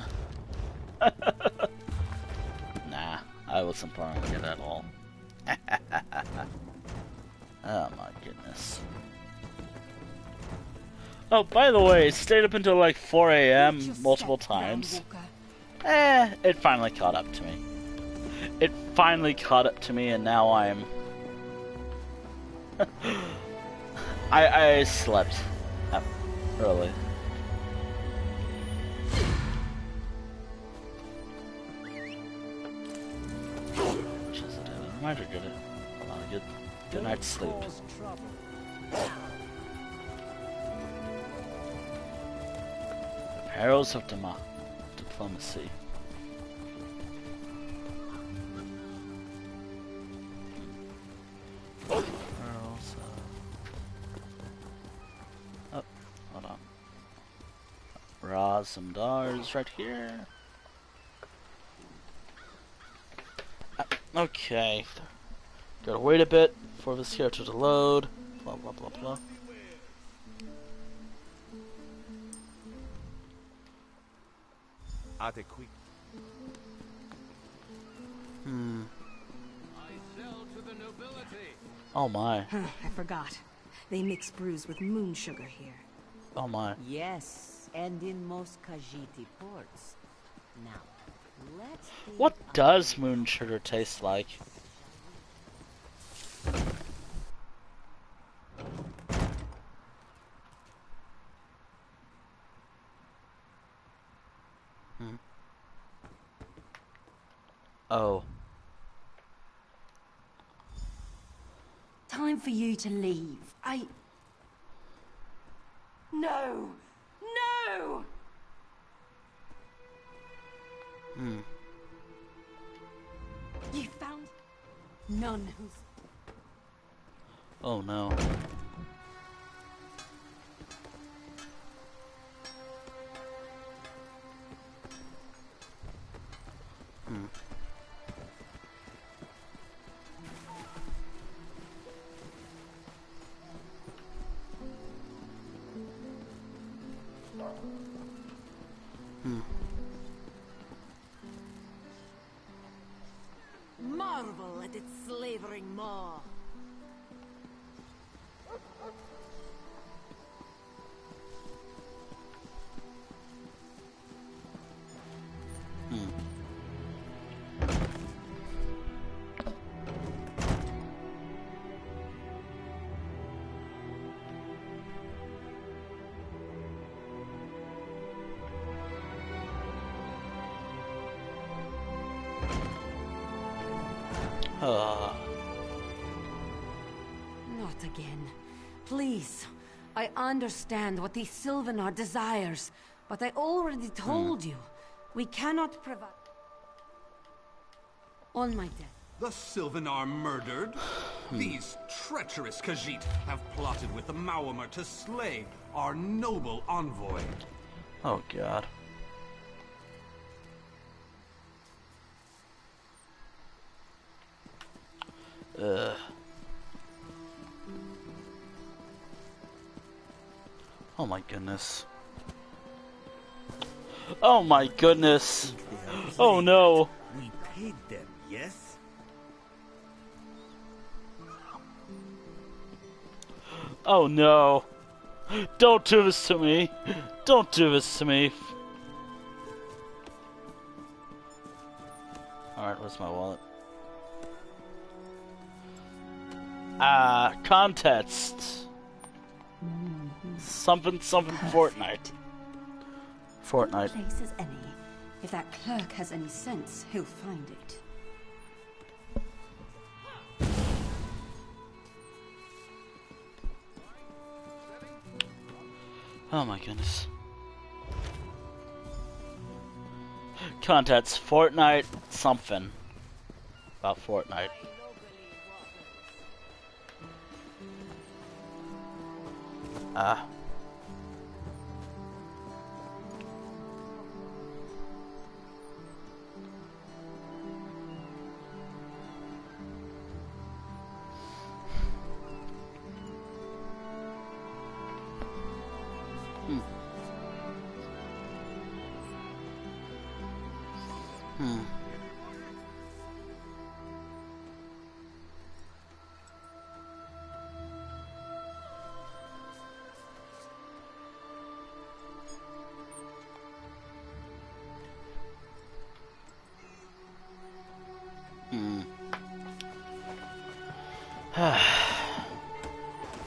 Nah, I wasn't borrowing it at all. Oh my goodness. Oh, by the way, it stayed up until like 4 AM multiple times. It finally caught up to me. It finally caught up to me, and now I'm... I slept up early. Which is a daily reminder, get it. Hold on, good night's sleep. The perils of diplomacy. Oh, hold on. Some Dars right here. Okay. Gotta wait a bit for this character to load. Blah blah blah blah. Oh my. I forgot. They mix brews with moon sugar here. Oh my. Yes, and in most Khajiiti ports. Now, let's see. What does moon sugar taste like? Oh. Time for you to leave. No! No! You found none who's... Oh no. Marvel at its slavering maw. Not again. Please. I understand what the Sylvanar desires, but I already told you. We cannot provide... On my death. The Sylvanar murdered? These treacherous Khajiit have plotted with the Maormer to slay our noble envoy. Oh god. Ugh. Oh my goodness. Oh my goodness. Oh no. We paid them, yes? Oh no. Don't do this to me. Don't do this to me. Alright, where's my wallet? Contest. Something Fortnite. Fortnite. Place as any. If that clerk has any sense, he'll find it. Oh my goodness. Contents Fortnite something. About Fortnite.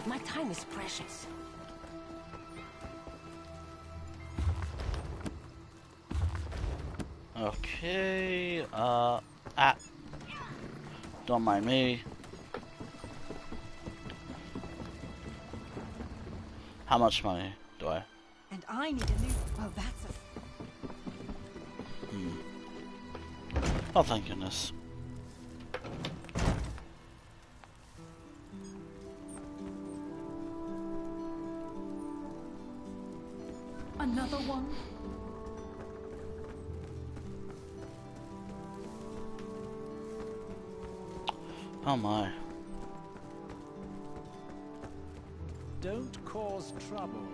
My time is precious. Okay, don't mind me. How much money do I? And I need a new... Oh, that's a... Oh, thank goodness. Another one? Oh my. Don't cause trouble.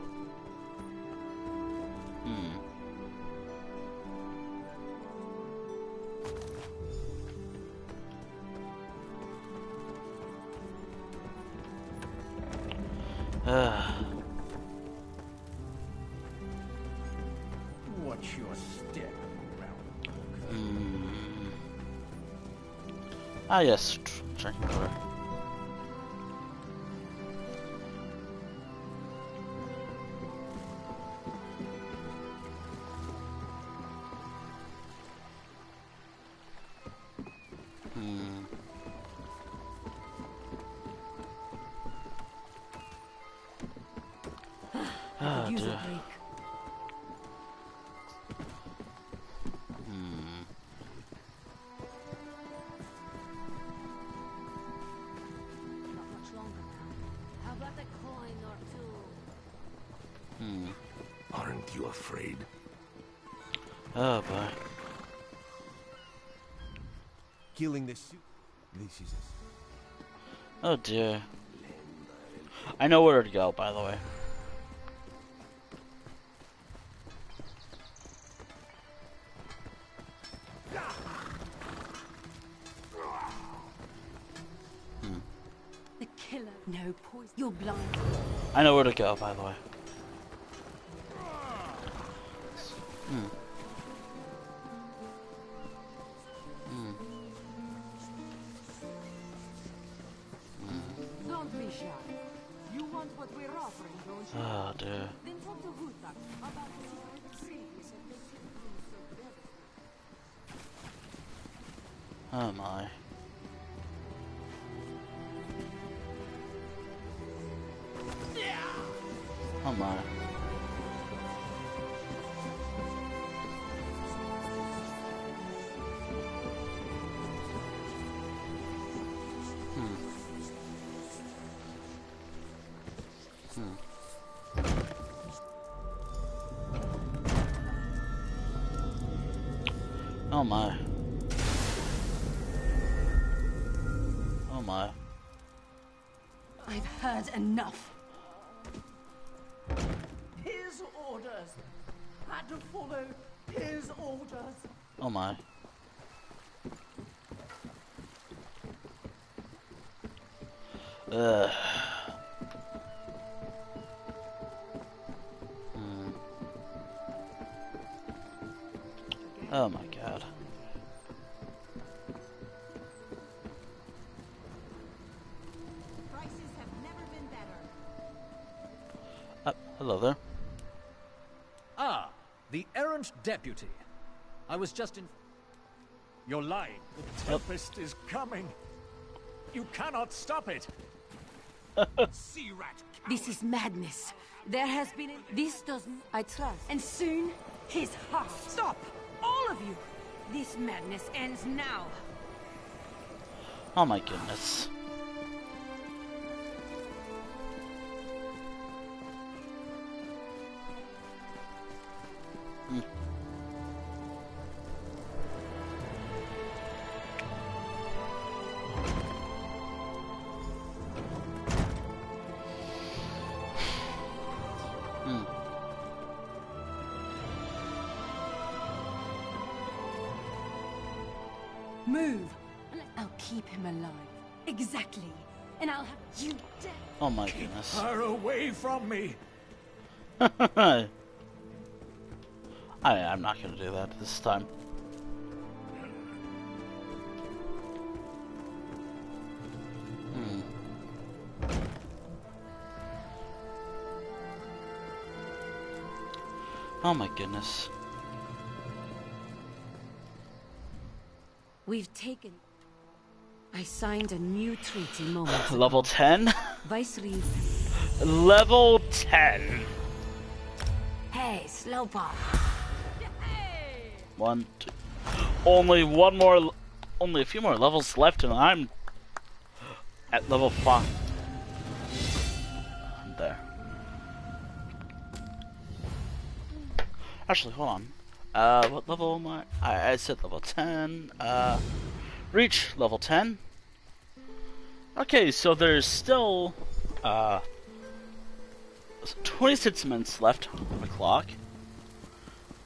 Watch your step, round. Ah, yes, drinking water. Ah, Use dear. a break. Not much longer now. How about a coin or two? Aren't you afraid? Oh boy. Killing the suit. This is Oh dear. I know where to go, by the way. The killer. No poison. You're blind. I know where to go, by the way. Don't be shy. You want what we're offering, don't you? Oh dear. Then talk to Hutak about the secrets of the Oh my. Oh my. Oh my. Oh my. I've heard enough. His orders. Had to follow his orders. Oh my. Ugh. Oh my god. Prices have never been better. Hello there. Ah, the errant deputy. I was just in... You're lying. The tempest is coming. You cannot stop it. Sea rat. This is madness. There has been... This doesn't... I trust. And soon, his heart. Stop! All of you! This madness ends now. Oh my goodness. Move. I'll keep him alive. Exactly. And I'll have you dead. Oh my goodness. Her away from me. I'm not gonna do that this time. Oh my goodness. We've taken... I signed a new treaty moments ago. Level 10? Viceroy... Level 10. Hey, Slowpoke. One, two. Only one more. Only a few more levels left, and I'm at level 5. I'm there. Actually, hold on. What level am I? I said level 10. Reach level 10. Okay, so there's still 26 minutes left on the clock,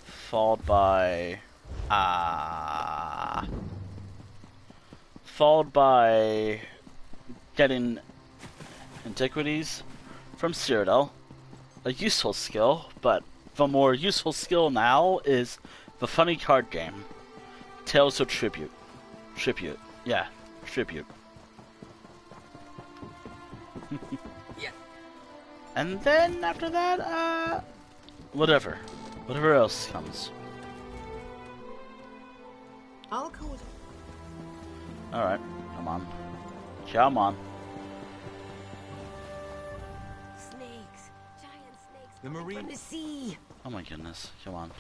followed by getting antiquities from Cyrodiil, a useful skill, but the more useful skill now is the funny card game, Tales of Tribute. Yeah, Tribute. And then after that, whatever else comes. I'll call. All right, come on. Snakes, giant snakes. The marine from the sea. Oh my goodness! Come on.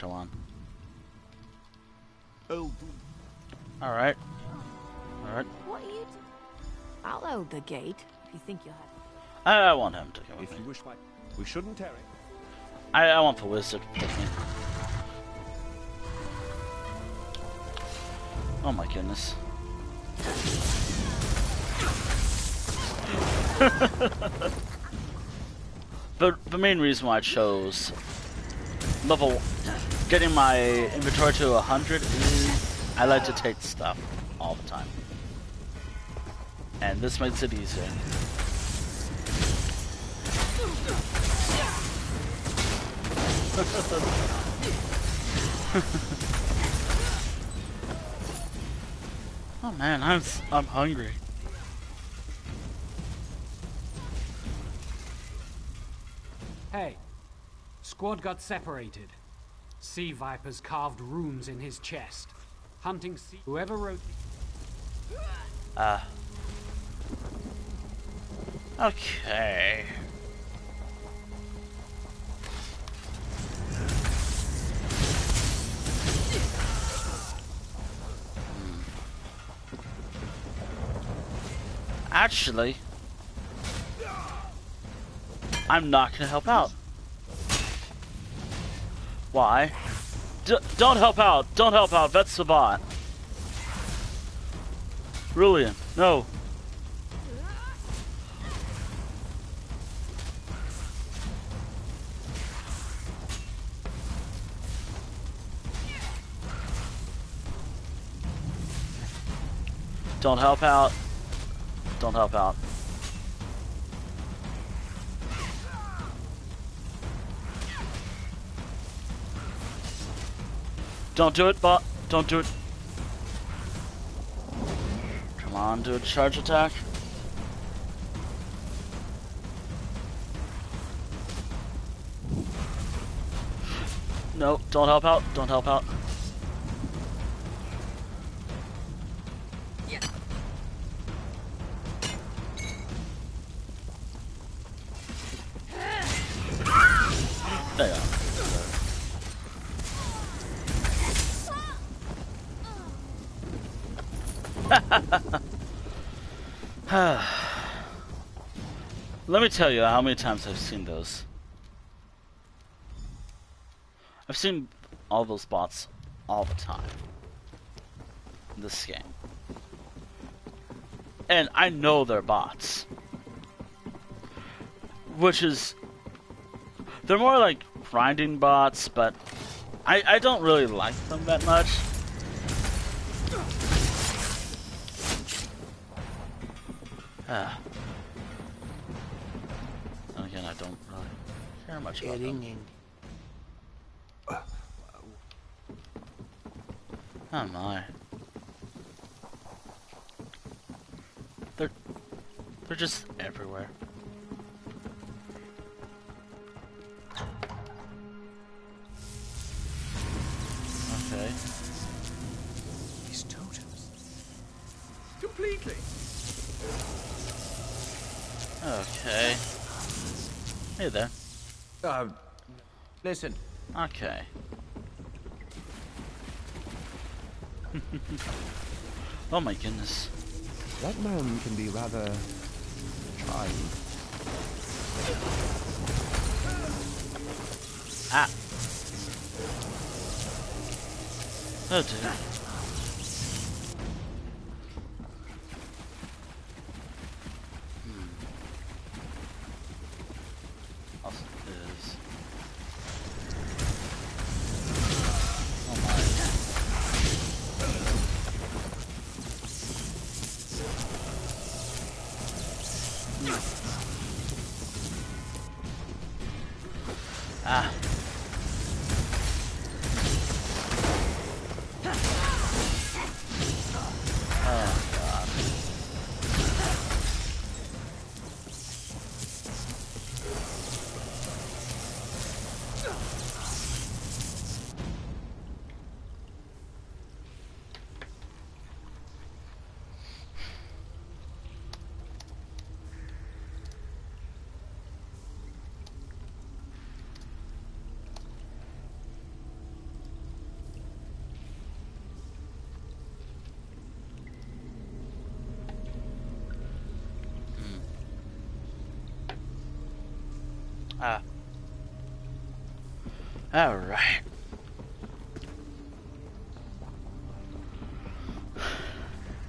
Oh. All right. What are you doing? I'll hold the gate if you think you'll have. I want him to come with If me. you wish, we shouldn't tarry. I want the wizard with me. Oh my goodness. But the main reason why I chose getting my inventory to 100 is I like to take stuff all the time. And this makes it easier. Oh man, I'm hungry. Hey, squad got separated. Sea vipers carved runes in his chest. Hunting sea. Whoever wrote Okay. Actually, I'm not gonna help out. Why? Don't help out. Don't help out. That's the bot. Brilliant. No. Don't help out. Don't help out. Don't do it, bot. Don't do it. Come on, do a charge attack. No, don't help out. Don't help out. There you go. Let me tell you how many times I've seen those. I've seen all those bots all the time in this game. And I know they're bots. Which is... They're more like grinding bots, but I don't really like them that much. And again, I don't really care much about them. Oh my. They're just everywhere. Okay. These totems. Completely. Okay. Hey there. Listen. Okay. Oh my goodness. That man can be rather trying. Ah. Oh dear. Also is. Oh my. Ah. Alright.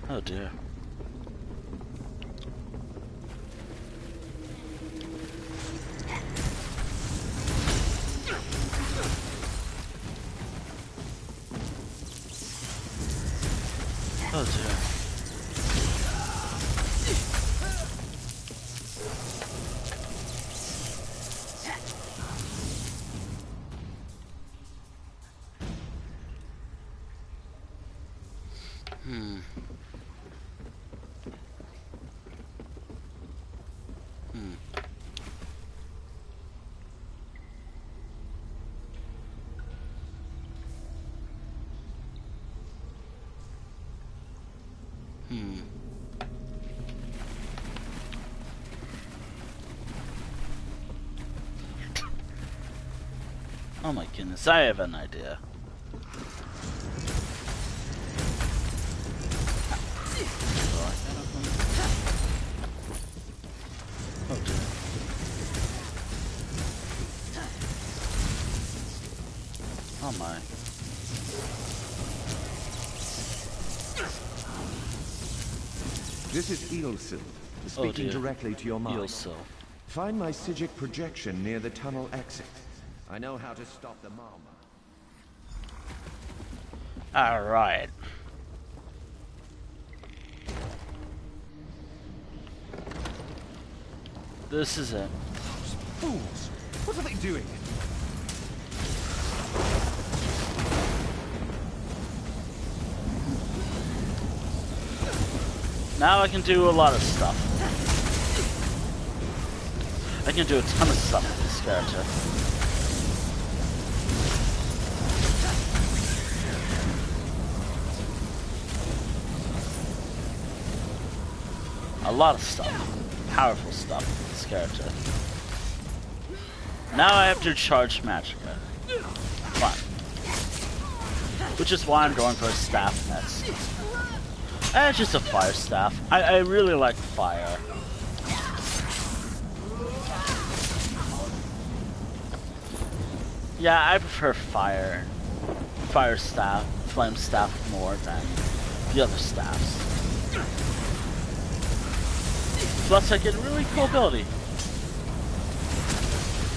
Oh dear. Oh dear. Oh my goodness, I have an idea. Oh dear. Oh my. This is Eelsil, speaking directly to your mind. Eelsil. Find my Psijic projection near the tunnel exit. I know how to stop the Malma. Alright. This is it. Fools! What are they doing? Now I can do a lot of stuff. I can do a ton of stuff with this character. A lot of stuff. Powerful stuff with this character. Now I have to charge Magicka. Fun. Which is why I'm going for a staff next. And it's just a fire staff. I really like fire. Yeah, I prefer fire staff, flame staff more than the other staffs. Plus I get a really cool ability.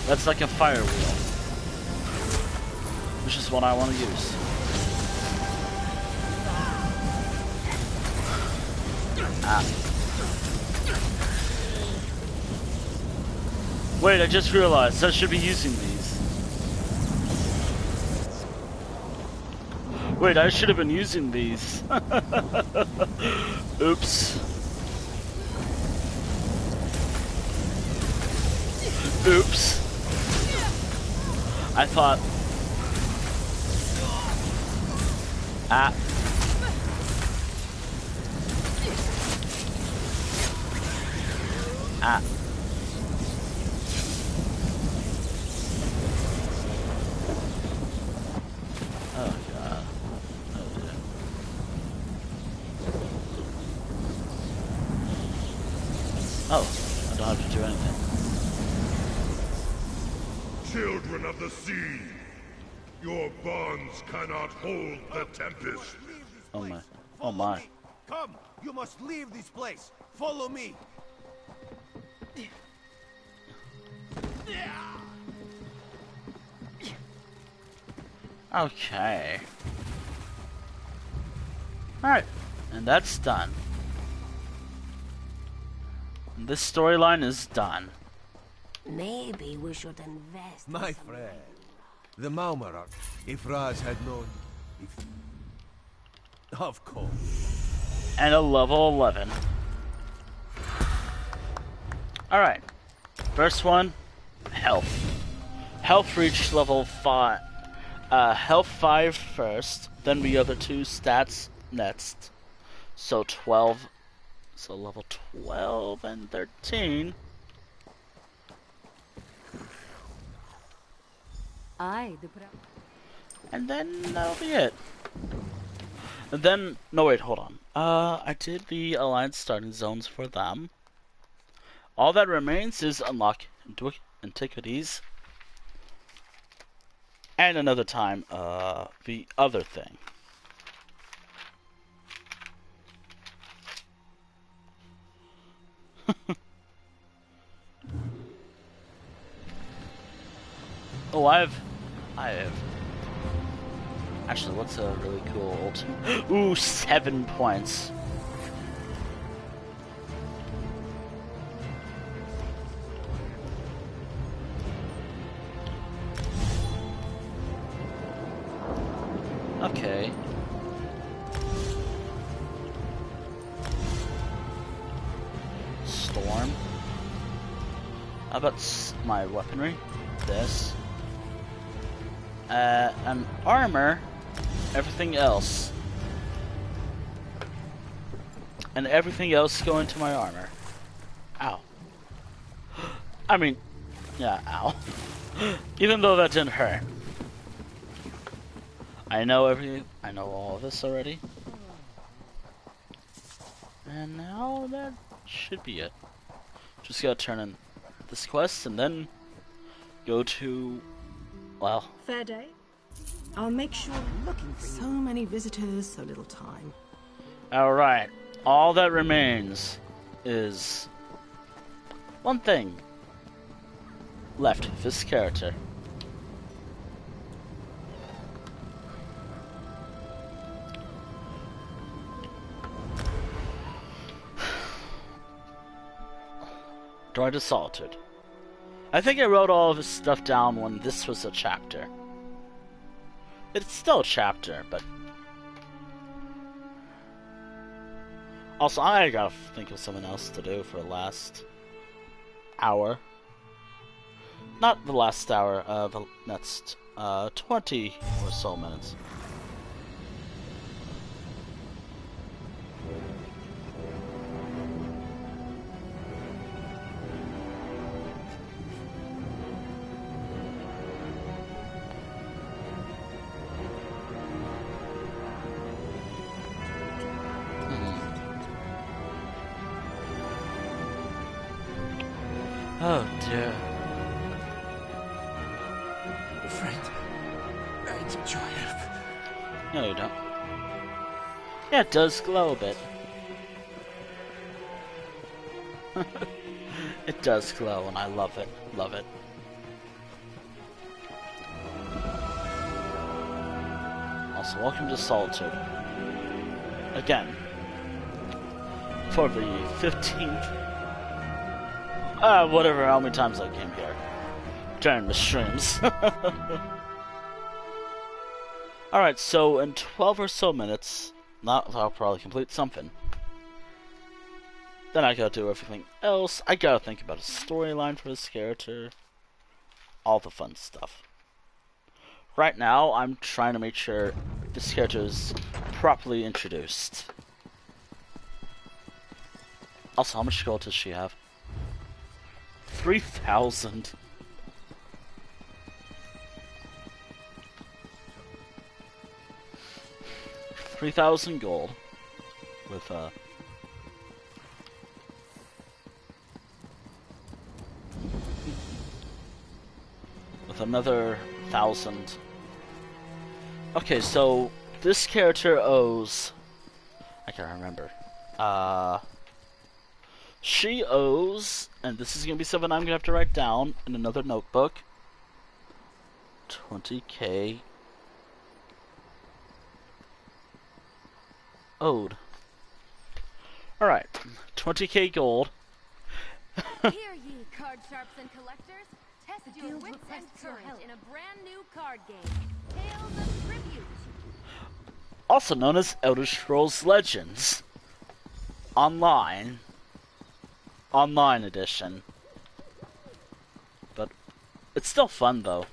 That's like a fire wheel. Which is what I want to use. Wait, I just realized I should be using these. Wait, I should have been using these. Oops. Oops. I thought... Oh god. Oh dear. Oh, I don't have to do anything. Children of the sea, your bonds cannot hold the tempest. Oh my. Oh my. Come, you must leave this place. Follow me. Okay. Alright. And that's done. And this storyline is done. Maybe we should invest. My friend, the Maumar, if Raz had known, of course. And a level 11. Alright. First one, health. Health reached level 5. Health 5 first, then the other two stats next. So 12. So level 12 and 13. And then that'll be it. And then, no wait, hold on. I did the Alliance starting zones for them. All that remains is unlock antiquities. And another time, the other thing. Oh, I have. Actually, what's a really cool ultimate? Ooh, 7 points. Okay. Storm. How about my weaponry? This. And armor. Everything else. And everything else go into my armor. Ow. I mean, yeah, ow. Even though that didn't hurt. I know all of this already. And now that should be it. Just gotta turn in this quest and then go to, well... Fair day. I'll make sure I'm looking for so many visitors, so little time. Alright. All that remains is one thing left of this character. Door to Solitude. I think I wrote all of this stuff down when this was a chapter. It's still a chapter, but... Also, I gotta think of something else to do for the last hour. Not the last hour, the next 20 or so minutes. Oh dear. Friend, I need your help. No, you don't. Yeah, it does glow a bit. It does glow, and I love it. Love it. Also, welcome to Solitude. Again. For the 15th. Whatever, how many times I came here. During the streams. Alright, so in 12 or so minutes, I'll probably complete something. Then I gotta do everything else. I gotta think about a storyline for this character. All the fun stuff. Right now, I'm trying to make sure this character is properly introduced. Also, how much gold does she have? 3,000. $3,000 gold with another 1,000. Okay, so this character owes, I can't remember. She owes, and this is gonna be something I'm gonna have to write down in another notebook. 20k owed. Alright, 20k gold. Hear ye, card sharps and collectors. Test your wits and courage in a brand new card game, Tales of Tribute. Also known as Elder Scrolls Legends. Online edition. But it's still fun though.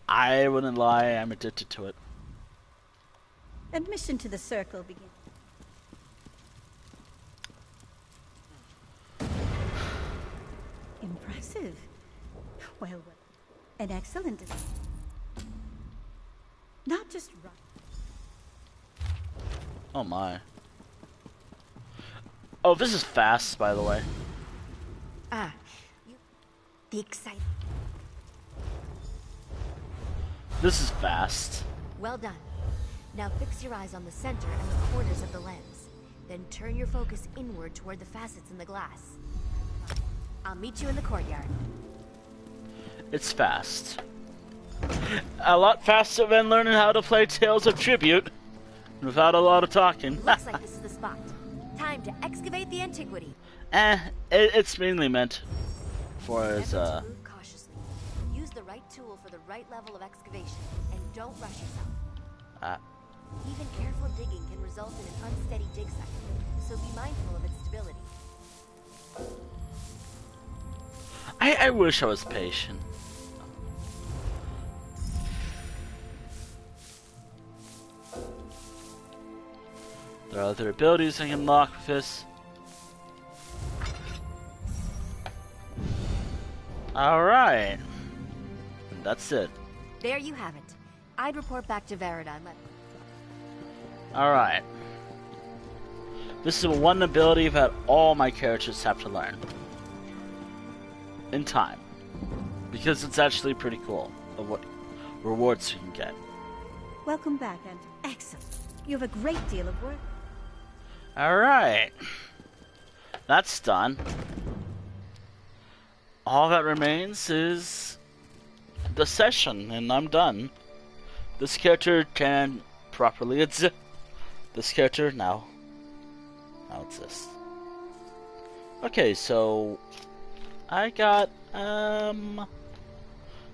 I wouldn't lie, I'm addicted to it. Admission to the circle begins. Impressive. Well, an excellent design. Not just right. Oh my. Oh, this is fast, by the way. Ah, The excitement. This is fast. Well done. Now fix your eyes on the center and the corners of the lens. Then turn your focus inward toward the facets in the glass. I'll meet you in the courtyard. It's fast. A lot faster than learning how to play Tales of Tribute without a lot of talking. Looks like this is the spot. Time to excavate the antiquity. It's mainly meant for as Move cautiously. Use the right tool for the right level of excavation, and don't rush yourself. Even careful digging can result in an unsteady dig site, so be mindful of its stability. I wish I was patient. There are other abilities I can unlock with this. Alright. That's it. There you have it. I'd report back to Verida and let... Alright. This is one ability that all my characters have to learn. In time. Because it's actually pretty cool of what rewards you can get. Welcome back, and excellent. You have a great deal of work. Alright. That's done. All that remains is the session, and I'm done. This character can properly exist. This character now exists. Okay, so I got how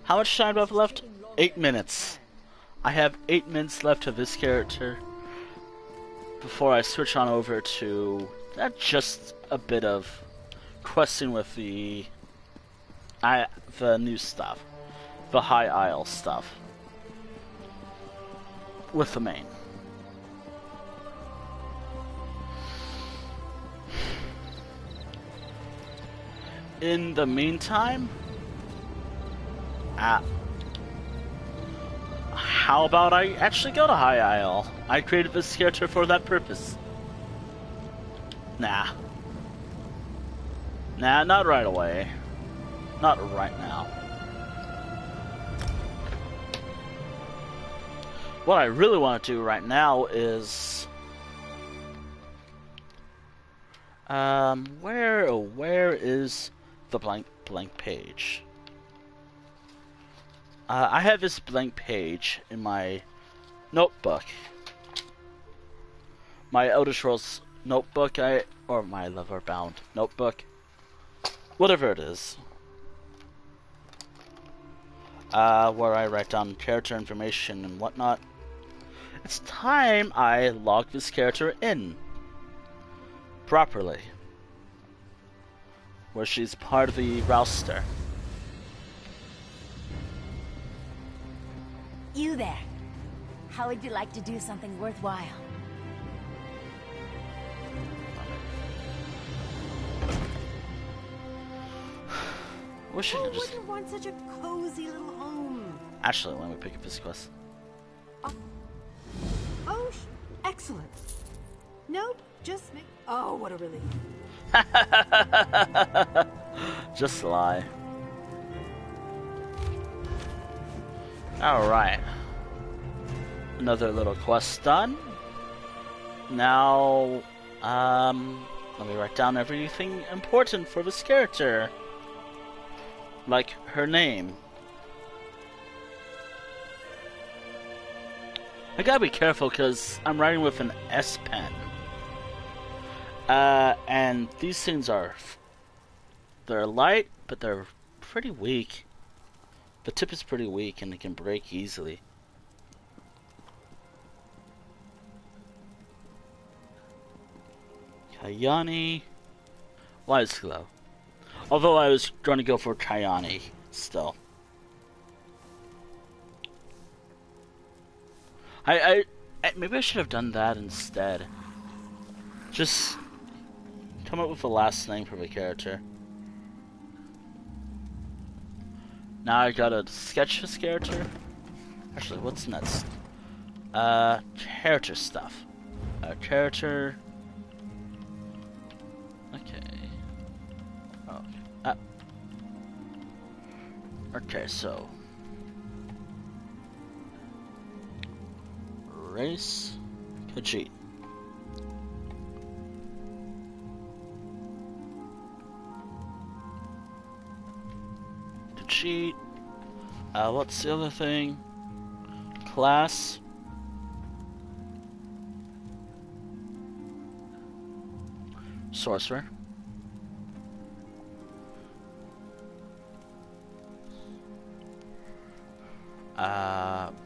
much time do I have left? 8 minutes. I have 8 minutes left of this character before I switch on over to just a bit of questing with the new stuff, the High Isle stuff, with the main. In the meantime, how about I actually go to High Isle? I created this character for that purpose. Nah, not right away. Not right now. What I really want to do right now is where is the blank page? I have this blank page in my notebook. My Elder Scrolls notebook, or my Loverbound notebook. Whatever it is. Where I write down character information and whatnot. It's time I log this character in properly, where she's part of the roster. You there. How would you like to do something worthwhile? Wish I could just... wouldn't want such a cozy little home? Actually, let me pick up this quest. Oh, excellent. Nope, just me. Oh, what a relief. Just lie. Alright. Another little quest done. Now, let me write down everything important for this character. Like her name. I gotta be careful because I'm writing with an S pen. And these things they're light, but they're pretty weak. The tip is pretty weak and it can break easily. Khayani Wiseglow. Although I was going to go for Khayani still. Maybe I should have done that instead. Just come up with a last name for the character. Now I gotta sketch this character. Actually, what's next? Character stuff. Character. Okay. Okay. Okay, so race Khajiit. Khajiit. What's the other thing? Class. Sorcerer.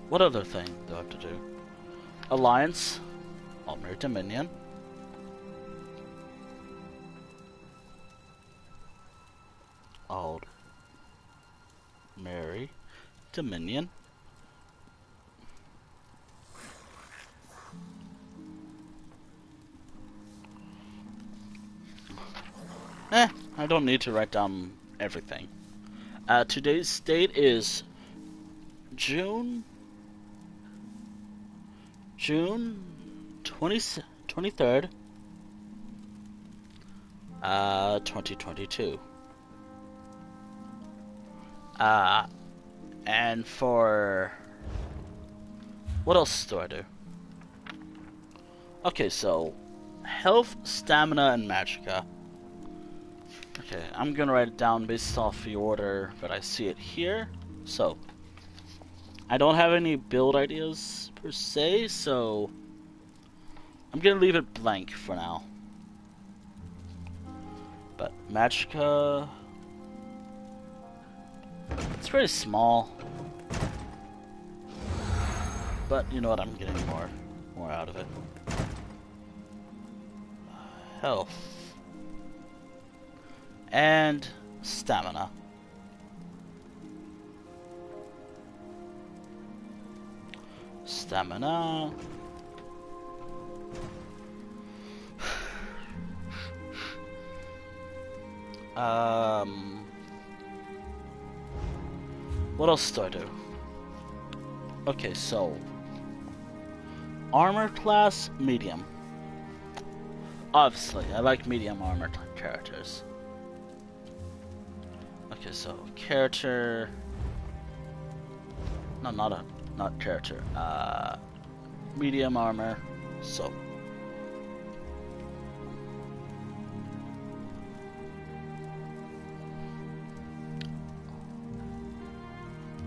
What other thing do I have to do? Alliance. Aldmeri Dominion. Aldmeri Dominion. I don't need to write down everything. Today's date is June 23rd, 2022. And for what else do I do? Okay, so health, stamina, and magicka. Okay, I'm gonna write it down based off the order that I see it here. So I don't have any build ideas per se, so I'm gonna leave it blank for now. But magicka, it's very small, but you know what? I'm getting more out of it. Health and stamina. Stamina. What else do I do? Okay, so armor class, medium. Obviously, I like medium armor characters. Okay, so character. No, not character. Medium armor. So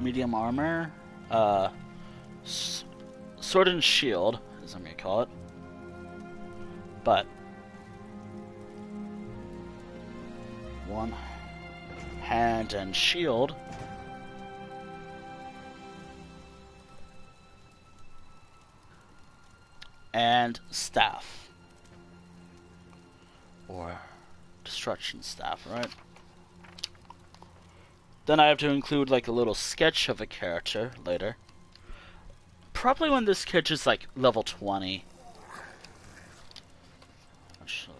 medium armor. Sword and shield, as I'm gonna call it. But one hand and shield. And staff. Or destruction staff, right? Then I have to include like a little sketch of a character later. Probably when this character is like level 20. Actually.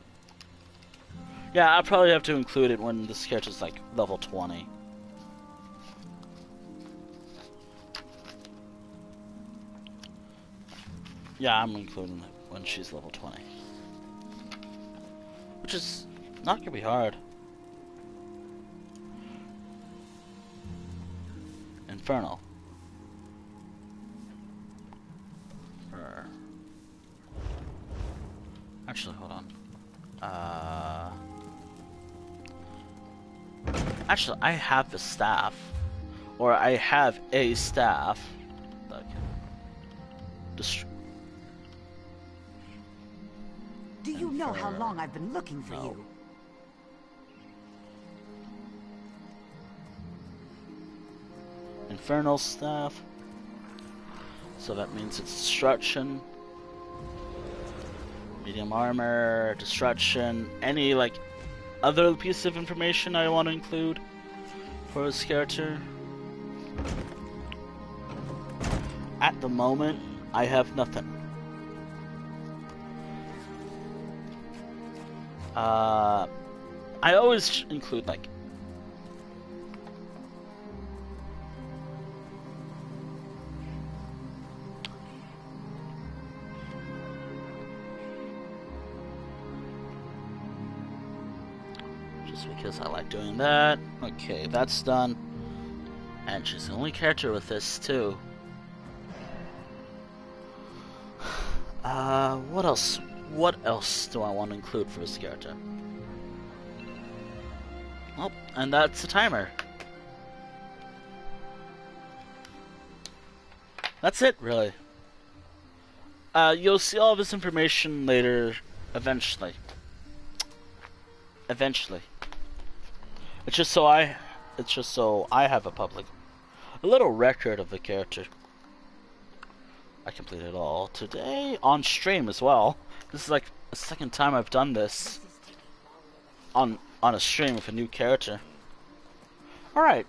Yeah, I'll probably have to include it when this character is like level 20. Yeah, I'm including it when she's level 20. Which is not gonna be hard. Infernal. Actually, hold on. Actually, I have the staff. Or I have a staff. Like, do you know how long I've been looking for you? Infernal staff. So that means it's destruction. Medium armor, destruction, any like other piece of information I want to include for this character. At the moment, I have nothing. I always include like just because I like doing that. Okay, that's done. And she's the only character with this, too. What else? What else do I want to include for this character? Oh, and that's the timer. That's it, really. You'll see all of this information later, eventually. Eventually. It's just so I have a little record of the character. I completed it all today on stream as well. This is like the second time I've done this on a stream with a new character. Alright.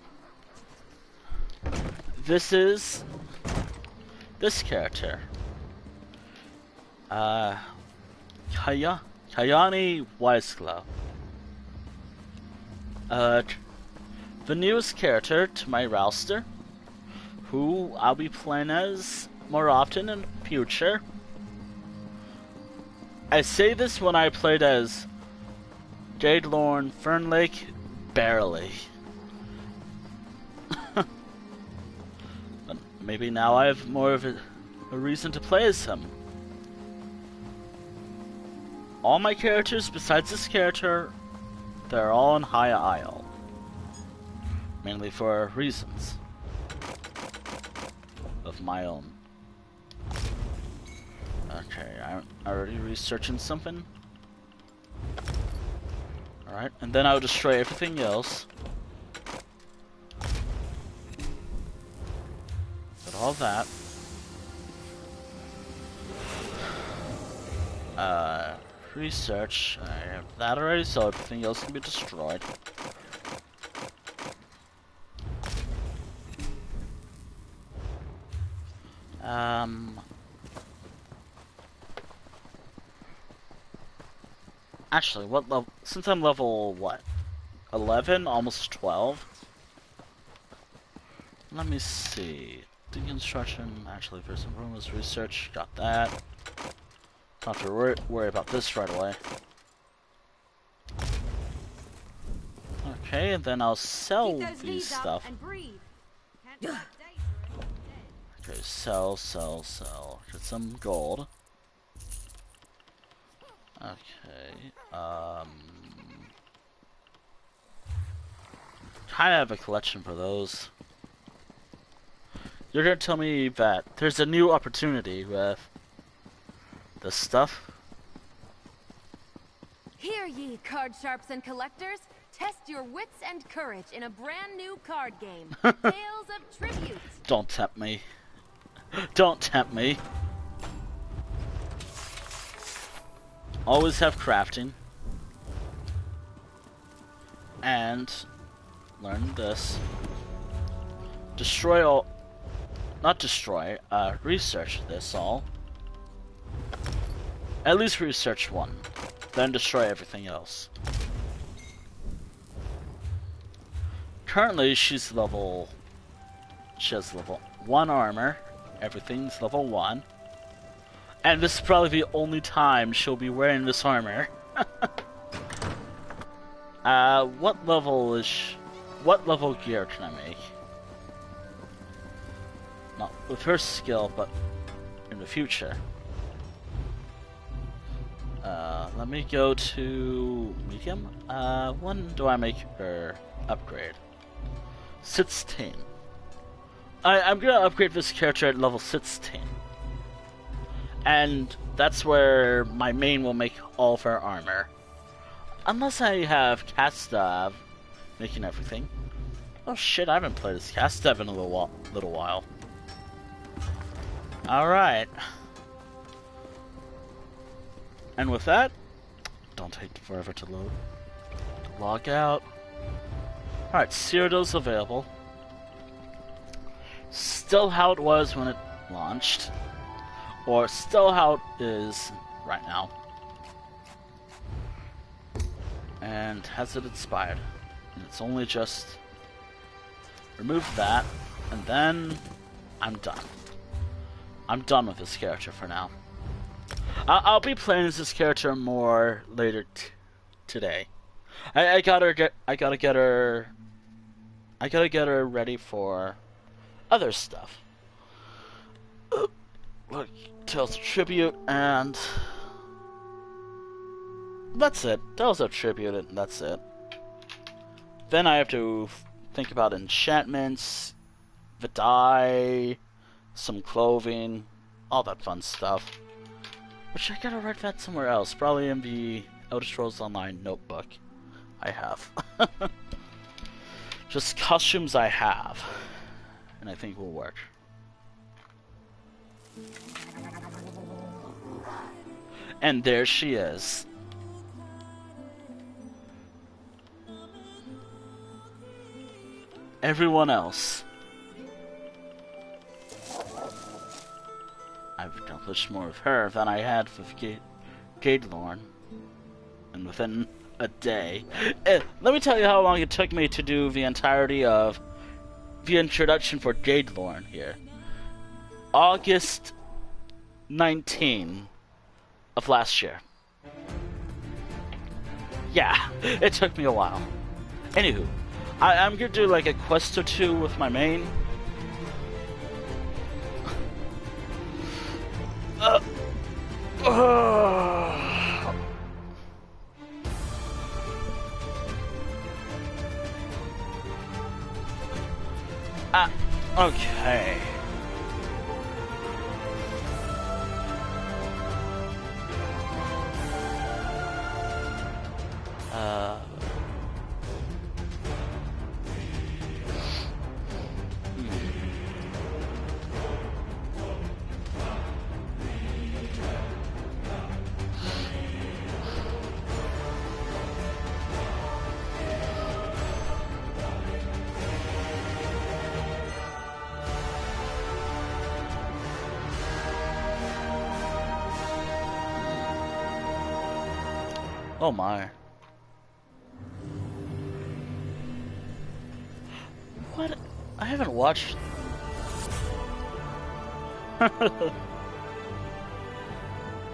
This is this character. Khayani Wiseglow. The newest character to my roster, who I'll be playing as more often in the future. I say this when I played as Jade Lorne Fernlake, barely. But maybe now I have more of a reason to play as him. All my characters besides this character, they're all in High Isle. Mainly for reasons of my own. Okay, I'm already researching something. Alright, and then I'll destroy everything else. But all that. Research. I have that already, so everything else can be destroyed. Actually, what level? Since I'm level, what? 11? Almost 12? Let me see. Deconstruction. Actually, first and foremost, research. Got that. Don't have to worry about this right away. Okay, and then I'll sell these stuff. Okay, sell. Get some gold. Okay, kinda have a collection for those. You're gonna tell me that there's a new opportunity with this stuff? Hear ye, card sharps and collectors! Test your wits and courage in a brand new card game, Tales of Tribute. Don't tempt me. Don't tempt me. Always have crafting. And learn this. Destroy all... Not destroy, research this all. At least research one. Then destroy everything else. Currently, she has level 1 armor. Everything's level 1. And this is probably the only time she'll be wearing this armor. What level gear can I make? Not with her skill, but in the future. Let me go to medium. When do I make her upgrade? 16. I'm gonna upgrade this character at level 16. And that's where my main will make all of her armor. Unless I have Castav making everything. Oh shit, I haven't played as Castav in a little while. Alright. And with that, don't take forever to load. Log out. Alright, Cyrodiil's available. Still how it was when it launched. Or still how it is right now. And has it expired? And it's only just remove that, and then I'm done. I'm done with this character for now. I'll be playing as this character more later today. I gotta get her I gotta get her ready for other stuff. Look, Tales of Tribute, and that's it. Tales of Tribute, and that's it. Then I have to think about enchantments, the dye, some clothing, all that fun stuff. Which I gotta write that somewhere else, probably in the Elder Scrolls Online notebook I have. Just costumes I have, and I think will work. And there she is. Everyone else. I've accomplished more with her than I had with Gadelorn. And within a day. Let me tell you how long it took me to do the entirety of the introduction for Gadelorn here. August 19 of last year. Yeah, it took me a while. Anywho, I'm gonna do like a quest or two with my main. Okay. Oh my. What? I haven't watched.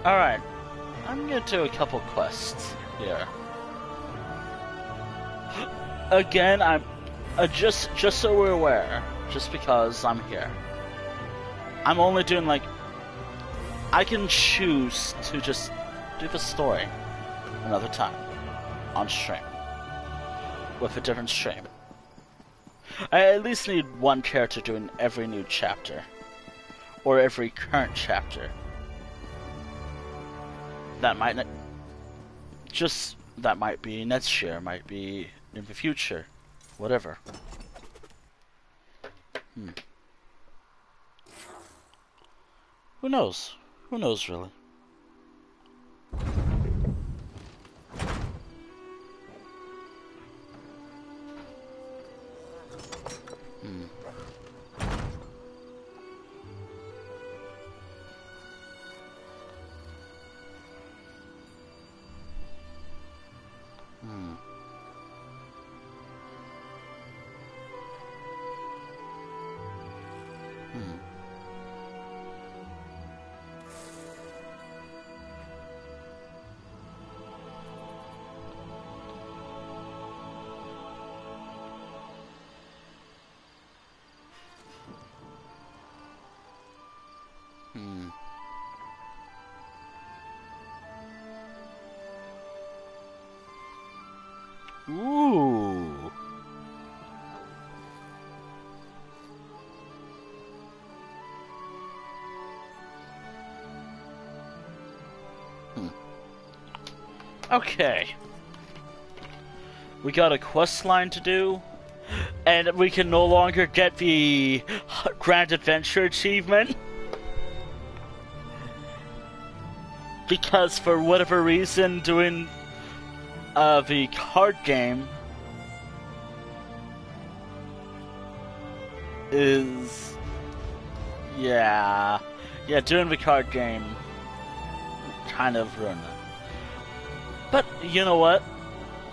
Alright. I'm gonna do a couple quests here. Again, I'm just so we're aware, just because I'm here. I'm only doing like I can choose to just do the story another time on stream with a different stream. I at least need one character doing every new chapter or every current chapter. That might not that might be next year, might be in the future, whatever. Who knows? Who knows really? Ooh. Okay. We got a quest line to do, and we can no longer get the Grand Adventure achievement. Because for whatever reason, doing the card game is... Yeah, doing the card game kind of ruined it. But, you know what?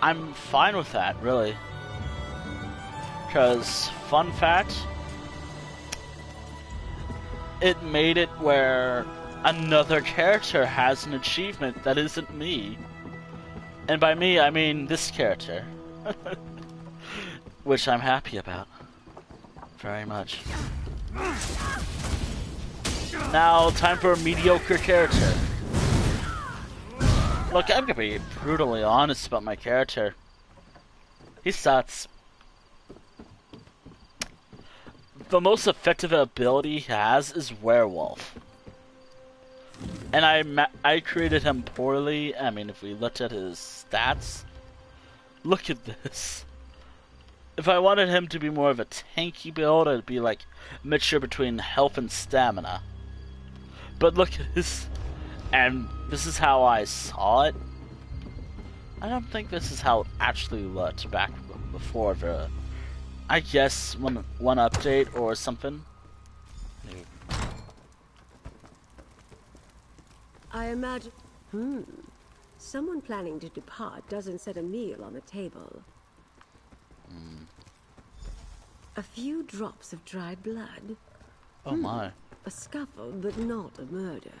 I'm fine with that, really. Because, fun fact, it made it where another character has an achievement that isn't me. And by me, I mean this character. which I'm happy about. Very much. Now, time for a mediocre character. Look, I'm gonna be brutally honest about my character. He sucks. The most effective ability he has is Werewolf. And I created him poorly. I mean, if we looked at his stats, look at this. If I wanted him to be more of a tanky build, it'd be like a mixture between health and stamina. But look at this, and this is how I saw it. I don't think this is how it actually looked back before the, I guess, one update or something. I imagine... Someone planning to depart doesn't set a meal on the table. A few drops of dried blood. Oh my. A scuffle, but not a murder.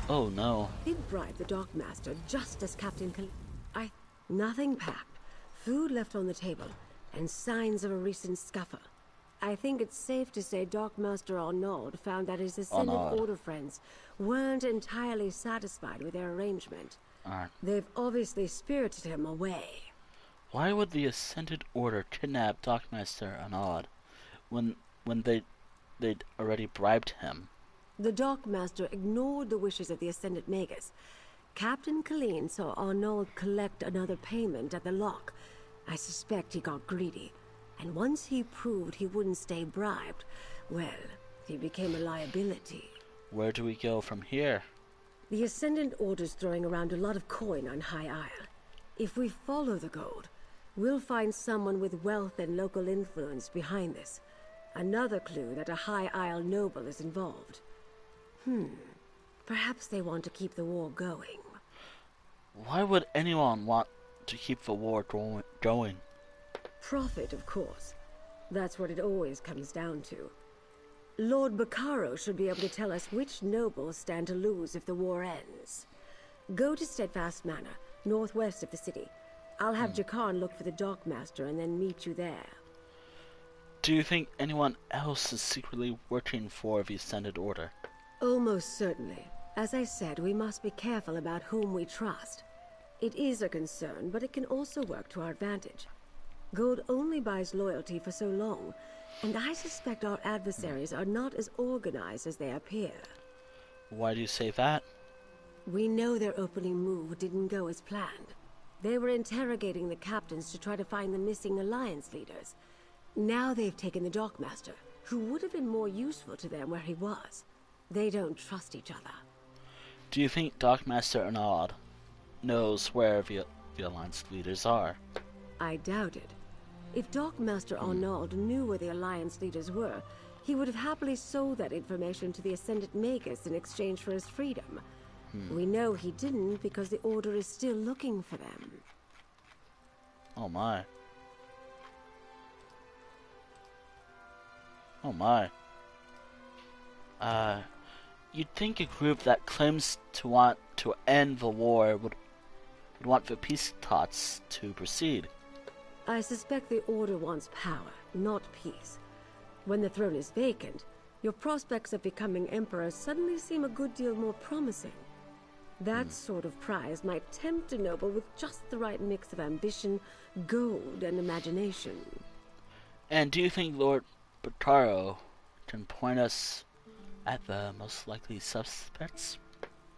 Oh no. He'd bribed the dockmaster just as Captain Nothing packed, food left on the table, and signs of a recent scuffle. I think it's safe to say Dockmaster Arnaud found that his Ascended Order friends weren't entirely satisfied with their arrangement. They've obviously spirited him away. Why would the Ascended Order kidnap Dockmaster Arnaud when they'd already bribed him? The Dockmaster ignored the wishes of the Ascended Magus. Captain Khayani saw Arnaud collect another payment at the lock. I suspect he got greedy. And once he proved he wouldn't stay bribed, well, he became a liability. Where do we go from here? The Ascendant Order's throwing around a lot of coin on High Isle. If we follow the gold, we'll find someone with wealth and local influence behind this. Another clue that a High Isle noble is involved. Perhaps they want to keep the war going. Why would anyone want to keep the war going? Profit, of course. That's what it always comes down to. Lord Baccaro should be able to tell us which nobles stand to lose if the war ends. Go to Steadfast Manor, northwest of the city. I'll have Jakarn look for the Dockmaster and then meet you there. Do you think anyone else is secretly working for the Ascended Order? Almost certainly. As I said, we must be careful about whom we trust. It is a concern, but it can also work to our advantage. Gold only buys loyalty for so long, and I suspect our adversaries are not as organized as they appear. Why do you say that? We know their opening move didn't go as planned. They were interrogating the captains to try to find the missing alliance leaders. Now they've taken the Dockmaster, who would have been more useful to them where he was. They don't trust each other. Do you think Dockmaster Arnaud knows where the alliance leaders are? I doubt it. If Dockmaster Arnaud knew where the Alliance leaders were, he would have happily sold that information to the Ascended Magus in exchange for his freedom. We know he didn't because the Order is still looking for them. Oh my. Oh my. You'd think a group that claims to want to end the war would want the peace talks to proceed. I suspect the Order wants power, not peace. When the throne is vacant, your prospects of becoming Emperor suddenly seem a good deal more promising. That sort of prize might tempt a noble with just the right mix of ambition, gold, and imagination. And do you think Lord Baccaro can point us at the most likely suspects?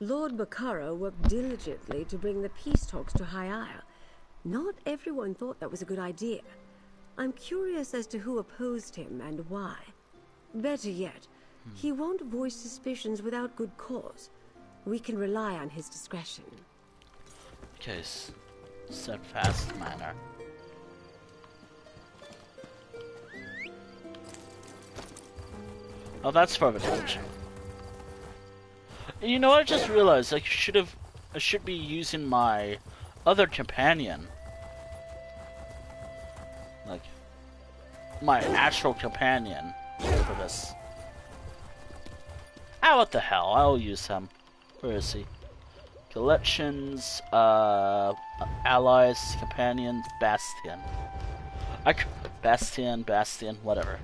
Lord Baccaro worked diligently to bring the peace talks to High Isle. Not everyone thought that was a good idea. I'm curious as to who opposed him and why. Better yet, he won't voice suspicions without good cause. We can rely on his discretion. Okay, Steadfast Manor. Oh, that's for the village. You know, I just realized I should be using my other companion. Like, my actual companion for this. Ah, what the hell? I'll use him. Where is he? Collections, allies, companions, Bastion. Bastion, whatever.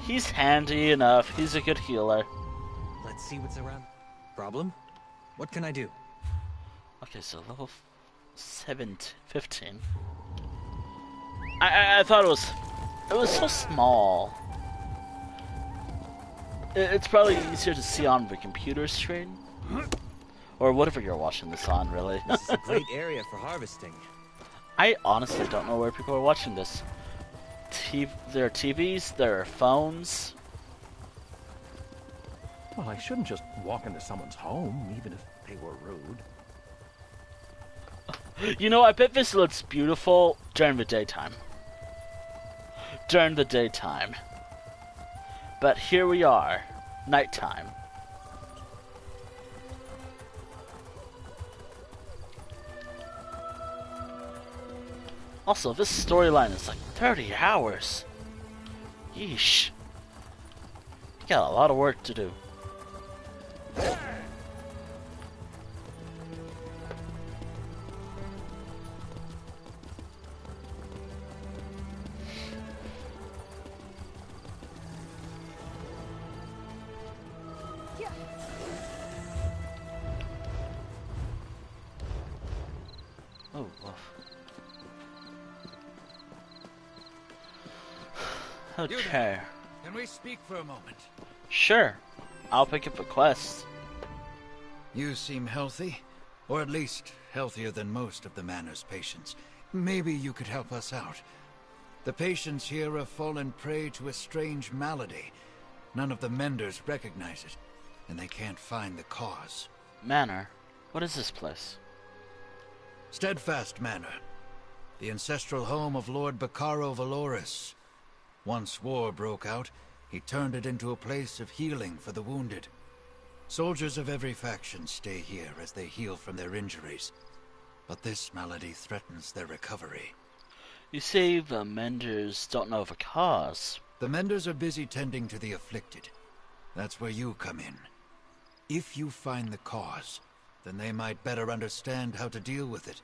He's handy enough. He's a good healer. Let's see what's around. Problem? What can I do? Okay, so level 15. I thought it was so small. It's probably easier to see on the computer screen. Or whatever you're watching this on, really. This is a great area for harvesting. I honestly don't know where people are watching this. There are TVs, there are phones. Well, I shouldn't just walk into someone's home, even if they were rude. You know, I bet this looks beautiful during the daytime. But here we are, nighttime. Also, this storyline is like 30 hours. Yeesh. You got a lot of work to do. Oh, woof. Okay. Can we speak for a moment? Sure. I'll pick up a quest. You seem healthy, or at least healthier than most of the manor's patients. Maybe you could help us out. The patients here have fallen prey to a strange malady. None of the menders recognize it, and they can't find the cause. Manor? What is this place? Steadfast Manor, the ancestral home of Lord Bacaro Valoris. Once war broke out, he turned it into a place of healing for the wounded. Soldiers of every faction stay here as they heal from their injuries, but this malady threatens their recovery. You say the menders don't know of a cause. The menders are busy tending to the afflicted. That's where you come in. If you find the cause, then they might better understand how to deal with it.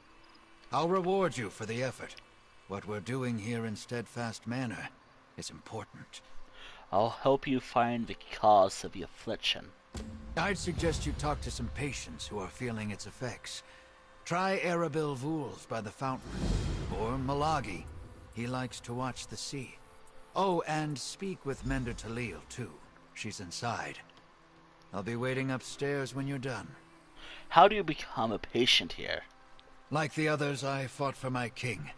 I'll reward you for the effort. What we're doing here in Steadfast Manor is important. I'll help you find the cause of the affliction. I'd suggest you talk to some patients who are feeling its effects. Try Arabil Vools by the fountain, or Malagi. He likes to watch the sea. Oh, and speak with Mender Talil, too. She's inside. I'll be waiting upstairs when you're done. How do you become a patient here? Like the others, I fought for my king.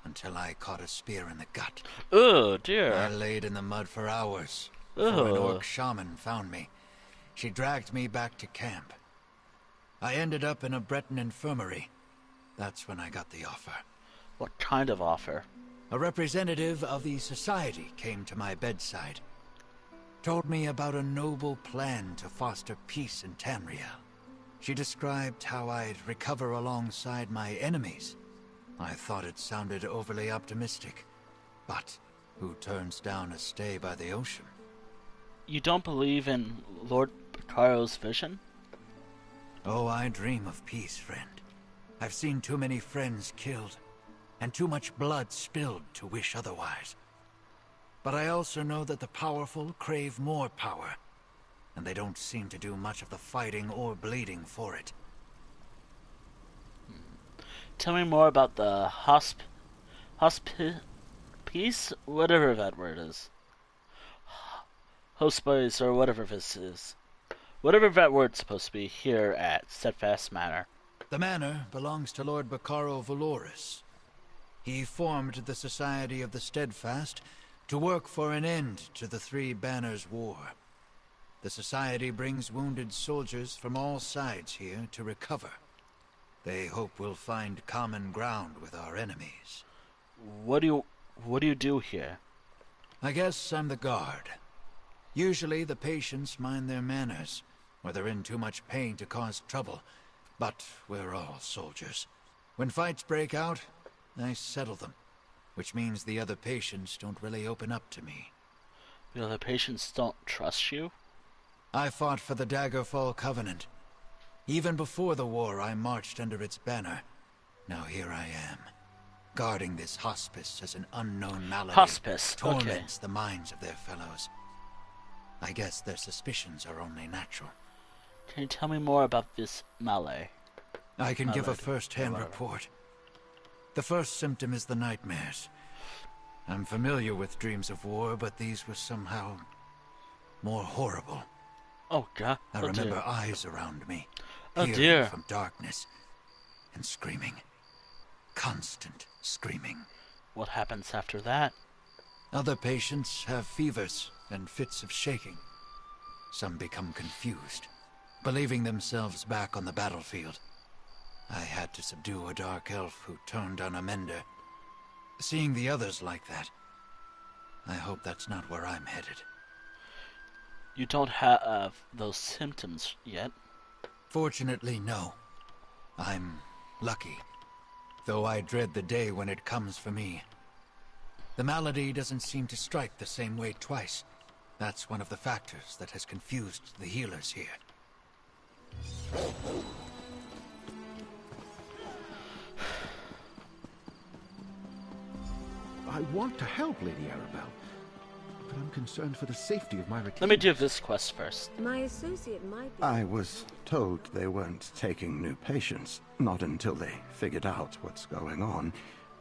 Until I caught a spear in the gut. Oh, dear. I laid in the mud for hours. Before an orc shaman found me. She dragged me back to camp. I ended up in a Breton infirmary. That's when I got the offer. What kind of offer? A representative of the society came to my bedside. Told me about a noble plan to foster peace in Tamriel. She described how I'd recover alongside my enemies. I thought it sounded overly optimistic. But who turns down a stay by the ocean? You don't believe in Lord Bacaro's vision? Oh, I dream of peace, friend. I've seen too many friends killed, and too much blood spilled to wish otherwise. But I also know that the powerful crave more power, and they don't seem to do much of the fighting or bleeding for it. Tell me more about the peace? Whatever that word is. Hospice, or whatever this is. Whatever that word's supposed to be here at Steadfast Manor. The manor belongs to Lord Bacaro Valoris. He formed the Society of the Steadfast to work for an end to the Three Banners War. The Society brings wounded soldiers from all sides here to recover. They hope we'll find common ground with our enemies. What do you do here? I guess I'm the guard. Usually the patients mind their manners, or they're in too much pain to cause trouble. But we're all soldiers. When fights break out, I settle them, which means the other patients don't really open up to me. The other patients don't trust you? I fought for the Daggerfall Covenant. Even before the war, I marched under its banner. Now here I am, guarding this hospice as an unknown malady torments the minds of their fellows. I guess their suspicions are only natural. Can you tell me more about this malady? I can give a first-hand report. The first symptom is the nightmares. I'm familiar with dreams of war, but these were somehow more horrible. Oh God! I remember eyes around me, peering from darkness, and screaming. Constant screaming. What happens after that? Other patients have fevers and fits of shaking. Some become confused, believing themselves back on the battlefield. I had to subdue a dark elf who turned on a mender. Seeing the others like that, I hope that's not where I'm headed. You don't have those symptoms yet? Fortunately, no. I'm lucky, though I dread the day when it comes for me. The malady doesn't seem to strike the same way twice. That's one of the factors that has confused the healers here. I want to help, Lady Arabelle, but I'm concerned for the safety of my retainers. Let me do this quest first. My associate might be... I was told they weren't taking new patients, not until they figured out what's going on.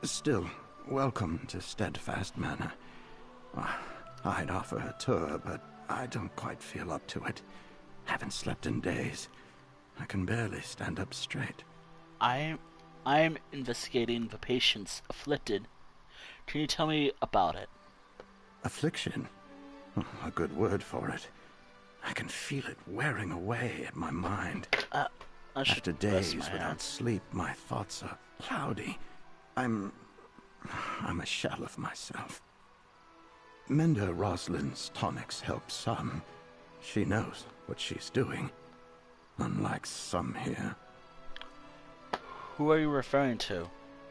Still, welcome to Steadfast Manor. I'd offer a tour, but I don't quite feel up to it. Haven't slept in days. I can barely stand up straight. I'm investigating the patients afflicted. Can you tell me about it? Affliction? Oh, a good word for it. I can feel it wearing away at my mind. After days without sleep, my thoughts are cloudy. I'm a shell of myself. Mender Rosalind's tonics help some. She knows what she's doing. Unlike some here. Who are you referring to?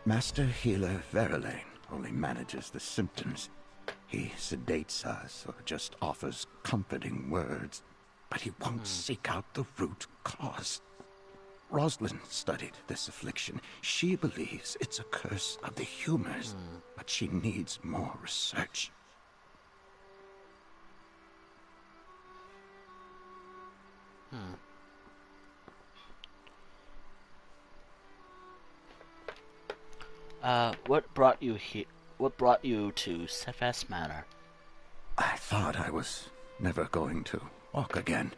Master Healer Verlaine only manages the symptoms. He sedates us or just offers comforting words, but he won't seek out the root cause. Rosalind studied this affliction. She believes it's a curse of the humors, but she needs more research. What brought you here? What brought you to Steadfast Manor? I thought I was never going to walk again.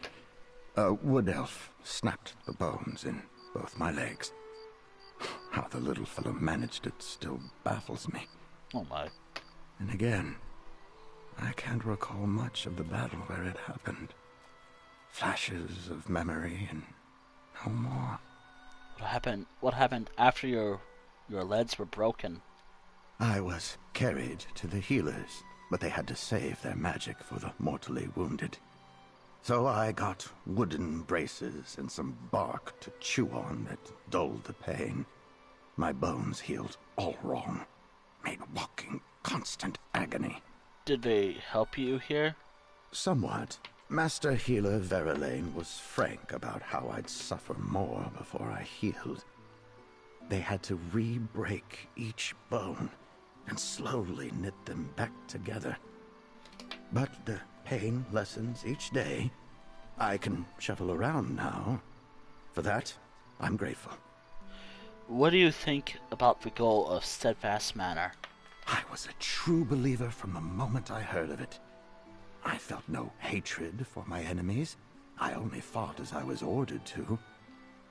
A wood elf snapped the bones in both my legs. How the little fellow managed it still baffles me. Oh my. And again, I can't recall much of the battle where it happened. Flashes of memory and no more. What happened after your legs were broken? I was carried to the healers, but they had to save their magic for the mortally wounded. So I got wooden braces and some bark to chew on that dulled the pain. My bones healed all wrong, made walking constant agony. Did they help you here? Somewhat. Master Healer Verlaine was frank about how I'd suffer more before I healed. They had to re-break each bone and slowly knit them back together. But the pain lessens each day. I can shuffle around now. For that, I'm grateful. What do you think about the goal of Steadfast Manor? I was a true believer from the moment I heard of it. I felt no hatred for my enemies. I only fought as I was ordered to.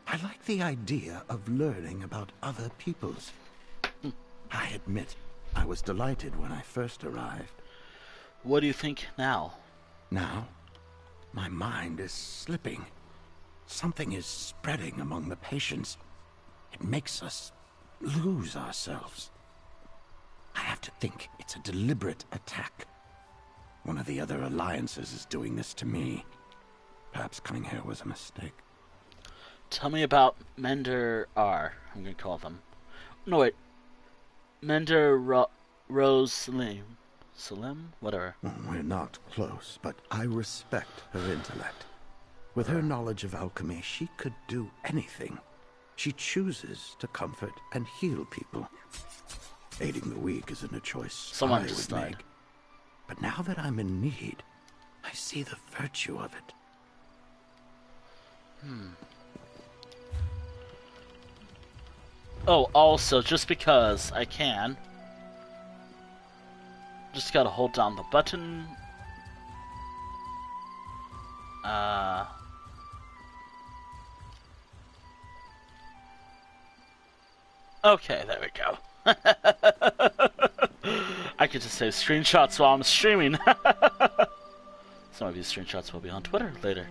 I like the idea of learning about other peoples. I admit, I was delighted when I first arrived. What do you think now? Now? My mind is slipping. Something is spreading among the patients. It makes us lose ourselves. I have to think it's a deliberate attack. One of the other alliances is doing this to me. Perhaps coming here was a mistake. Tell me about Mender R. I'm going to call them. No, wait. Mender Salim? Whatever. We're not close, but I respect her intellect. With her knowledge of alchemy, she could do anything. She chooses to comfort and heal people. Aiding the weak isn't a choice I would make. But now that I'm in need, I see the virtue of it. Oh, also, just because I can, just gotta hold down the button. Okay, there we go. I could just save screenshots while I'm streaming. Some of these screenshots will be on Twitter later.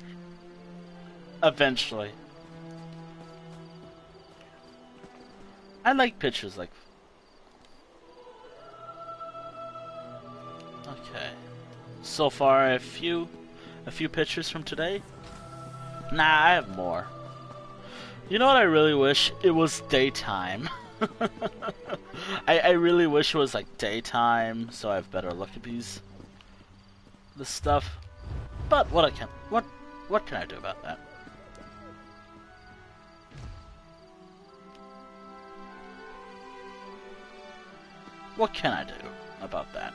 Eventually. I like pictures like... Okay. So far, a few pictures from today? Nah, I have more. You know what I really wish? It was daytime. I really wish it was like daytime, so I have better look at this stuff. But what can I do about that? What can I do about that?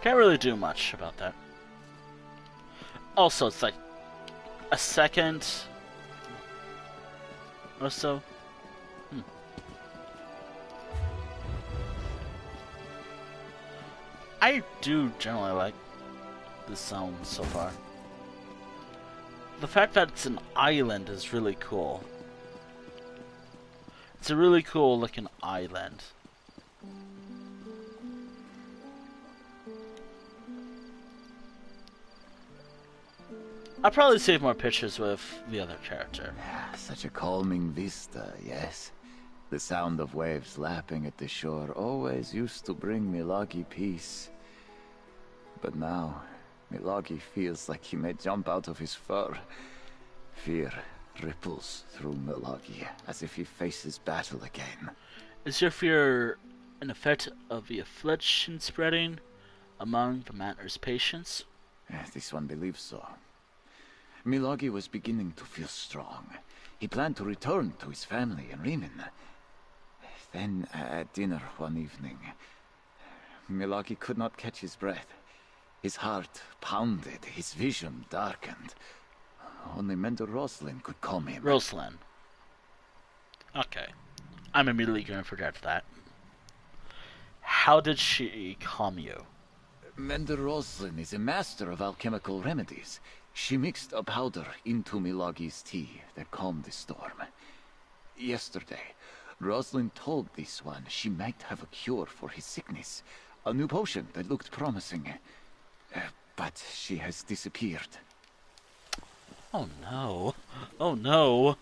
Can't really do much about that. Also, it's like a second or so. I do generally like the sound so far. The fact that it's an island is really cool. It's a really cool looking island. I'll probably save more pictures with the other character. Such a calming vista, yes. The sound of waves lapping at the shore always used to bring Milagi peace. But now, Milagi feels like he may jump out of his fur. Fear ripples through Milagi as if he faces battle again. Is your fear an effect of the affliction spreading among the manor's patients? This one believes so. Milagi was beginning to feel strong. He planned to return to his family in Riemann. Then, at dinner one evening, Milagi could not catch his breath. His heart pounded, his vision darkened. Only Mentor Roslyn could calm him. Roslyn. Okay. I'm immediately going to forget that. How did she calm you? Mentor Roslyn is a master of alchemical remedies. She mixed a powder into Milagi's tea that calmed the storm. Yesterday, Roslyn told this one she might have a cure for his sickness. A new potion that looked promising. But she has disappeared. Oh no. Oh no.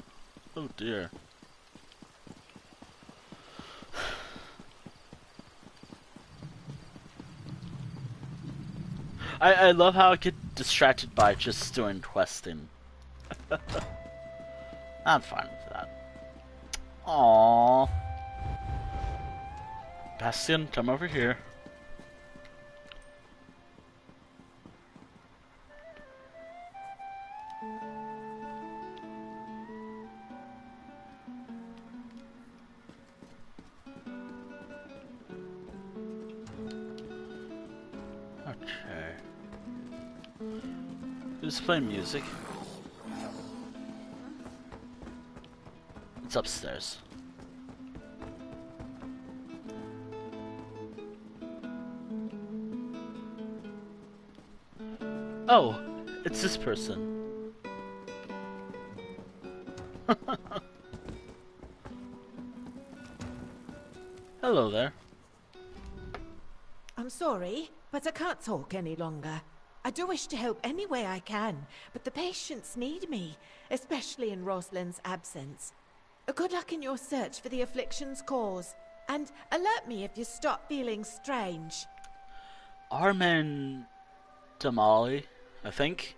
Oh dear. I love how I get distracted by just doing questing. I'm fine with that. Aww. Bastion, come over here. Okay. Who's playing music? It's upstairs. Oh, it's this person. Hello there. I'm sorry, but I can't talk any longer. I do wish to help any way I can, but the patients need me, especially in Roslyn's absence. Good luck in your search for the affliction's cause, and alert me if you stop feeling strange. Armin Damali, I think,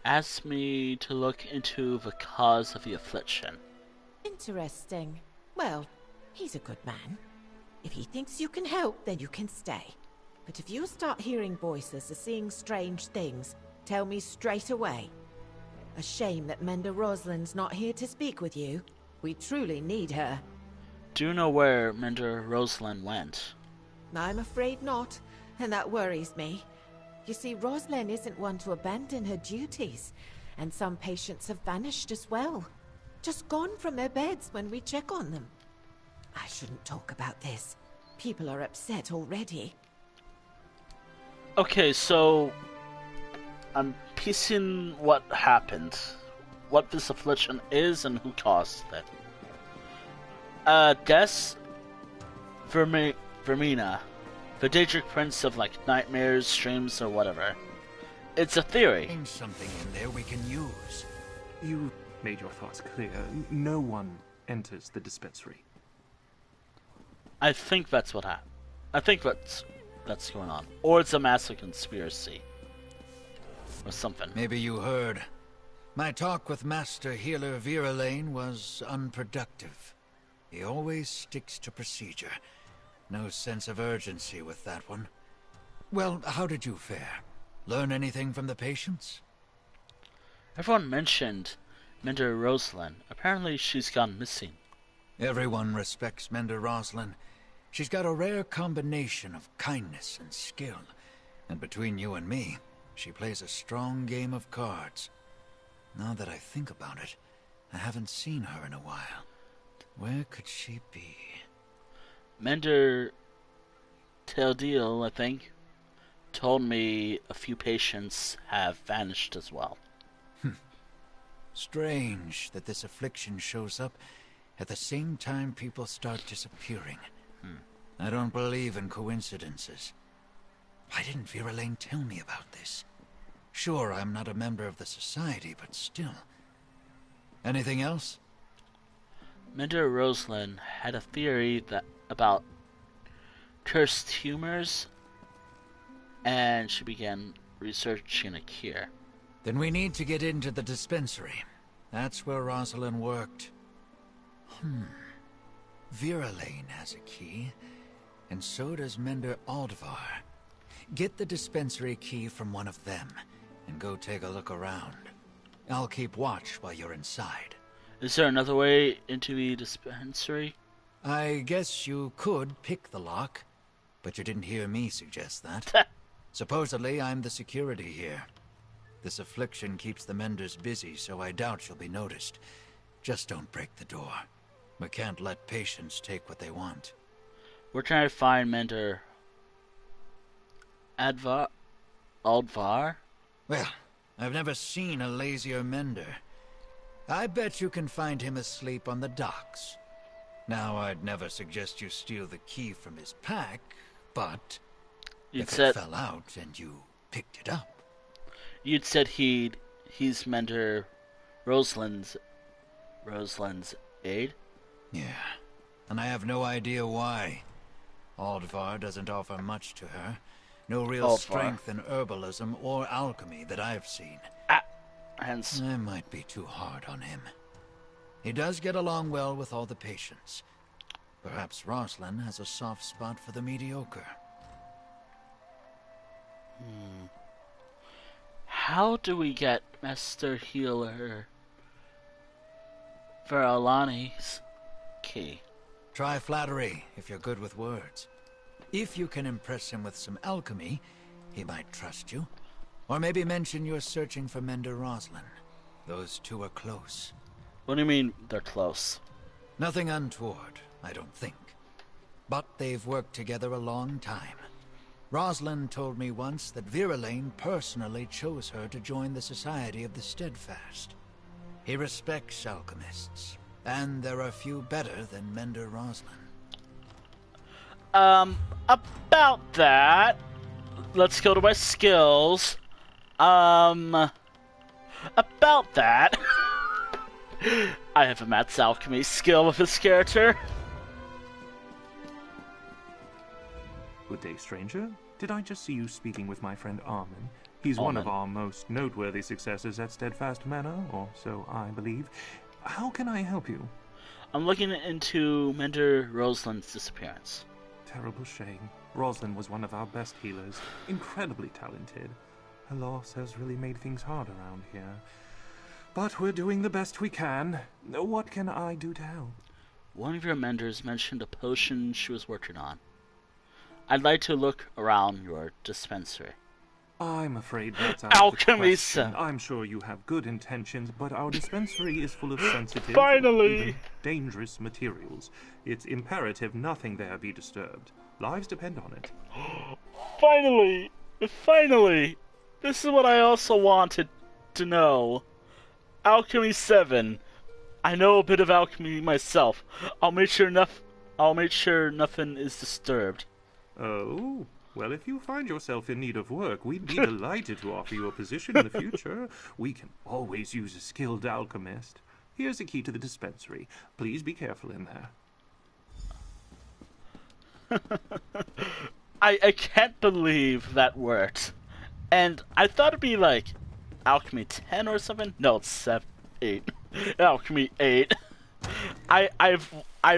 asked me to look into the cause of the affliction. Interesting. Well, he's a good man. If he thinks you can help, then you can stay. But if you start hearing voices or seeing strange things, Tell me straight away. A shame that Mender Rosalind's not here to speak with you. We truly need her. Do you know where Mender Rosalind went? I'm afraid not, and that worries me. You see, Rosalind isn't one to abandon her duties, and some patients have vanished as well. Just gone from their beds when we check on them. I shouldn't talk about this. People are upset already. Okay, so I'm piecing what happened, what this affliction is, and who caused it. Des Vermina, the Daedric Prince of nightmares, dreams, or whatever. It's a theory. There's something in there we can use. You made your thoughts clear. No one enters the dispensary. I think that's what happened. I think that's going on. Or it's a massive conspiracy. Or something. Maybe you heard. My talk with Master Healer Viralane was unproductive. He always sticks to procedure. No sense of urgency with that one. Well, how did you fare? Learn anything from the patients? Everyone mentioned Mender Rosalind. Apparently she's gone missing. Everyone respects Mender Rosalind. She's got a rare combination of kindness and skill. And between you and me, she plays a strong game of cards. Now that I think about it, I haven't seen her in a while. Where could she be? Mender Teldil, I think, told me a few patients have vanished as well. Strange that this affliction shows up at the same time people start disappearing. I don't believe in coincidences. Why didn't Viralane tell me about this? Sure, I'm not a member of the society, but still. Anything else? Mender Rosalind had a theory about cursed humors, and she began researching a cure. Then we need to get into the dispensary. That's where Rosalind worked. Viralane has a key, and so does Mender Aldvar. Get the dispensary key from one of them, and go take a look around. I'll keep watch while you're inside. Is there another way into the dispensary? I guess you could pick the lock, but you didn't hear me suggest that. Supposedly, I'm the security here. This affliction keeps the Menders busy, so I doubt you'll be noticed. Just don't break the door. We can't let patients take what they want. We're trying to find Mender Aldvar? Well, I've never seen a lazier Mender. I bet you can find him asleep on the docks. Now, I'd never suggest you steal the key from his pack, but if it fell out and you picked it up. You'd said he's Mender Rosalind's aide? Yeah, and I have no idea why. Aldvar doesn't offer much to her. No real strength in herbalism or alchemy that I've seen. Hence, I might be too hard on him. He does get along well with all the patients. Perhaps Rosalind has a soft spot for the mediocre. How do we get Master Healer Viralane's key? Try flattery if you're good with words. If you can impress him with some alchemy, he might trust you. Or maybe mention you're searching for Mender Rosalind. Those two are close. What do you mean they're close? Nothing untoward, I don't think. But they've worked together a long time. Rosalind told me once that Viralane personally chose her to join the Society of the Steadfast. He respects alchemists, and there are few better than Mender Rosalind. About that, let's go to my skills. About that, I have a Matt's alchemy skill with this character. Good day, stranger. Did I just see you speaking with my friend Armin? He's one of our most noteworthy successors at Steadfast Manor, or so I believe. How can I help you? I'm looking into Mender Rosalind's disappearance. Terrible shame. Rosalind was one of our best healers, incredibly talented. Her loss has really made things hard around here. But we're doing the best we can. What can I do to help? One of your menders mentioned a potion she was working on. I'd like to look around your dispensary. I'm afraid that's out of the question. I'm sure you have good intentions, but our dispensary is full of sensitive, even dangerous materials. It's imperative nothing there be disturbed. Lives depend on it. Finally! Finally! This is what I also wanted to know. Alchemy 7. I know a bit of alchemy myself. I'll make sure nothing is disturbed. Oh? Well, if you find yourself in need of work, we'd be delighted to offer you a position in the future. We can always use a skilled alchemist. Here's the key to the dispensary. Please be careful in there. I can't believe that worked. And I thought it'd be like Alchemy 10 or something. No, it's 8. Alchemy 8. I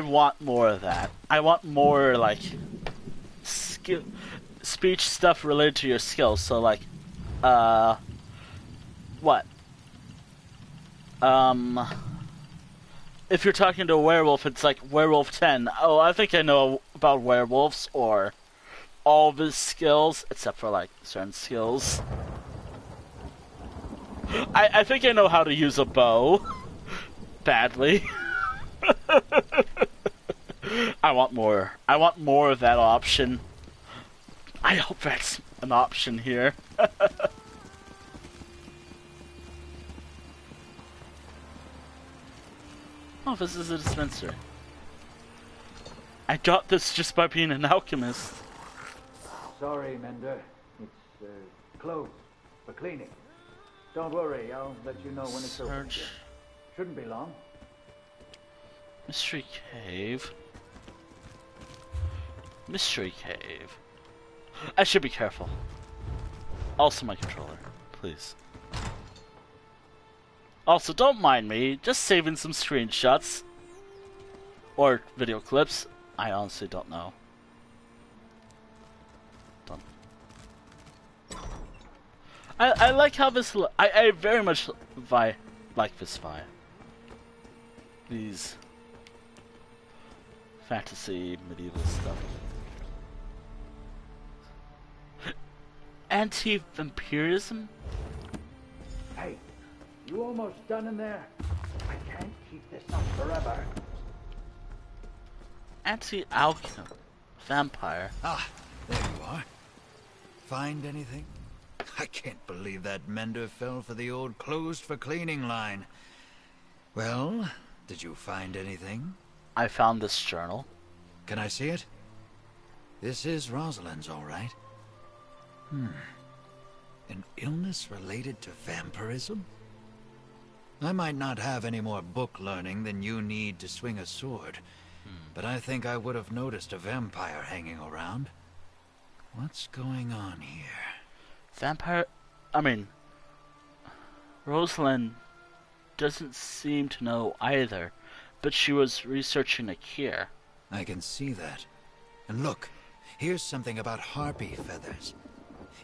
want more of that. I want more like skill speech stuff related to your skills. So like what? If you're talking to a werewolf, it's like Werewolf 10. Oh, I think I know about werewolves, or all of his skills, except for like certain skills. I think I know how to use a bow. Badly. I want more. I want more of that option. I hope that's an option here. Oh, this is a dispenser. I got this just by being an alchemist. Sorry, Mender. It's closed for cleaning. Don't worry, I'll let you know when it's open. Shouldn't be long. Mystery cave. Mystery cave. I should be careful. Also my controller, please. Also, don't mind me, just saving some screenshots. Or video clips. I honestly don't know. I like how this I very much like this vibe. These fantasy medieval stuff. Anti-vampirism? Hey, you almost done in there? I can't keep this up forever. Anti-alchemy. Vampire. Ah, there you are. Find anything? I can't believe that Mender fell for the old closed for cleaning line. Well, did you find anything? I found this journal. Can I see it? This is Rosalind's, all right. An illness related to vampirism? I might not have any more book learning than you need to swing a sword, but I think I would have noticed a vampire hanging around. What's going on here? Rosalind doesn't seem to know either, but she was researching a cure. I can see that. And look, here's something about harpy feathers.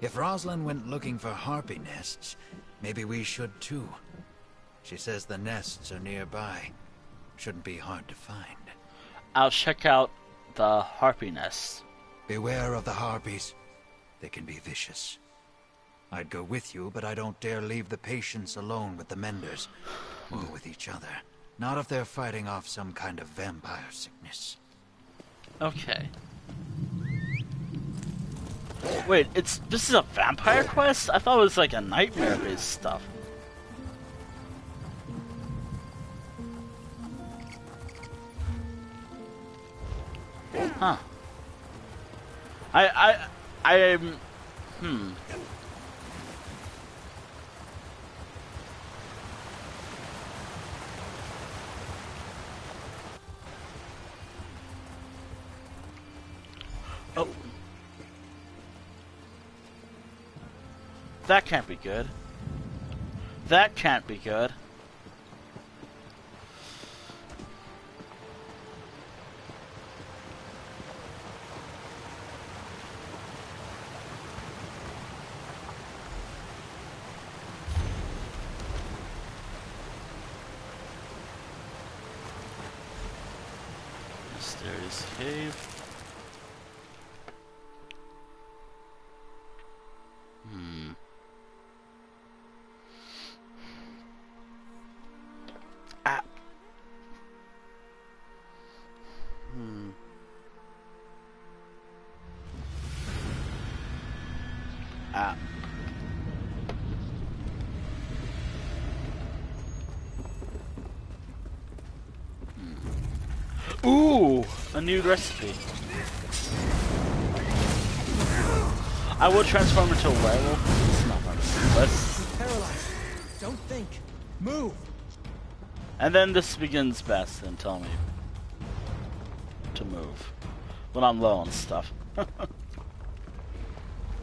If Rosalind went looking for harpy nests, maybe we should too. She says the nests are nearby. Shouldn't be hard to find. I'll check out the harpy nests. Beware of the harpies. They can be vicious. I'd go with you, but I don't dare leave the patients alone with the Menders. Or with each other. Not if they're fighting off some kind of vampire sickness. Okay. Wait, this is a vampire quest? I thought it was like a nightmare-based stuff. Huh. I'm... Oh. That can't be good. That can't be good. Mysterious cave. Ah. Ah. Ooh, a new recipe. I would transform into a werewolf. It's not my list. Paralyzed. Don't think. Move. And then this begins best and tell me to move when I'm low on stuff.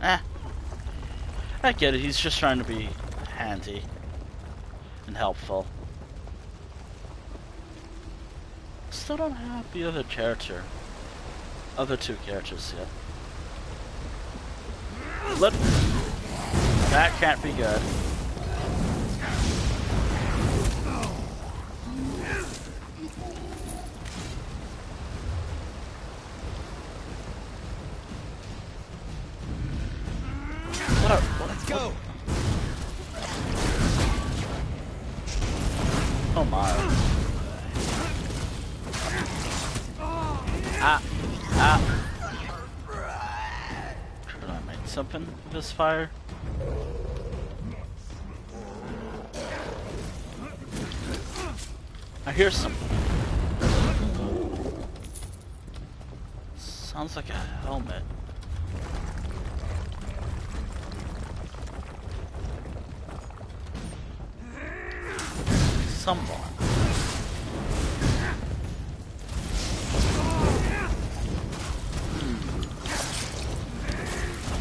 I get it. He's just trying to be handy and helpful. Still don't have the other two characters yet. That can't be good. Let's go. Oh my. Should I make something with this fire? I hear something. Sounds like a helmet. Someone.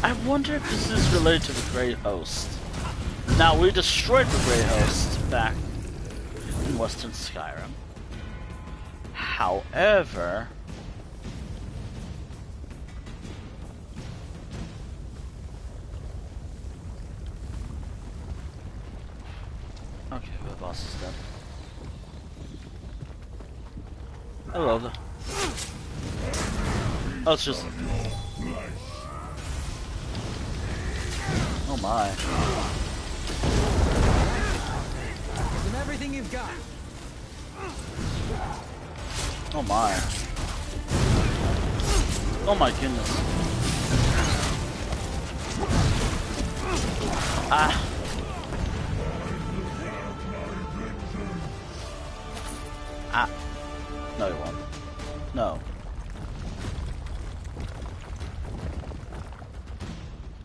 I wonder if this is related to the Grey Host. Now, we destroyed the Grey Host back in Western Skyrim. However, okay, the boss is dead. Hello there. Oh, it's just... Oh my. Give them everything you've got. Oh my. Oh my goodness. Ah. Ah. No, you won't. No.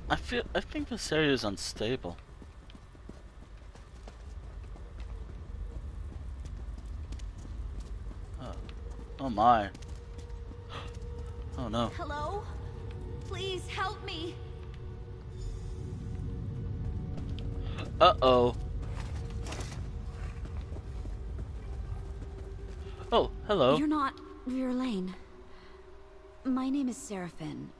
I think this area is unstable. Oh my. Oh no. Hello? Please help me. Uh-oh. Oh, hello. You're not Verlaine. My name is Seraphine.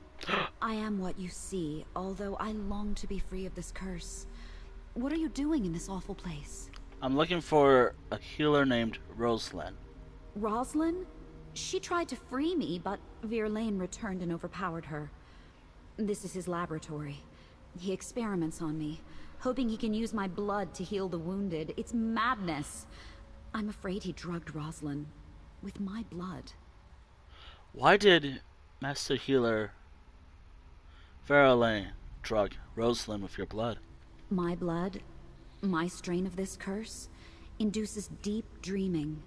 I am what you see, although I long to be free of this curse. What are you doing in this awful place? I'm looking for a healer named Rosalind. Rosalind? She tried to free me, but Verlaine returned and overpowered her. This is his laboratory. He experiments on me, hoping he can use my blood to heal the wounded. It's madness. I'm afraid he drugged Rosalind with my blood. Why did Master Healer Verlaine drug Rosalind with your blood? My blood, my strain of this curse, induces deep dreaming.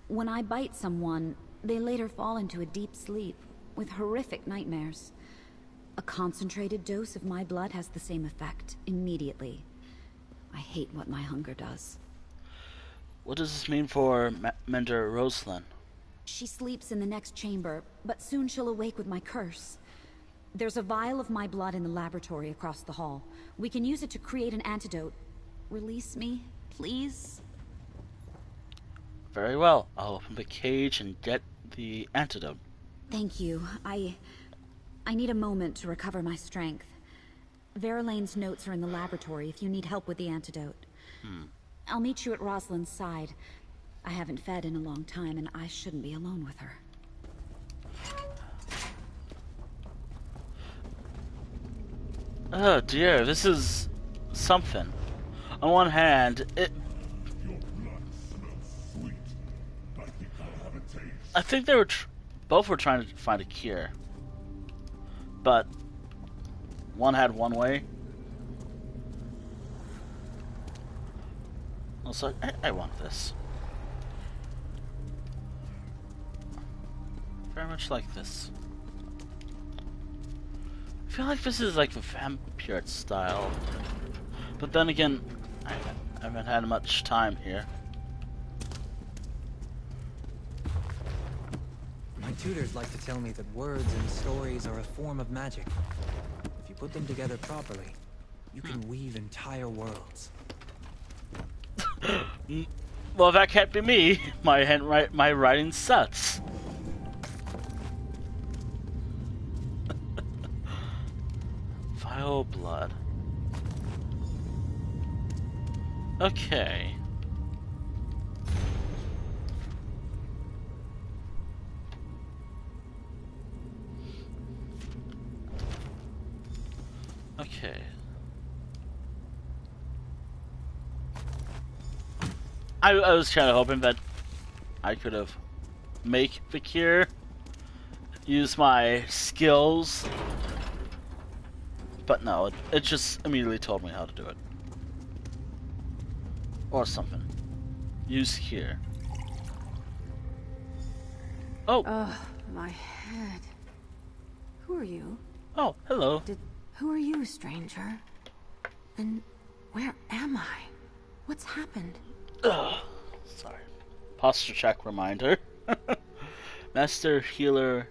When I bite someone, they later fall into a deep sleep with horrific nightmares. A concentrated dose of my blood has the same effect immediately. I hate what my hunger does. What does this mean for Mender Rosalind? She sleeps in the next chamber, but soon she'll awake with my curse. There's a vial of my blood in the laboratory across the hall. We can use it to create an antidote. Release me, please? Very well. I'll open the cage and get the antidote. Thank you. I need a moment to recover my strength. Verlaine's notes are in the laboratory if you need help with the antidote. I'll meet you at Rosalind's side. I haven't fed in a long time, and I shouldn't be alone with her. Oh dear, this is something. On one hand, I think they were both were trying to find a cure, but one had one way. Also, I want this. Very much like this. I feel like this is like the vampire style, but then again, I haven't had much time here. My tutors like to tell me that words and stories are a form of magic. If you put them together properly, you can weave entire worlds. Well, that can't be me. My writing sucks. Vile blood. Okay. Okay. I was kind of hoping that I could have make the cure, use my skills, but no, it just immediately told me how to do it. Or something. Use cure. Oh! Ugh, my head. Who are you? Oh, hello. Who are you, stranger? And where am I? What's happened? Ugh. Sorry. Posture check reminder. Master Healer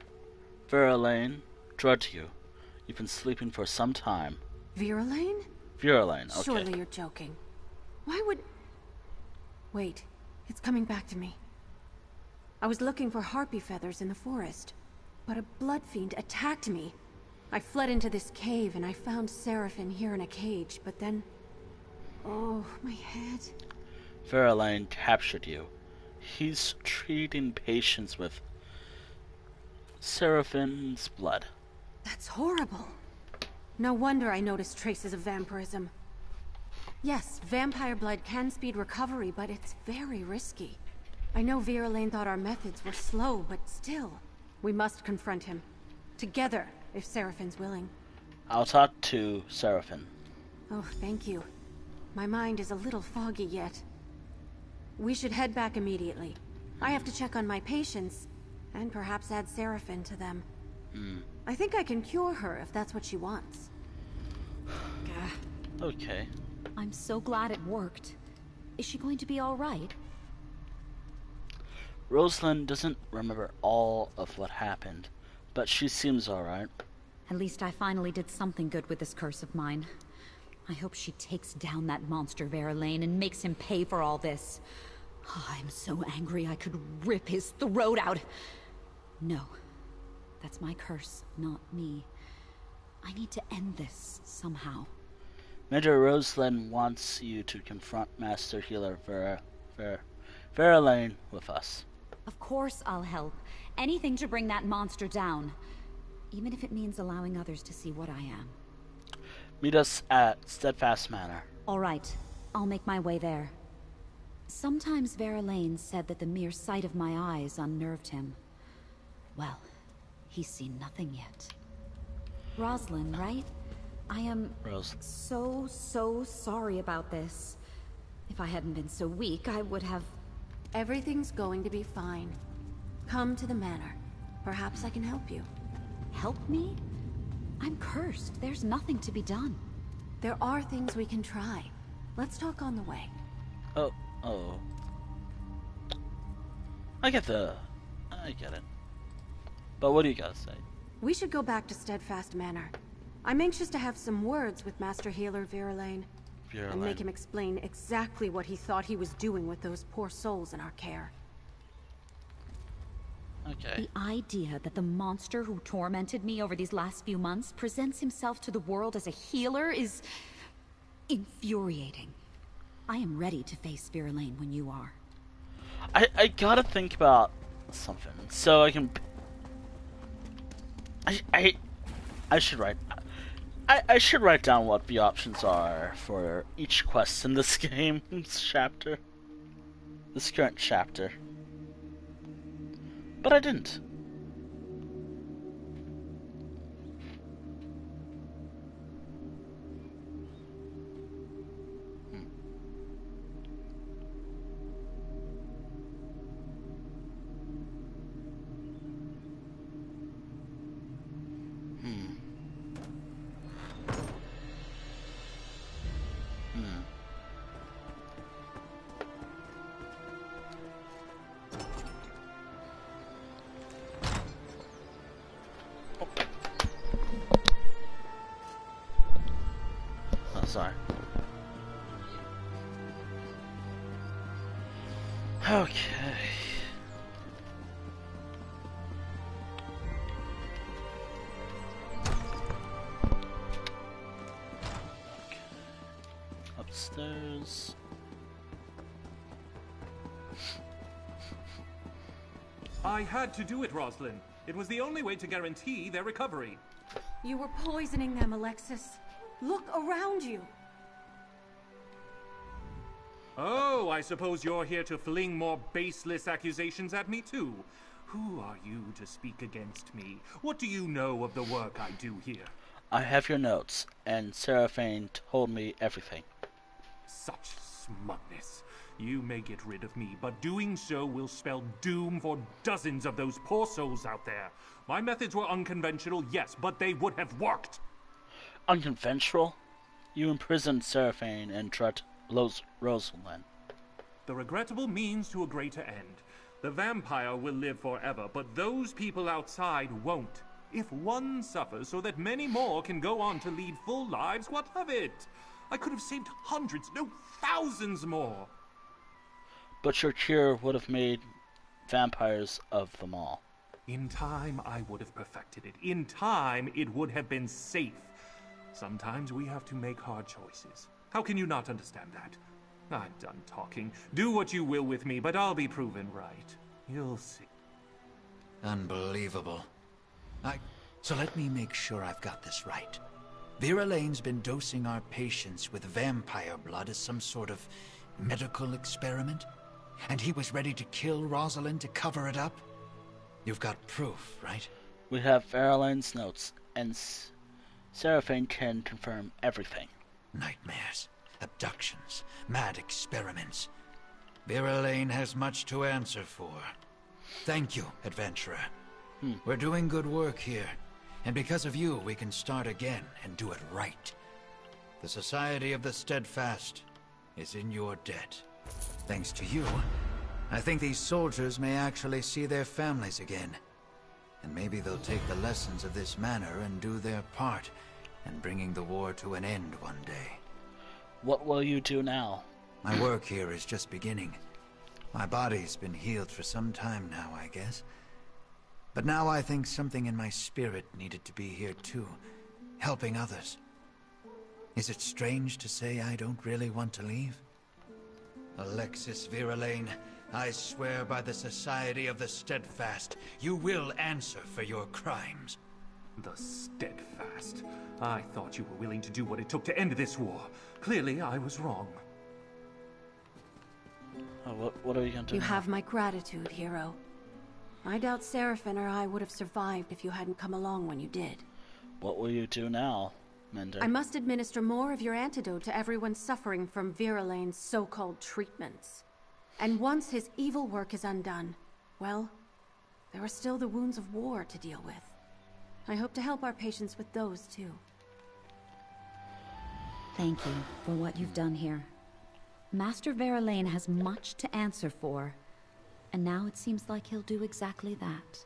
Verlaine drugged you. You've been sleeping for some time. Verlaine? Verlaine, okay. Surely you're joking. Why would... Wait, it's coming back to me. I was looking for harpy feathers in the forest, but a blood fiend attacked me. I fled into this cave and I found Seraphim here in a cage, but then... Oh, my head... Verlaine captured you. He's treating patients with Seraphim's blood. That's horrible. No wonder I noticed traces of vampirism. Yes, vampire blood can speed recovery, but it's very risky. I know Verlaine thought our methods were slow, but still. We must confront him. Together, if Seraphim's willing. I'll talk to Seraphim. Oh, thank you. My mind is a little foggy yet. We should head back immediately. I have to check on my patients, and perhaps add Seraphim to them. I think I can cure her if that's what she wants. Okay. I'm so glad it worked. Is she going to be all right? Rosalind doesn't remember all of what happened, but she seems all right. At least I finally did something good with this curse of mine. I hope she takes down that monster Verlaine and makes him pay for all this. Oh, I'm so angry I could rip his throat out. No. That's my curse, not me. I need to end this somehow. Major Rosalind wants you to confront Master Healer Verlaine with us. Of course I'll help. Anything to bring that monster down. Even if it means allowing others to see what I am. Meet us at Steadfast Manor. All right. I'll make my way there. Sometimes Verlaine said that the mere sight of my eyes unnerved him. Well, he's seen nothing yet. Rosalind, right? I am so sorry about this. If I hadn't been so weak, I would have... Everything's going to be fine. Come to the manor. Perhaps I can help you. Help me? I'm cursed. There's nothing to be done. There are things we can try. Let's talk on the way. Oh. I get it. But what do you gotta say? We should go back to Steadfast Manor. I'm anxious to have some words with Master Healer Verlaine. And make him explain exactly what he thought he was doing with those poor souls in our care. Okay. The idea that the monster who tormented me over these last few months presents himself to the world as a healer is... infuriating. I am ready to face Verlaine when you are. I gotta think about something, so I can... I should write... I should write down what the options are for each quest in this game, this chapter. This current chapter. But I didn't. Sorry. Okay. Upstairs. I had to do it, Rosalind. It was the only way to guarantee their recovery. You were poisoning them, Alexis. Look around you. Oh, I suppose you're here to fling more baseless accusations at me, too. Who are you to speak against me? What do you know of the work I do here? I have your notes, and Seraphine told me everything. Such smugness. You may get rid of me, but doing so will spell doom for dozens of those poor souls out there. My methods were unconventional, yes, but they would have worked. Unconventional? You imprisoned Seraphine and drugged Rosalind. The regrettable means to a greater end. The vampire will live forever, but those people outside won't. If one suffers so that many more can go on to lead full lives, what of it? I could have saved hundreds, no, thousands more. But your cure would have made vampires of them all. In time, I would have perfected it. In time, it would have been safe. Sometimes we have to make hard choices. How can you not understand that? I'm done talking. Do what you will with me, but I'll be proven right. You'll see. Unbelievable. So let me make sure I've got this right. Vera Lane's been dosing our patients with vampire blood as some sort of medical experiment? And he was ready to kill Rosalind to cover it up? You've got proof, right? We have Vera Lane's notes, and Seraphine can confirm everything. Nightmares, abductions, mad experiments. Vera Lane has much to answer for. Thank you, adventurer. We're doing good work here, and because of you, we can start again and do it right. The Society of the Steadfast is in your debt. Thanks to you, I think these soldiers may actually see their families again. And maybe they'll take the lessons of this manor and do their part in bringing the war to an end one day. What will you do now? My work here is just beginning. My body's been healed for some time now, I guess. But now I think something in my spirit needed to be here too, helping others. Is it strange to say I don't really want to leave? Alexis Vera Lane, I swear by the Society of the Steadfast, you will answer for your crimes. The Steadfast. I thought you were willing to do what it took to end this war. Clearly, I was wrong. What are you going to do? You have my gratitude, hero. I doubt Seraphine or I would have survived if you hadn't come along when you did. What will you do now, Mender? I must administer more of your antidote to everyone suffering from Vera Lane's so-called treatments. And once his evil work is undone, well, there are still the wounds of war to deal with. I hope to help our patients with those, too. Thank you for what you've done here. Master Vera Lane has much to answer for, and now it seems like he'll do exactly that.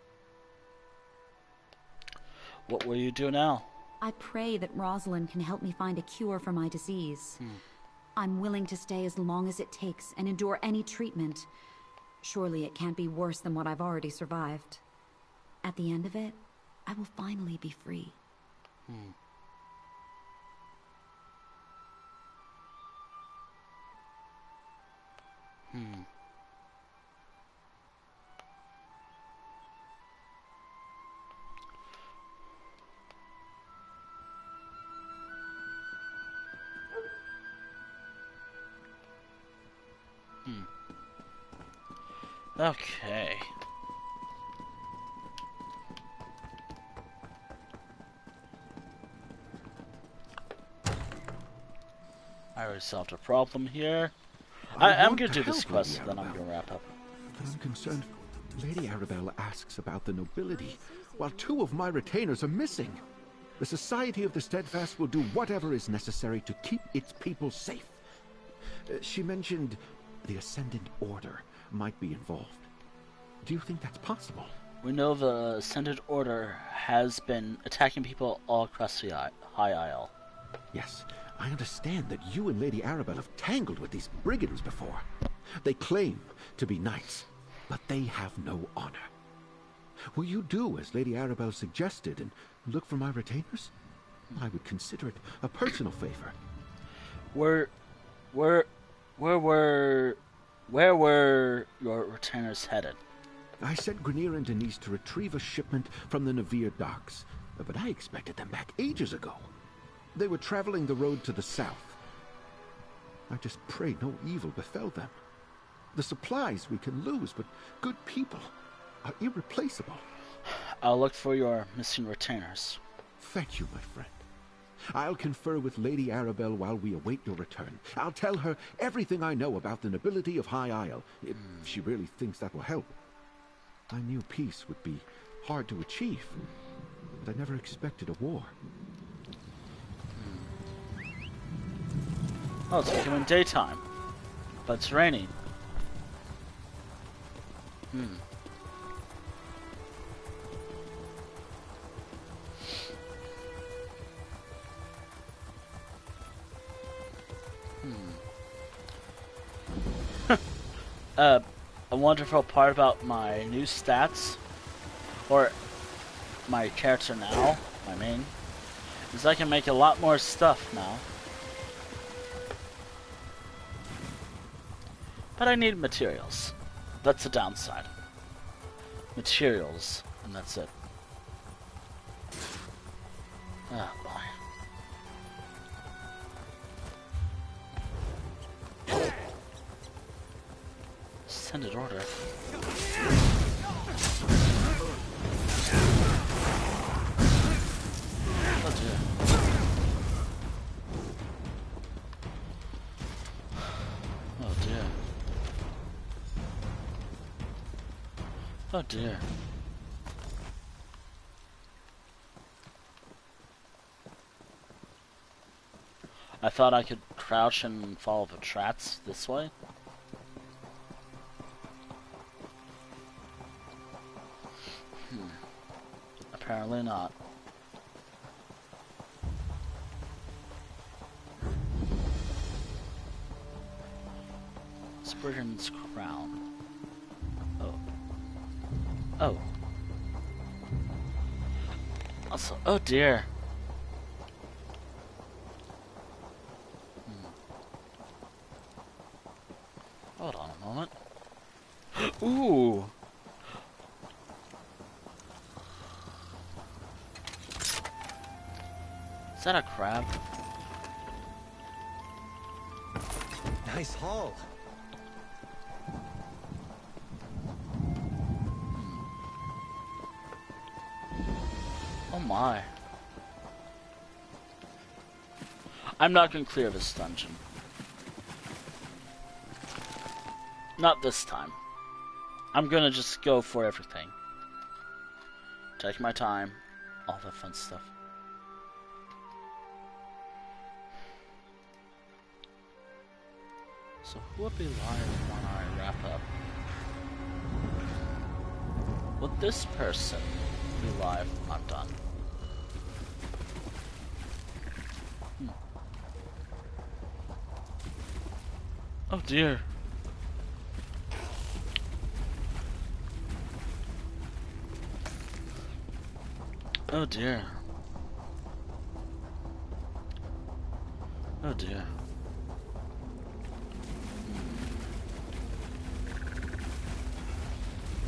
What will you do now? I pray that Rosalind can help me find a cure for my disease. I'm willing to stay as long as it takes and endure any treatment. Surely it can't be worse than what I've already survived. At the end of it, I will finally be free. Okay. I already solved a problem here. I'm gonna do this quest, then I'm gonna wrap up. But I'm concerned. Lady Arabelle asks about the nobility, while 2 of my retainers are missing. The Society of the Steadfast will do whatever is necessary to keep its people safe. She mentioned the Ascendant Order might be involved. Do you think that's possible? We know the Ascendant Order has been attacking people all across the High Isle. Yes, I understand that you and Lady Arabelle have tangled with these brigands before. They claim to be knights, but they have no honor. Will you do as Lady Arabelle suggested and look for my retainers? I would consider it a personal favor. Where were your retainers headed? I sent Grenier and Denise to retrieve a shipment from the Navir docks, but I expected them back ages ago. They were traveling the road to the south. I just pray no evil befell them. The supplies we can lose, but good people are irreplaceable. I'll look for your missing retainers. Thank you, my friend. I'll confer with Lady Arabelle while we await your return. I'll tell her everything I know about the nobility of High Isle, if she really thinks that will help. I knew peace would be hard to achieve, but I never expected a war. Oh, it's becoming daytime, but it's raining. A wonderful part about my new stats, or my character now, my main, is I can make a lot more stuff now. But I need materials. That's the downside. Materials, and that's it. Oh boy. Ascended Order. Oh dear. Oh dear. Oh dear. I thought I could crouch and follow the tracks this way. Apparently not. Spurgeon's crown. Oh. Oh. Also, oh dear. Hold on a moment. Ooh. Is that a crab? Nice haul. Oh my. I'm not gonna clear this dungeon. Not this time. I'm gonna just go for everything. Take my time. All that fun stuff. So who will be live when I wrap up? Would this person be live when I'm done? Oh dear. Oh dear. Oh dear.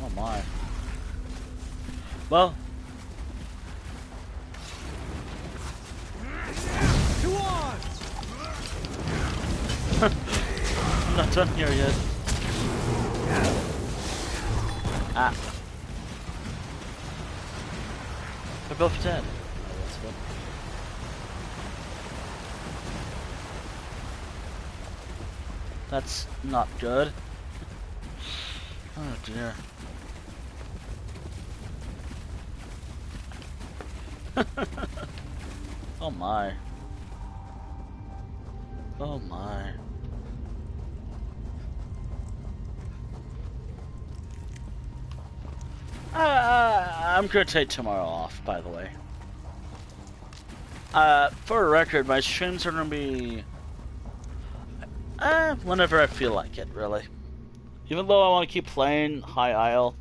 Oh my. Well. Go on! I'm not done here yet. Ah. They're both dead. Oh, that's good. That's not good. Oh dear. Oh my. Oh my. I'm gonna take tomorrow off, by the way. For a record, my streams are gonna be whenever I feel like it, really. Even though I want to keep playing High Isle.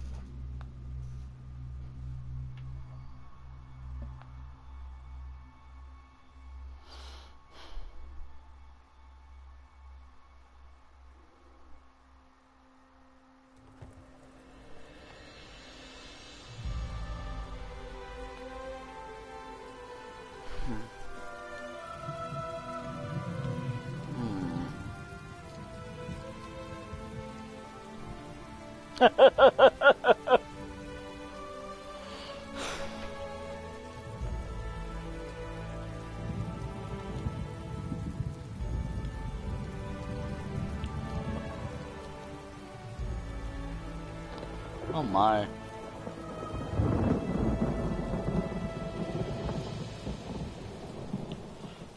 Oh my.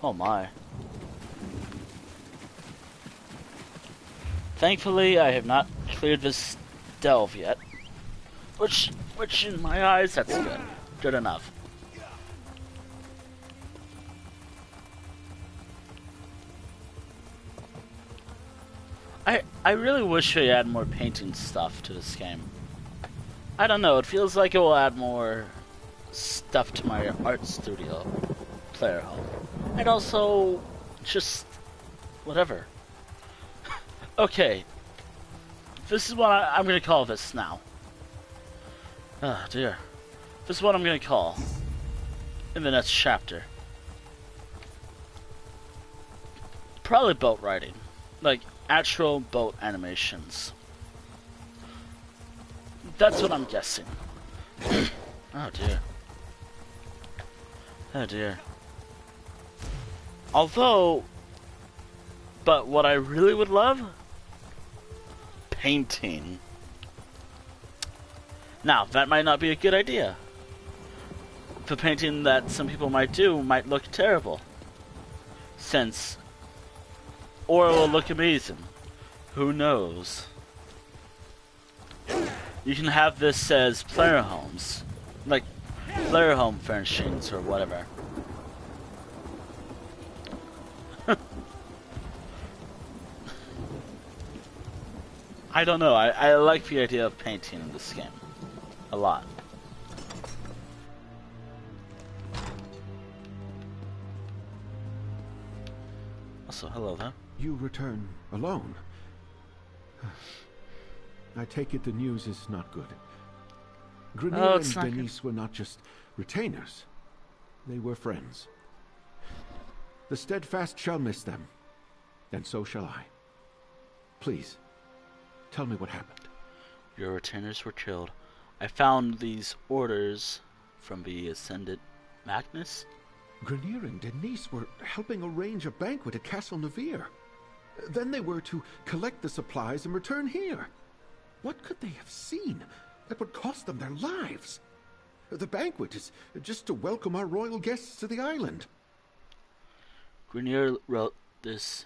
Oh my. Thankfully, I have not cleared this delve yet. Which in my eyes, that's good. Good enough. I really wish they add more painting stuff to this game. I don't know, it feels like it will add more stuff to my art studio player home. And also, just whatever. Okay. This is what I'm gonna call this now. Oh dear. This is what I'm gonna call in the next chapter. Probably boat riding. Like, actual boat animations. That's what I'm guessing. Oh dear. Oh dear. Although, but what I really would love? Painting. Now, that might not be a good idea. The painting that some people might do might look terrible. Or it will look amazing. Who knows? You can have this as player homes. Like, player home furnishings or whatever. I don't know, I like the idea of painting in this game. A lot. Also, hello there. You return alone. I take it the news is not good. Grenier and Denise were not just retainers. They were friends. The Steadfast shall miss them. And so shall I. Please, tell me what happened. Your retainers were killed. I found these orders from the Ascendant Magnus. Grenier and Denise were helping arrange a banquet at Castle Navir. Then they were to collect the supplies and return here. What could they have seen that would cost them their lives? The banquet is just to welcome our royal guests to the island. Grenier wrote this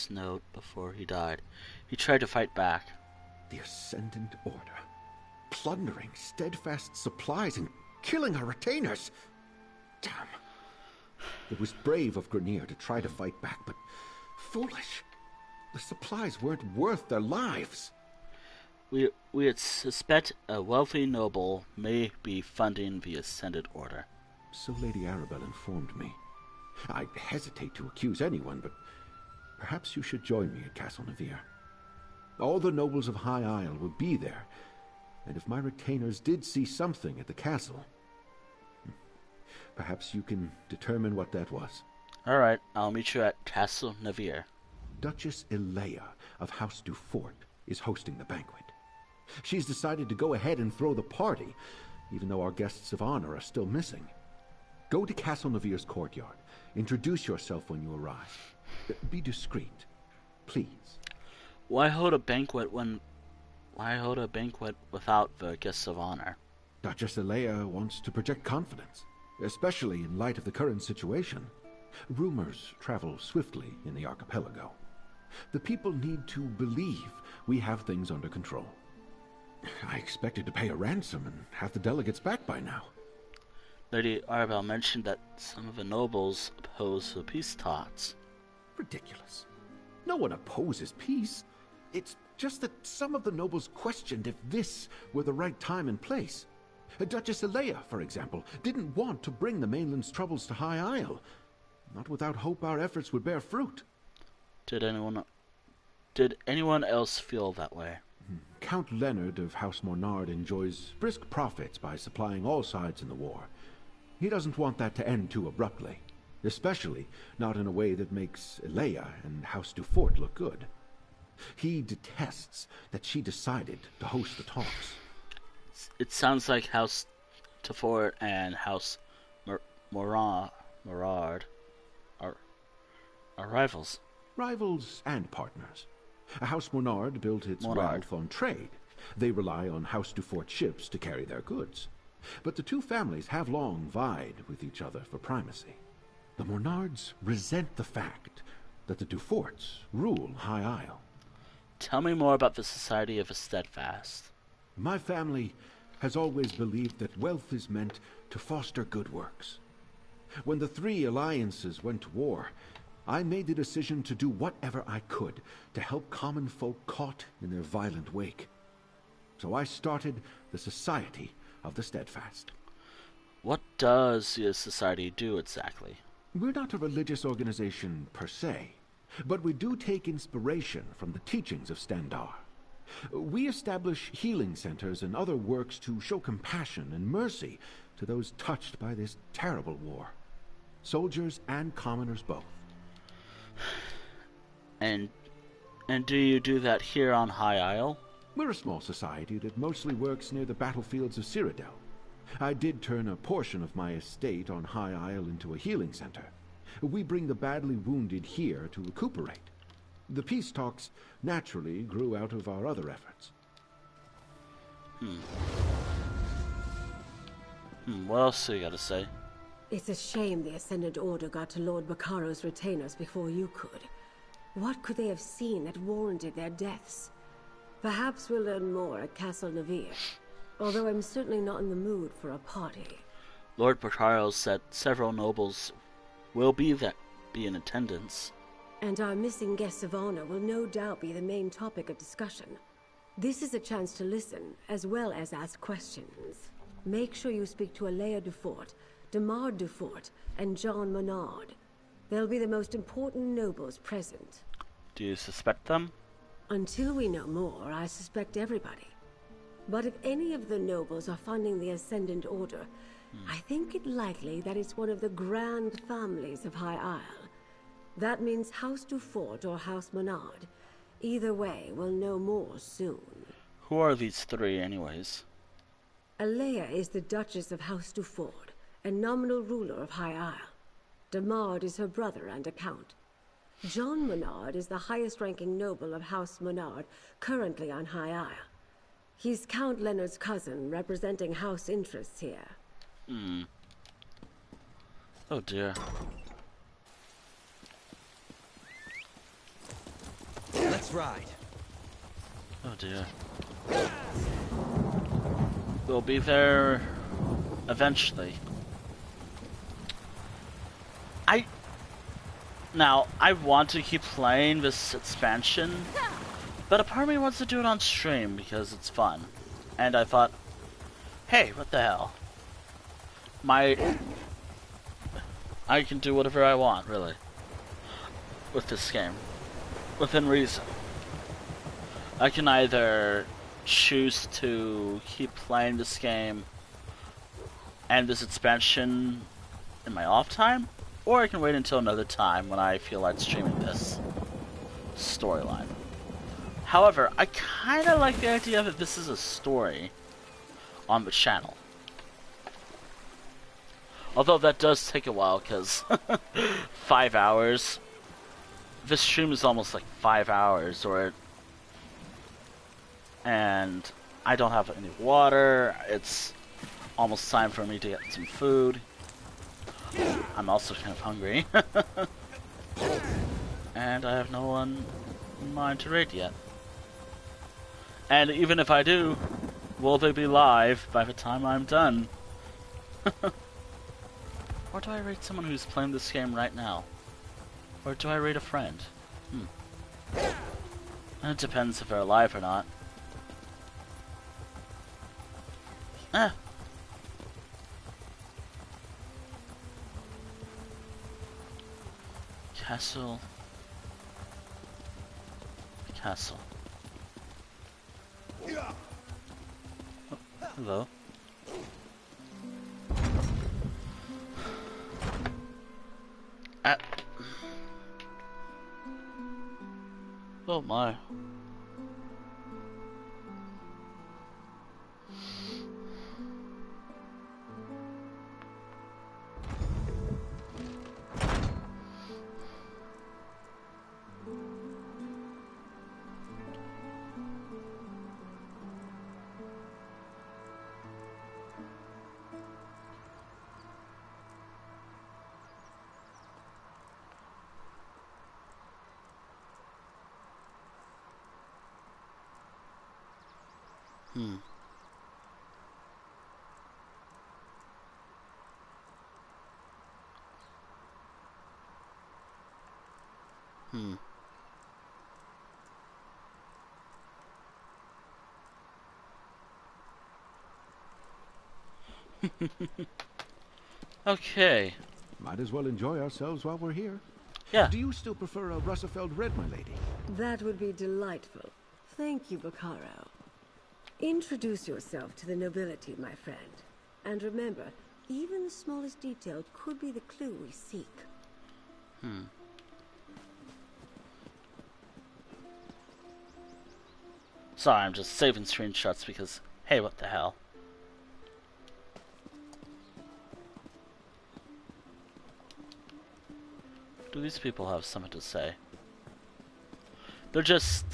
note before he died. He tried to fight back. The Ascendant Order. Plundering Steadfast supplies and killing our retainers. Damn. It was brave of Grenier to try to fight back, but foolish. The supplies weren't worth their lives. We suspect a wealthy noble may be funding the Ascendant Order. So Lady Arabelle informed me. I hesitate to accuse anyone, but perhaps you should join me at Castle Navir. All the nobles of High Isle will be there, and if my retainers did see something at the castle, perhaps you can determine what that was. Alright, I'll meet you at Castle Navir. Duchess Ilea of House Dufort is hosting the banquet. She's decided to go ahead and throw the party, even though our guests of honor are still missing. Go to Castle Navir's courtyard. Introduce yourself when you arrive. Be discreet, please. Why hold a banquet without the guests of honor? Duchess Alea wants to project confidence, especially in light of the current situation. Rumors travel swiftly in the archipelago. The people need to believe we have things under control. I expected to pay a ransom and have the delegates back by now. Lady Arabelle mentioned that some of the nobles oppose the peace talks. Ridiculous. No one opposes peace. It's just that some of the nobles questioned if this were the right time and place. Duchess Alea, for example, didn't want to bring the mainland's troubles to High Isle. Not without hope our efforts would bear fruit. Did anyone else feel that way? Count Leonard of House Mornard enjoys brisk profits by supplying all sides in the war. He doesn't want that to end too abruptly, especially not in a way that makes Alea and House Dufort look good. He detests that she decided to host the talks. It sounds like House Dufort and House Morard are rivals. Rivals and partners. House Mornard built its wealth on trade. They rely on House Dufort ships to carry their goods. But the two families have long vied with each other for primacy. The Mornards resent the fact that the Duforts rule High Isle. Tell me more about the Society of the Steadfast. My family has always believed that wealth is meant to foster good works. When the three alliances went to war, I made the decision to do whatever I could to help common folk caught in their violent wake. So I started the Society of the Steadfast. What does the Society do exactly? We're not a religious organization per se, but we do take inspiration from the teachings of Standar. We establish healing centers and other works to show compassion and mercy to those touched by this terrible war. Soldiers and commoners both. And do you do that here on High Isle? We're a small society that mostly works near the battlefields of Cyrodiil. I did turn a portion of my estate on High Isle into a healing center. We bring the badly wounded here to recuperate. The peace talks naturally grew out of our other efforts. What else do you got to say? It's a shame the Ascendant Order got to Lord Baccaro's retainers before you could. What could they have seen that warranted their deaths? Perhaps we'll learn more at Castle Navir, although I'm certainly not in the mood for a party. Lord Bacaro said several nobles will be in attendance. And our missing guests of honor will no doubt be the main topic of discussion. This is a chance to listen, as well as ask questions. Make sure you speak to Alea Dufort, Demar Dufort, and John Menard. They'll be the most important nobles present. Do you suspect them? Until we know more, I suspect everybody. But if any of the nobles are funding the Ascendant Order, I think it likely that it's one of the grand families of High Isle. That means House Dufort or House Menard. Either way, we'll know more soon. Who are these three, anyways? Alea is the Duchess of House Dufort, and nominal ruler of High Isle. Demard is her brother and a count. John Menard is the highest-ranking noble of House Menard, currently on High Isle. He's Count Leonard's cousin, representing house interests here. Oh dear. Let's ride. Oh dear. We'll be there eventually. I want to keep playing this expansion, but a part of me wants to do it on stream because it's fun. And I thought, hey, what the hell? I can do whatever I want, really, with this game, within reason. I can either choose to keep playing this game and this expansion in my off time, or I can wait until another time when I feel like streaming this storyline. However, I kind of like the idea that this is a story on the channel. Although that does take a while, because 5 hours. This stream is almost like 5 hours, and I don't have any water. It's almost time for me to get some food. I'm also kind of hungry. And I have no one in mind to raid yet. And even if I do, will they be live by the time I'm done? Or do I raid someone who's playing this game right now? Or do I raid a friend? And it depends if they're alive or not. Castle. Castle. Oh, hello. Oh my. Okay. Might as well enjoy ourselves while we're here. Yeah. Do you still prefer a Russafeld red, my lady? That would be delightful. Thank you, Bacaro. Introduce yourself to the nobility, my friend. And remember, even the smallest detail could be the clue we seek. Sorry, I'm just saving screenshots because, hey, what the hell? Do these people have something to say? They're just...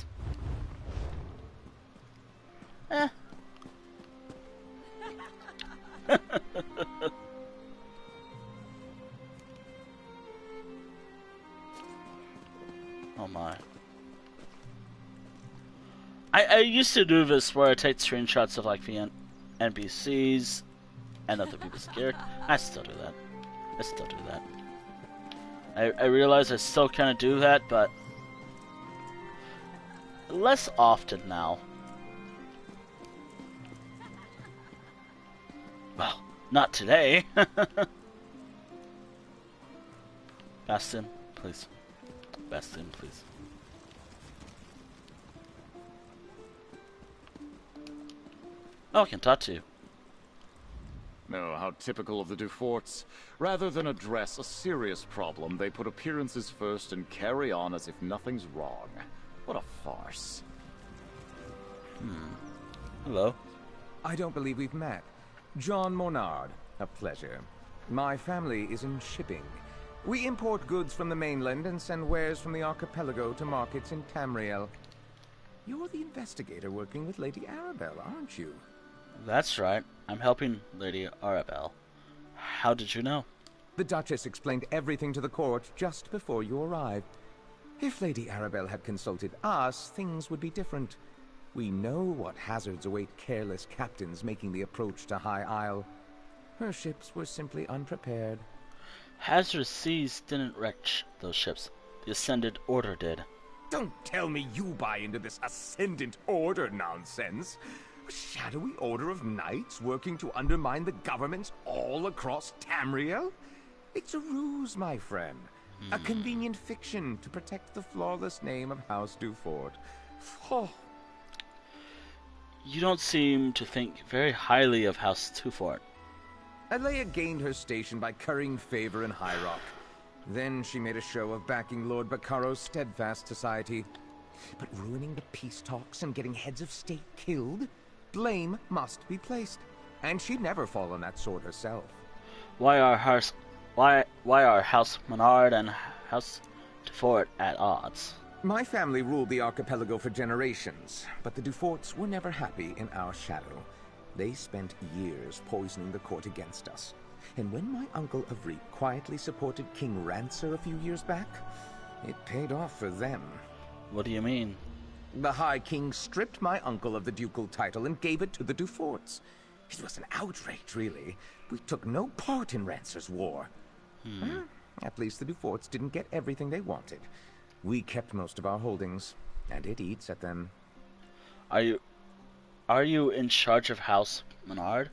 Oh my. I used to do this where I take screenshots of like the NPCs and other people's gear. I still do that. I realize I still kind of do that, but less often now. Well, not today. Bastion, please. Bastion, please. Oh, I can talk to you. Oh, how typical of the Duforts. Rather than address a serious problem, they put appearances first and carry on as if nothing's wrong. What a farce. Hello. I don't believe we've met. John Monard, a pleasure. My family is in shipping. We import goods from the mainland and send wares from the archipelago to markets in Tamriel. You're the investigator working with Lady Arabelle, aren't you? That's right. I'm helping Lady Arabelle. How did you know? The Duchess explained everything to the court just before you arrived. If Lady Arabelle had consulted us, things would be different. We know what hazards await careless captains making the approach to High Isle. Her ships were simply unprepared. Hazardous seas didn't wreck those ships. The Ascended Order did. Don't tell me you buy into this Ascendant Order nonsense. A shadowy order of knights working to undermine the governments all across Tamriel? It's a ruse, my friend. A convenient fiction to protect the flawless name of House Dufort. Oh. You don't seem to think very highly of House Dufort. Alea gained her station by currying favor in High Rock. Then she made a show of backing Lord Bacaro's steadfast society. But ruining the peace talks and getting heads of state killed? Blame must be placed. And she'd never fall on that sword herself. Why are House Menard and House Dufort at odds? My family ruled the archipelago for generations, but the Duforts were never happy in our shadow. They spent years poisoning the court against us. And when my uncle Avrik quietly supported King Rancer a few years back, it paid off for them. What do you mean? The High King stripped my uncle of the ducal title and gave it to the Duforts. It was an outrage, really. We took no part in Rancer's war. At least the Duforts didn't get everything they wanted. We kept most of our holdings, and it eats at them. Are you in charge of House Menard?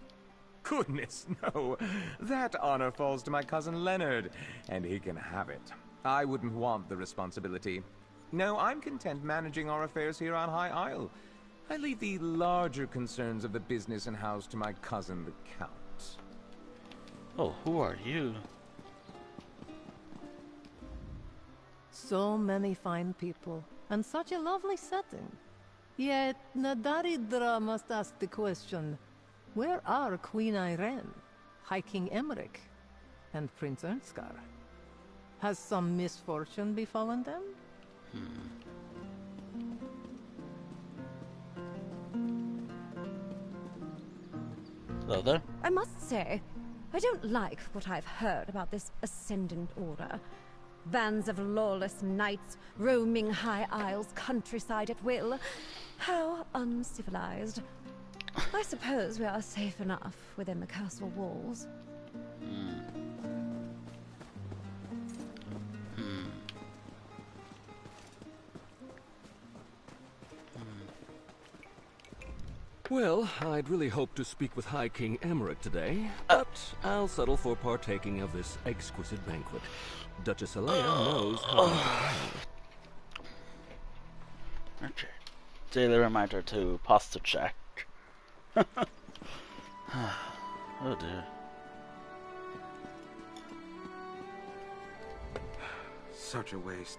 Goodness, no. That honor falls to my cousin Leonard, and he can have it. I wouldn't want the responsibility. No, I'm content managing our affairs here on High Isle. I leave the larger concerns of the business and house to my cousin, the Count. Oh, who are you? So many fine people, and such a lovely setting. Yet Nadaridra must ask the question, where are Queen Irene, High King Emmerich, and Prince Ernskar? Has some misfortune befallen them? Hello there. I must say, I don't like what I've heard about this Ascendant Order. Bands of lawless knights roaming High Isle's countryside at will. How uncivilized. I suppose we are safe enough within the castle walls. Well, I'd really hoped to speak with High King Emmerich today, but I'll settle for partaking of this exquisite banquet. Duchess Alea knows how to Okay. Daily reminder to posture check. Oh dear. Such a waste.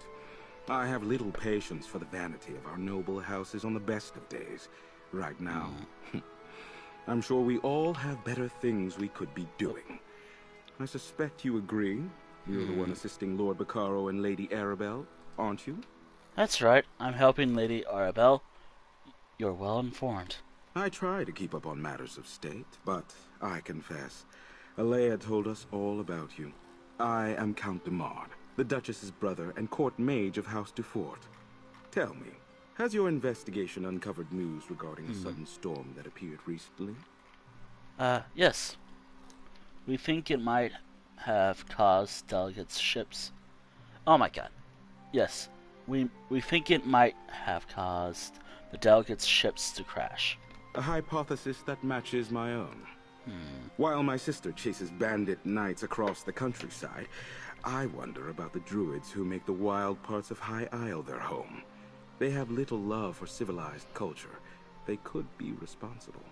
I have little patience for the vanity of our noble houses on the best of days. Right now. I'm sure we all have better things we could be doing. I suspect you agree. You're the one assisting Lord Bacaro and Lady Arabelle, aren't you? That's right. I'm helping Lady Arabelle. You're well informed. I try to keep up on matters of state, but I confess, Alea told us all about you. I am Count de Mard, the Duchess's brother and court mage of House Dufort. Tell me, has your investigation uncovered news regarding a sudden storm that appeared recently? Yes. We think it might have caused delegates' ships. Oh my god. Yes. We think it might have caused the delegates' ships to crash. A hypothesis that matches my own. While my sister chases bandit knights across the countryside, I wonder about the druids who make the wild parts of High Isle their home. They have little love for civilized culture. They could be responsible.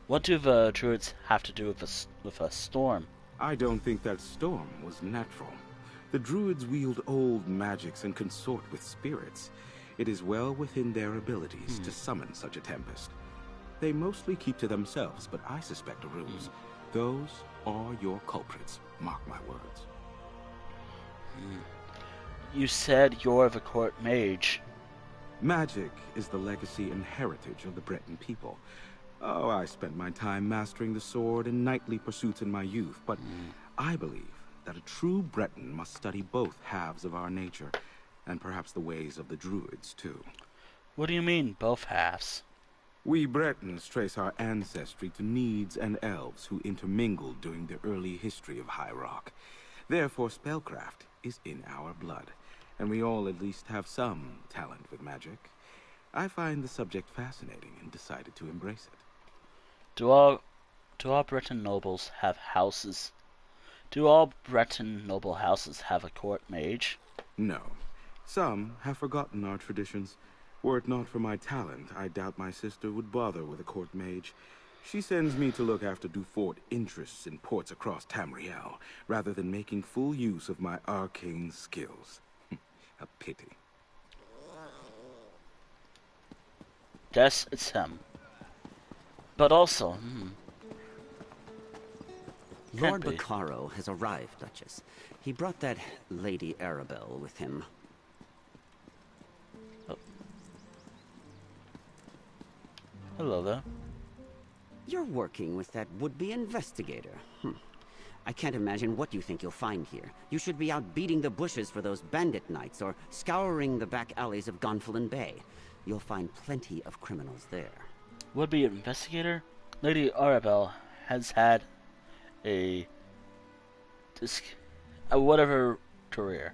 What do the druids have to do with a storm? I don't think that storm was natural. The druids wield old magics and consort with spirits. It is well within their abilities to summon such a tempest. They mostly keep to themselves, but I suspect a ruse. Those are your culprits, mark my words. You said you're the court mage. Magic is the legacy and heritage of the Breton people. Oh, I spent my time mastering the sword and knightly pursuits in my youth, but I believe that a true Breton must study both halves of our nature, and perhaps the ways of the druids, too. What do you mean, both halves? We Bretons trace our ancestry to Needs and Elves who intermingled during the early history of High Rock. Therefore, spellcraft is in our blood, and we all at least have some talent with magic. I find the subject fascinating and decided to embrace it. Do all Breton nobles have houses? Do all Breton noble houses have a court mage? No. Some have forgotten our traditions. Were it not for my talent, I doubt my sister would bother with a court mage. She sends me to look after Dufort interests in ports across Tamriel, rather than making full use of my arcane skills. A pity. Guess it's him. But also, Lord Baccaro has arrived, Duchess. He brought that Lady Arabelle with him. Oh. Hello there. You're working with that would-be investigator. I can't imagine what you think you'll find here. You should be out beating the bushes for those bandit knights or scouring the back alleys of Gonfalon Bay. You'll find plenty of criminals there. Would-be investigator? Lady Arabelle has had a whatever career.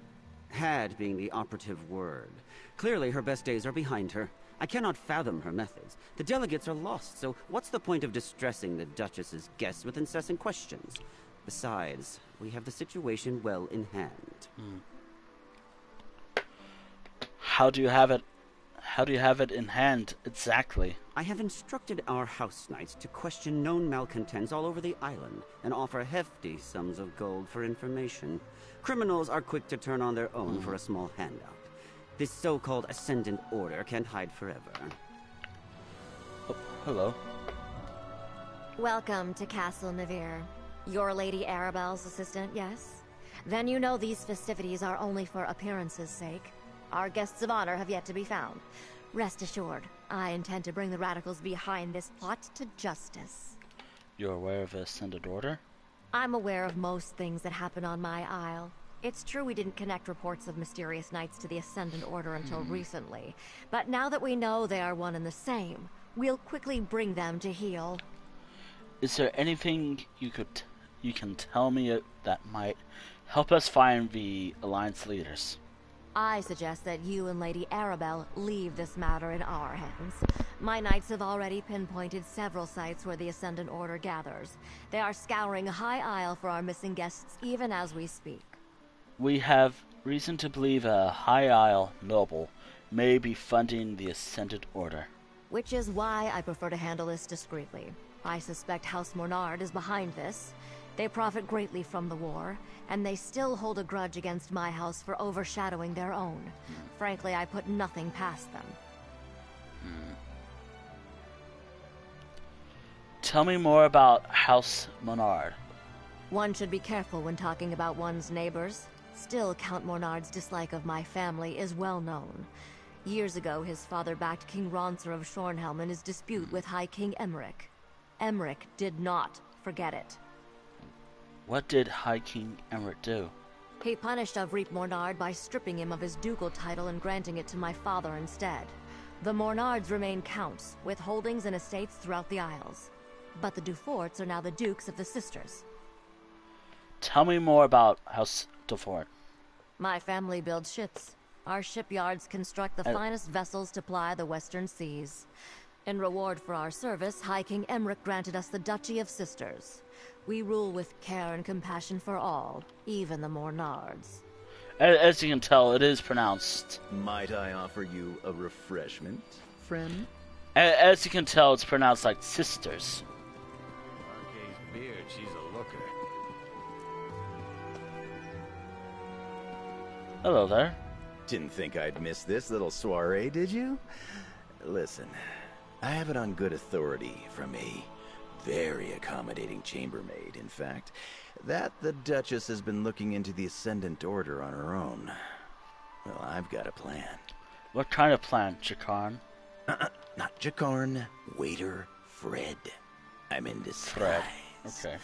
Had being the operative word. Clearly her best days are behind her. I cannot fathom her methods. The delegates are lost, so what's the point of distressing the Duchess's guests with incessant questions? Besides, we have the situation well in hand. How do you have it? How do you have it in hand, exactly? I have instructed our house knights to question known malcontents all over the island and offer hefty sums of gold for information. Criminals are quick to turn on their own for a small handout. This so-called Ascendant Order can't hide forever. Oh, hello. Welcome to Castle Navir. You're Lady Arabelle's assistant, yes? Then you know these festivities are only for appearances' sake. Our guests of honor have yet to be found. Rest assured, I intend to bring the radicals behind this plot to justice. You're aware of the Ascended Order? I'm aware of most things that happen on my isle. It's true we didn't connect reports of mysterious knights to the Ascendant Order until recently. But now that we know they are one and the same, we'll quickly bring them to heel. Is there anything you can tell me that might help us find the Alliance leaders? I suggest that you and Lady Arabelle leave this matter in our hands. My knights have already pinpointed several sites where the Ascendant Order gathers. They are scouring High Isle for our missing guests even as we speak. We have reason to believe a High Isle noble may be funding the Ascendant Order. Which is why I prefer to handle this discreetly. I suspect House Mornard is behind this. They profit greatly from the war, and they still hold a grudge against my house for overshadowing their own. Frankly, I put nothing past them. Tell me more about House Mornard. One should be careful when talking about one's neighbors. Still, Count Mornard's dislike of my family is well known. Years ago, his father backed King Ronser of Shornhelm in his dispute with High King Emmerich. Emmerich did not forget it. What did High King Emmerich do? He punished Avreep Mornard by stripping him of his ducal title and granting it to my father instead. The Mornards remain counts, with holdings and estates throughout the Isles. But the Duforts are now the Dukes of the Sisters. Tell me more about House Dufort. My family builds ships. Our shipyards construct the finest vessels to ply the western seas. In reward for our service, High King Emmerich granted us the Duchy of Sisters. We rule with care and compassion for all, even the Mornards. As you can tell, it is pronounced... Might I offer you a refreshment, friend? As you can tell, it's pronounced like sisters. RK's beard, she's a looker. Hello there. Didn't think I'd miss this little soiree, did you? Listen, I have it on good authority from a very accommodating chambermaid, in fact, that the Duchess has been looking into the Ascendant Order on her own. Well, I've got a plan. What kind of plan, Jakarn? Not Jakarn, waiter Fred. I'm in disguise. Fred. Okay.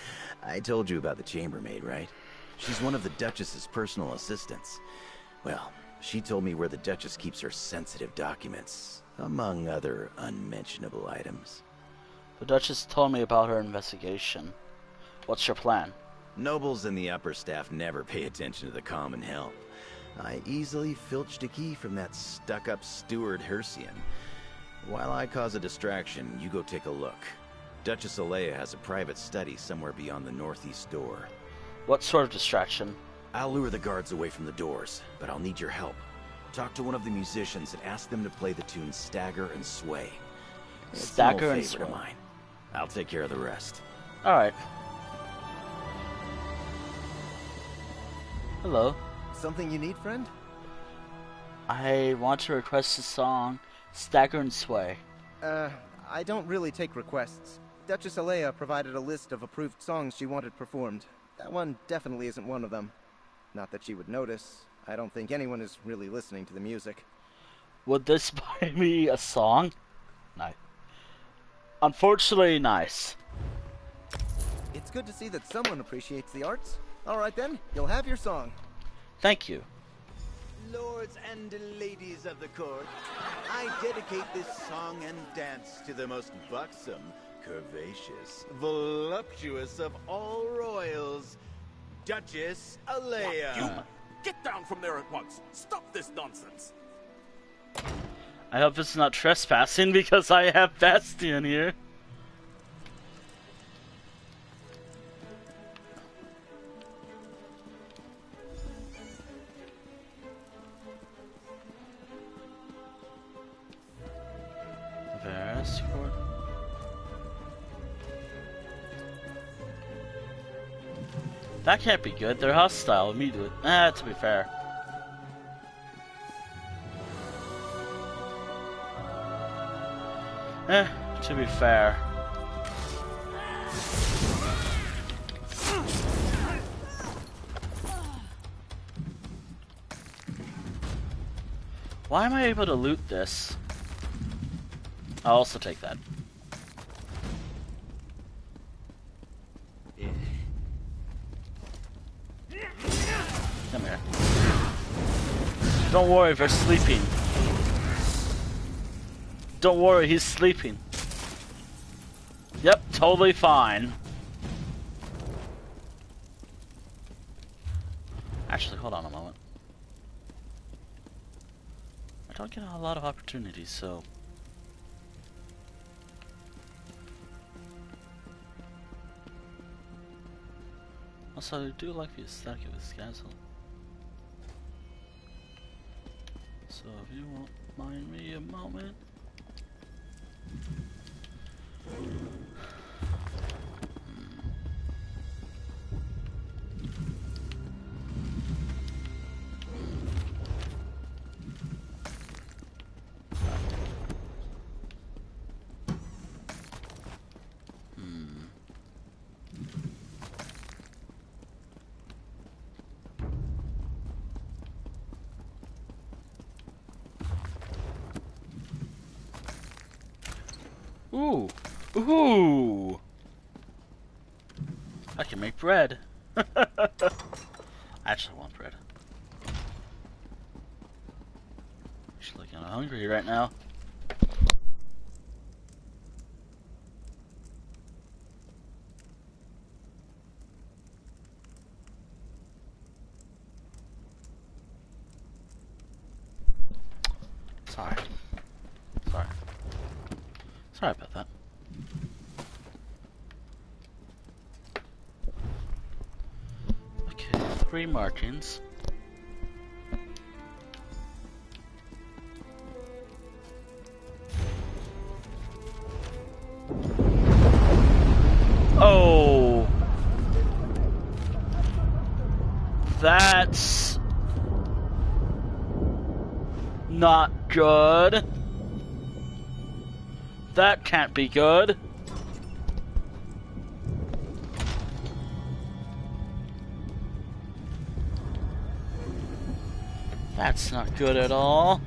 I told you about the chambermaid, right? She's one of the Duchess's personal assistants. Well, she told me where the Duchess keeps her sensitive documents, among other unmentionable items. The Duchess told me about her investigation. What's your plan? Nobles and the upper staff never pay attention to the common help. I easily filched a key from that stuck-up steward Hercian. While I cause a distraction, you go take a look. Duchess Alea has a private study somewhere beyond the northeast door. What sort of distraction? I'll lure the guards away from the doors, but I'll need your help. Talk to one of the musicians and ask them to play the tune Stagger and Sway. Stagger and Sway. Of mine. I'll take care of the rest. Alright. Hello. Something you need, friend? I want to request a song, Stagger and Sway. I don't really take requests. Duchess Alea provided a list of approved songs she wanted performed. That one definitely isn't one of them. Not that she would notice. I don't think anyone is really listening to the music. Would this buy me a song? No. Unfortunately, nice. It's good to see that someone appreciates the arts. Alright then, you'll have your song. Thank you. Lords and ladies of the court, I dedicate this song and dance to the most buxom, curvaceous, voluptuous of all royals, Duchess Alea. You get down from there at once. Stop this nonsense. I hope it's not trespassing because I have Bastion here. That can't be good. They're hostile immediately. To be fair. To be fair. Why am I able to loot this? I'll also take that. Come here. Don't worry, they're sleeping. Don't worry, he's sleeping. Yep, totally fine. Actually, hold on a moment. I don't get a lot of opportunities, so... Also, I do like the aesthetic of this castle. So if you won't mind me a moment. Ooh. Ooh. I can make bread. I actually want bread. Actually kind of hungry right now. Sorry. Sorry about that. Okay, 3 markings. Oh! That's not good. That can't be good. That's not good at all.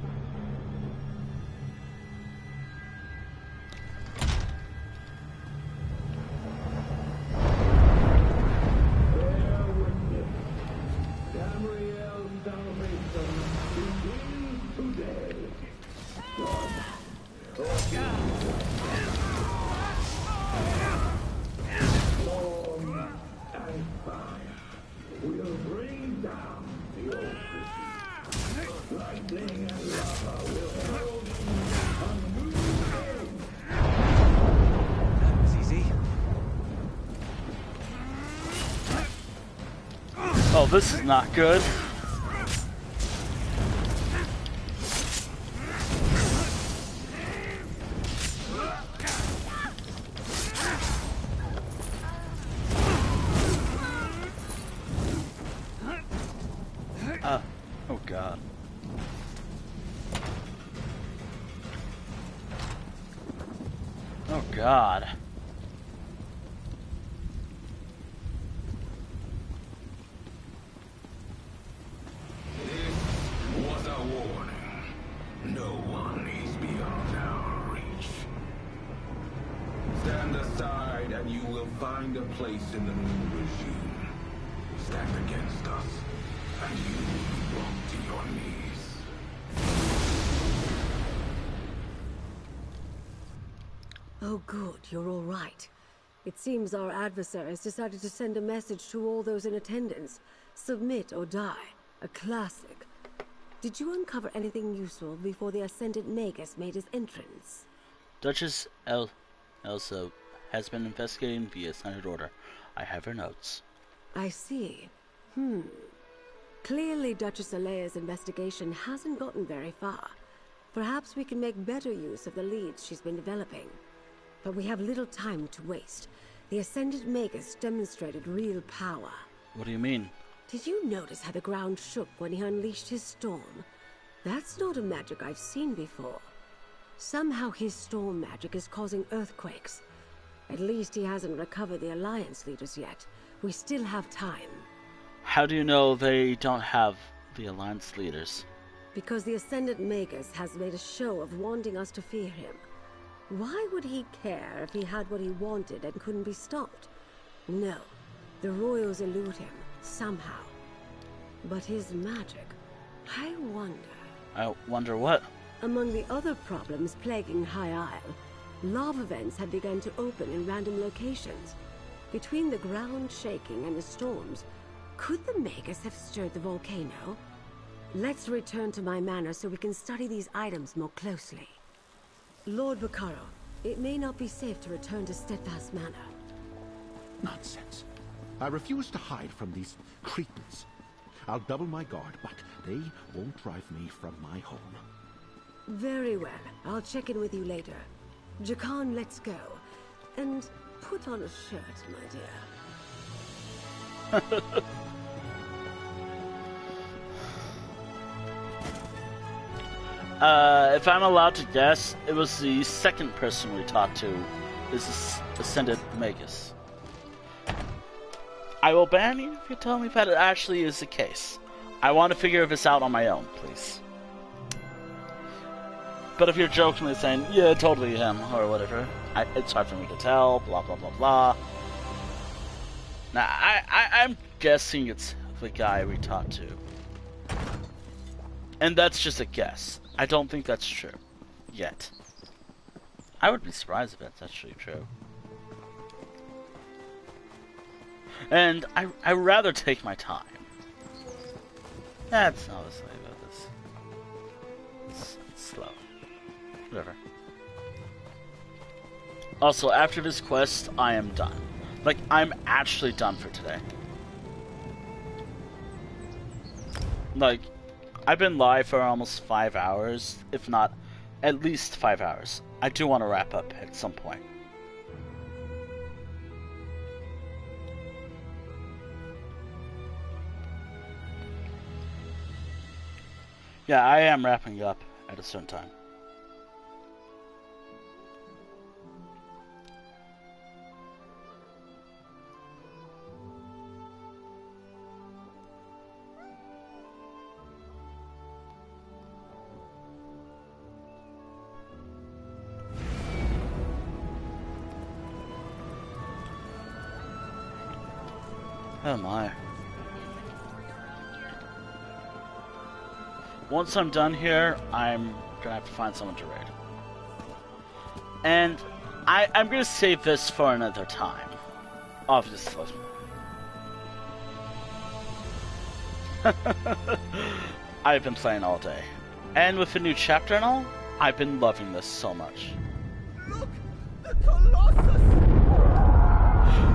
Oh, this is not good. Oh God. God. This was a warning. No one is beyond our reach. Stand aside and you will find a place in the new regime. Stand against us, and you will be brought to your knees. Oh good, you're all right. It seems our adversaries decided to send a message to all those in attendance. Submit or die. A classic. Did you uncover anything useful before the Ascendant Magus made his entrance? Duchess Elsa has been investigating the Ascended Order. I have her notes. I see. Clearly Duchess Alea's investigation hasn't gotten very far. Perhaps we can make better use of the leads she's been developing. But we have little time to waste. The Ascended Magus demonstrated real power. What do you mean? Did you notice how the ground shook when he unleashed his storm? That's not a magic I've seen before. Somehow his storm magic is causing earthquakes. At least he hasn't recovered the Alliance leaders yet. We still have time. How do you know they don't have the Alliance leaders? Because the Ascendant Magus has made a show of wanting us to fear him. Why would he care if he had what he wanted and couldn't be stopped? No, the royals elude him, somehow. But his magic, I wonder what? Among the other problems plaguing High Isle, lava vents have begun to open in random locations. Between the ground shaking and the storms, could the Magus have stirred the volcano? Let's return to my manor so we can study these items more closely. Lord Bacaro, it may not be safe to return to Steadfast Manor. Nonsense. I refuse to hide from these Cretans. I'll double my guard, but they won't drive me from my home. Very well. I'll check in with you later. Jakan, let's go. And put on a shirt, my dear. If I'm allowed to guess, it was the second person we talked to, is Ascended Magus. I will ban you if you tell me that it actually is the case. I want to figure this out on my own, please. But if you're jokingly saying, yeah, totally him, or whatever, it's hard for me to tell, blah, blah, blah, blah. Now, I'm guessing it's the guy we talked to. And that's just a guess. I don't think that's true. Yet. I would be surprised if that's actually true. And I'd rather take my time. That's not the way about this. It's slow. Whatever. Also, after this quest, I am done. Like, I'm actually done for today. Like, I've been live for almost 5 hours, if not at least 5 hours. I do want to wrap up at some point. Yeah, I am wrapping up at a certain time. Oh my. Once I'm done here, I'm gonna have to find someone to raid. And I'm gonna save this for another time. Obviously. I've been playing all day. And with the new chapter and all, I've been loving this so much. Look! The Colossus!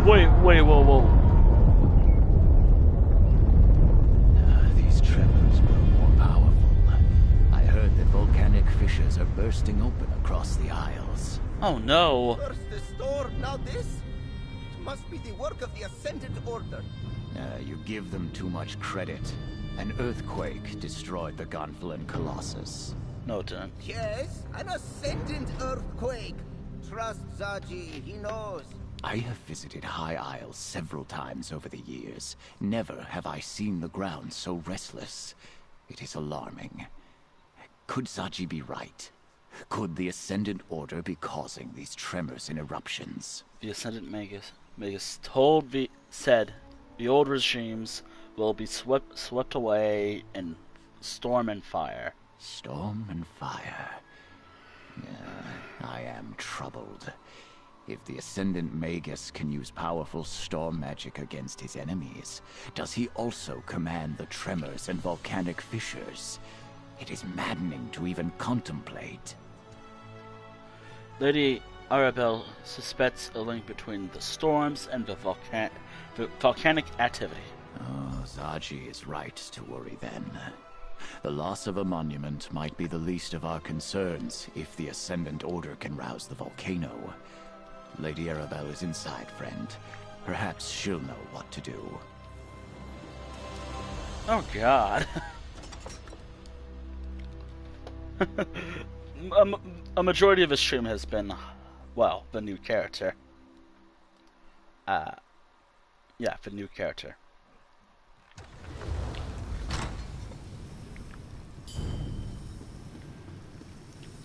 Wait, whoa. These tremors grow more powerful. I heard that volcanic fissures are bursting open across the Isles. Oh no. First the storm, now this? It must be the work of the Ascendant Order. You give them too much credit. An earthquake destroyed the Gonfalon Colossus. No, it didn't. Yes, an Ascendant earthquake. trust Zaji. He knows. I have visited High Isle several times over the years. Never have I seen the ground so restless. It is alarming. Could Zaji be right? Could the Ascendant Order be causing these tremors and eruptions? The Ascendant Magus said the old regimes will be swept away in storm and fire. Storm and fire. I am troubled. If the Ascendant Magus can use powerful storm magic against his enemies, does he also command the tremors and volcanic fissures? It is maddening to even contemplate. Lady Arabelle suspects a link between the storms and the volcanic activity. Oh, Zaji is right to worry then. The loss of a monument might be the least of our concerns if the Ascendant Order can rouse the volcano. Lady Arabelle is inside, friend. Perhaps she'll know what to do. Oh, God. A majority of his stream has been, well, the new character. Yeah, the new character.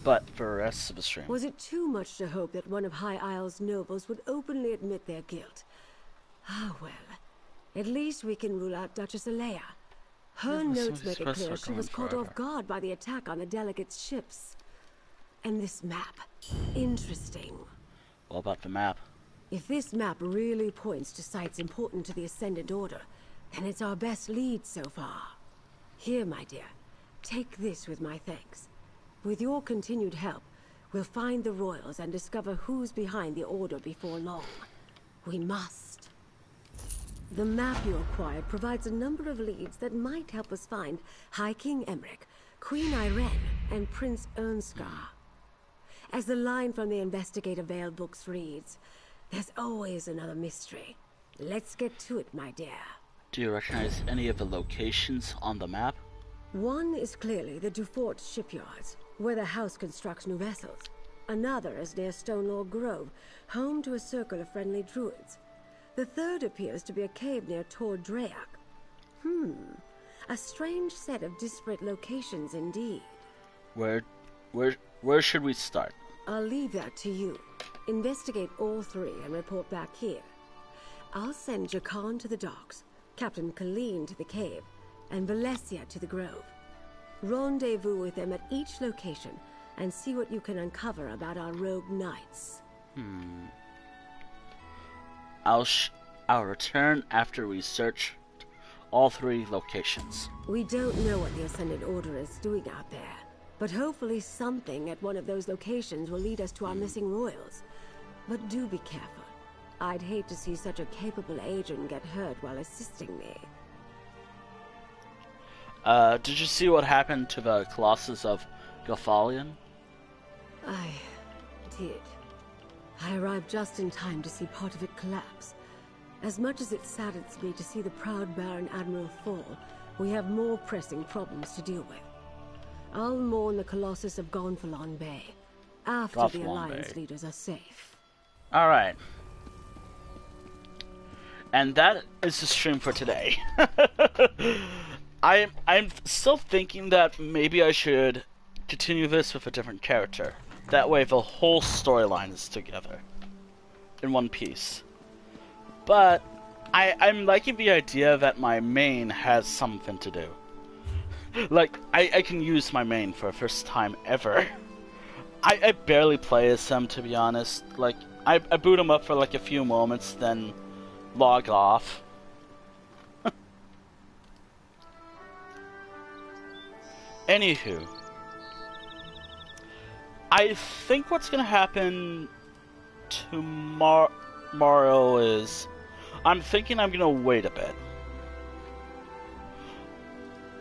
But for the rest of the stream. Was it too much to hope that one of High Isle's nobles would openly admit their guilt? Ah, well. At least we can rule out Duchess Alea. Her notes make it clear she was caught off guard by the attack on the delegates' ships. And this map. Interesting. What about the map? If this map really points to sites important to the Ascendant Order, then it's our best lead so far. Here, my dear. Take this with my thanks. With your continued help, we'll find the royals and discover who's behind the Order before long. We must. The map you acquired provides a number of leads that might help us find High King Emmerich, Queen Irene, and Prince Ernskar. As the line from the Investigator Veil books reads, there's always another mystery. Let's get to it, my dear. Do you recognize any of the locations on the map? One is clearly the Dufort shipyards, where the house constructs new vessels. Another is near Stonelaw Grove, home to a circle of friendly druids. The third appears to be a cave near Tor Drayak. A strange set of disparate locations indeed. Where should we start? I'll leave that to you. Investigate all three and report back here. I'll send Jakan to the docks, Captain Colleen to the cave, and Valencia to the grove. Rendezvous with them at each location and see what you can uncover about our rogue knights. I'll return after we search all three locations. We don't know what the Ascendant Order is doing out there, but hopefully something at one of those locations will lead us to our missing royals. But do be careful. I'd hate to see such a capable agent get hurt while assisting me. Did you see what happened to the Colossus of Gothalion? I did. I arrived just in time to see part of it collapse. As much as it saddens me to see the proud Baron Admiral fall, we have more pressing problems to deal with. I'll mourn the Colossus of Gonfalon Bay after the Alliance leaders are safe. Alright. And that is the stream for today. I'm still thinking that maybe I should continue this with a different character. That way the whole storyline is together in one piece. But I'm liking the idea that my main has something to do. Like, I can use my main for the first time ever. I barely play as him, to be honest. Like, I boot him up for like a few moments, then log off. Anywho, I think what's gonna happen tomorrow is I'm thinking I'm gonna wait a bit.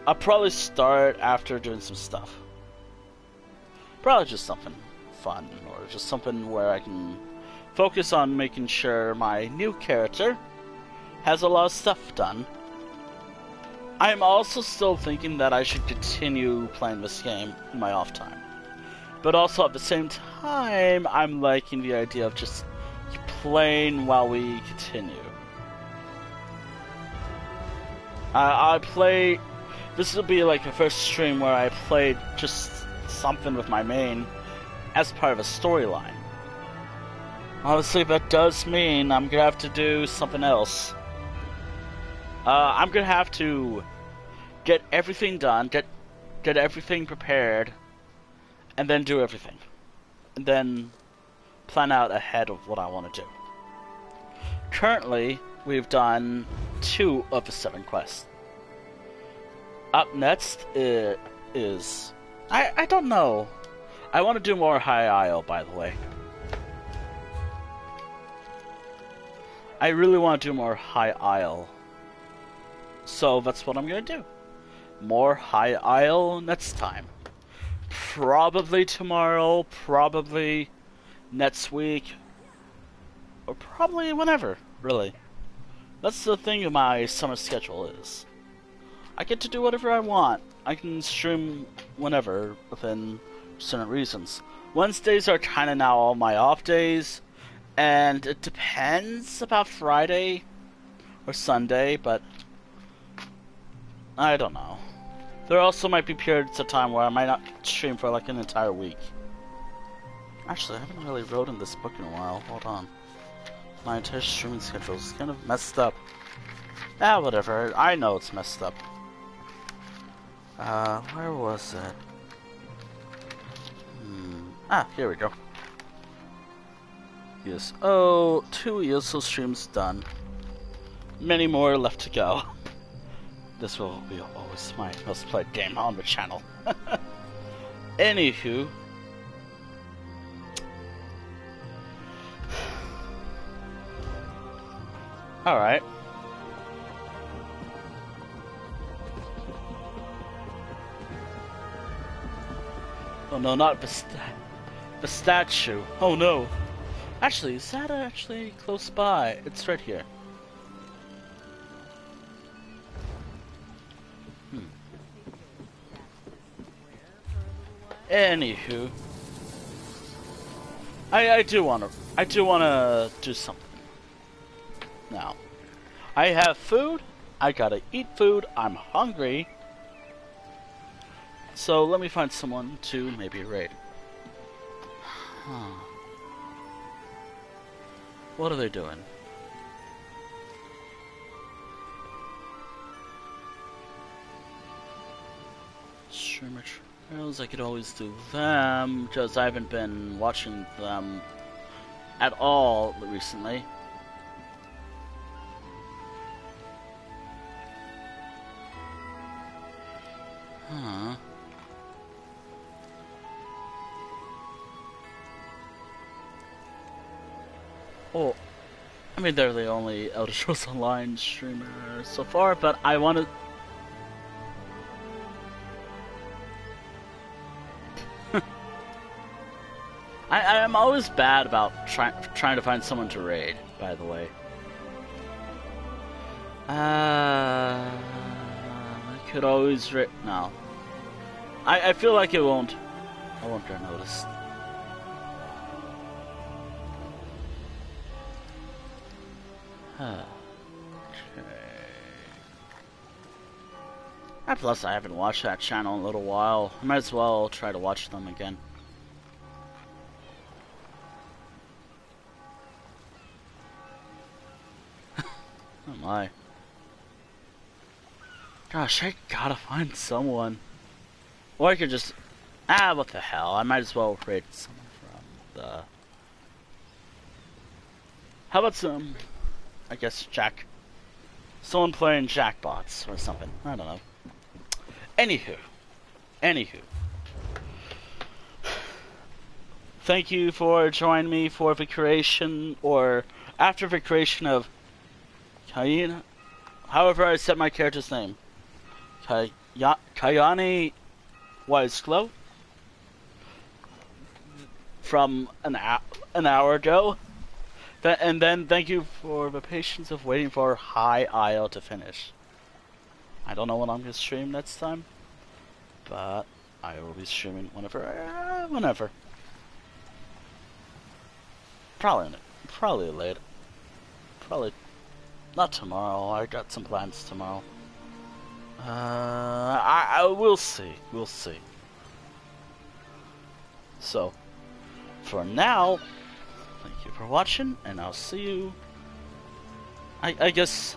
I'll probably start after doing some stuff. Probably just something fun, or just something where I can focus on making sure my new character has a lot of stuff done. I'm also still thinking that I should continue playing this game in my off time. But also at the same time, I'm liking the idea of just playing while we continue. I play. This will be like the first stream where I played just something with my main as part of a storyline. Honestly, that does mean I'm gonna have to do something else. I'm gonna have to get everything done, get everything prepared, and then do everything. And then plan out ahead of what I want to do. Currently, we've done 2 of the 7 quests. Up next is... I don't know. I want to do more High Isle, by the way. I really want to do more High Isle. So that's what I'm going to do. More High Isle next time. Probably tomorrow, probably next week, or probably whenever, really. That's the thing of my summer schedule is. I get to do whatever I want. I can stream whenever, within certain reasons. Wednesdays are kind of now all my off days, and it depends about Friday or Sunday, but I don't know. There also might be periods of time where I might not stream for like an entire week. Actually, I haven't really wrote in this book in a while. Hold on. My entire streaming schedule is kind of messed up. Ah, whatever. I know it's messed up. Where was it? Ah, here we go. Yes. Oh, 2 ESO streams done. Many more left to go. This will be always my most played game on the channel. Anywho. Alright. Oh no, not the statue. Oh no. Actually, is that actually close by? It's right here. Anywho, I do wanna do something. Now, I have food. I gotta eat food. I'm hungry. So let me find someone to maybe raid. Huh. What are they doing? Streamer trials, I could always do them, because I haven't been watching them at all recently. Huh. Oh, I mean, they're the only Elder Scrolls Online streamer so far, but I want to... I'm always bad about trying to find someone to raid, by the way. I could always raid... No. I feel like I won't get noticed. Okay. And plus, I haven't watched that channel in a little while. I might as well try to watch them again. Oh my. Gosh, I gotta find someone. Or I could just... Ah, what the hell. I might as well raid someone from the... How about some... I guess Jack... Someone playing Jackbots or something. I don't know. Anywho. Thank you for joining me for the creation, or after the creation of Khayani, however I said my character's name. Khayani Wiseglow. From an hour ago. And then thank you for the patience of waiting for High Isle to finish. I don't know when I'm going to stream next time, but I will be streaming whenever. Probably late. Probably not tomorrow. I got some plans tomorrow. I will see. We'll see. So, for now, thank you for watching, and I'll see you. I guess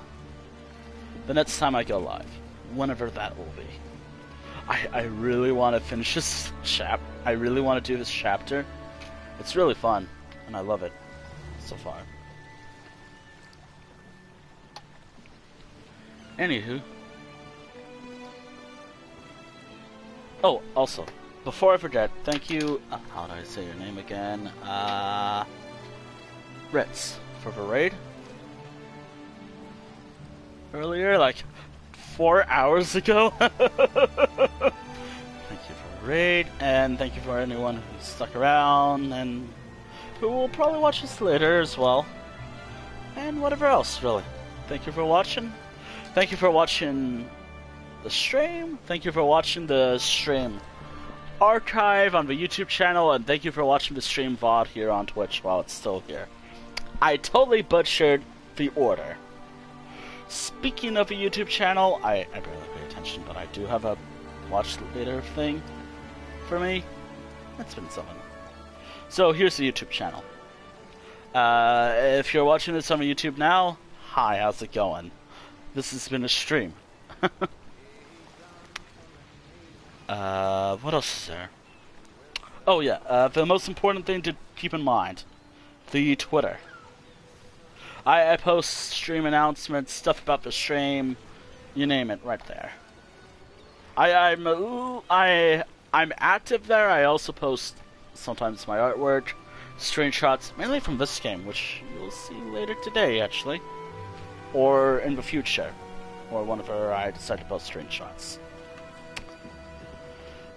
the next time I go live, whenever that will be. I really want to finish this I really want to do this chapter. It's really fun, and I love it so far. Anywho. Oh, also, before I forget, thank you, how do I say your name again? Ritz, for the raid. Earlier, like 4 hours ago. Thank you for the raid, and thank you for anyone who stuck around, and who will probably watch this later as well. And whatever else, really. Thank you for watching. Thank you for watching the stream. Thank you for watching the stream archive on the YouTube channel, and thank you for watching the stream VOD here on Twitch while it's still here. I totally butchered the order. Speaking of a YouTube channel, I barely pay attention, but I do have a watch later thing for me. That's been something. So here's the YouTube channel. If you're watching this on YouTube now, hi, how's it going? This has been a stream. What else is there? Oh yeah, the most important thing to keep in mind, the Twitter. I post stream announcements, stuff about the stream, you name it, right there. I'm active there. I also post sometimes my artwork, screenshots, mainly from this game, which you'll see later today, actually, or in the future, or whenever I decide to post screenshots.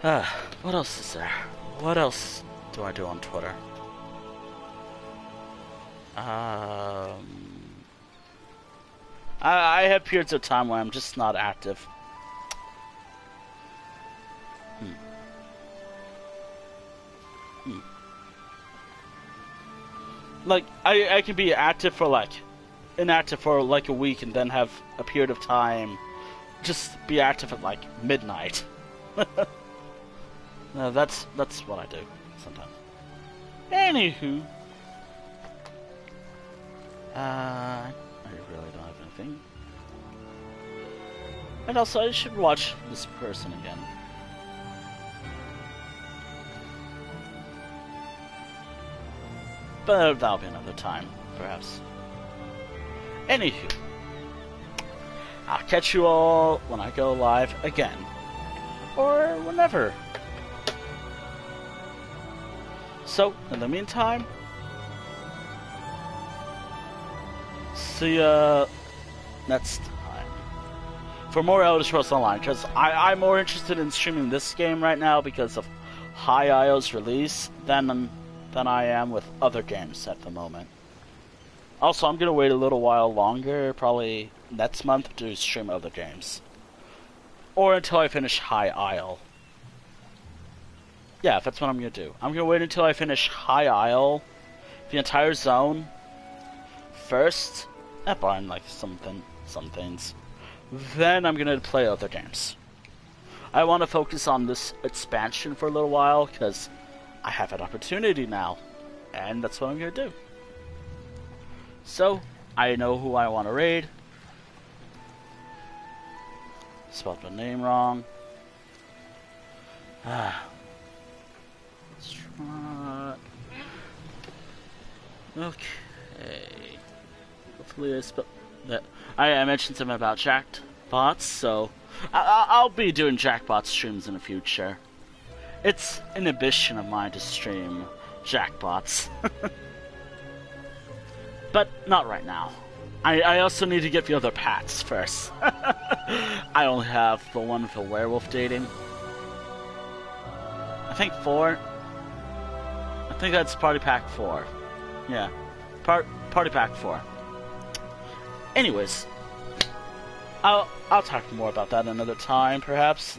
What else is there? What else do I do on Twitter? I have periods of time where I'm just not active. Like, I can be active for inactive for like a week and then have a period of time just be active at like midnight. No, that's what I do sometimes. Anywho. I really don't have anything. And also, I should watch this person again. But that'll be another time, perhaps. Anywho. I'll catch you all when I go live again. Or whenever. So, in the meantime, see ya next time for more Elder Scrolls Online, because I'm more interested in streaming this game right now because of High Isle's release than I am with other games at the moment. Also, I'm gonna wait a little while longer, probably next month, to stream other games, or until I finish High Isle. Yeah, that's what I'm gonna do. I'm gonna wait until I finish High Isle, the entire zone, first, barring like some things. Then I'm gonna play other games. I want to focus on this expansion for a little while because I have an opportunity now, and that's what I'm gonna do. So I know who I want to raid. Spelled the name wrong. Let's try. Okay. Hopefully I spelled that. I mentioned something about Jackbots, so I'll be doing Jackbot streams in the future. It's an ambition of mine to stream Jackbots. But not right now. I also need to get the other packs first. I only have the one with the werewolf dating. I think 4. I think that's Party Pack 4. Yeah. Party Pack 4. Anyways. I'll talk more about that another time, perhaps.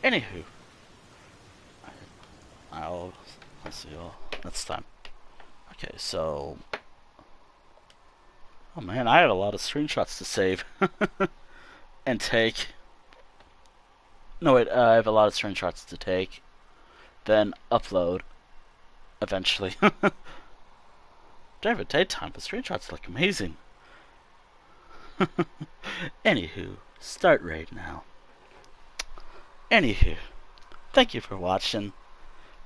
Anywho. I'll see you all next time. Okay, so... Oh man, I have a lot of screenshots to save. And take. No wait, I have a lot of screenshots to take. Then upload. Eventually. During the daytime, the screenshots look amazing. Anywho, start right now. Anywho, thank you for watching.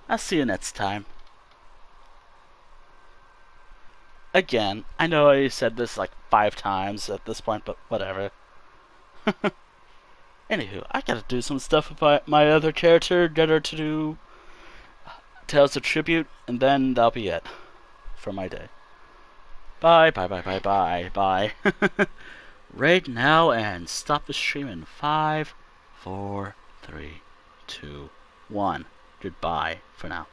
I'll see you next time. Again, I know I said this like 5 times at this point, but whatever. Anywho, I gotta do some stuff with my other character, get her to do Tales of Tribute, and then that'll be it for my day. Bye, bye, bye, bye, bye, bye. Right now, and stop the stream in 5, 4, 3, 2, 1. Goodbye for now.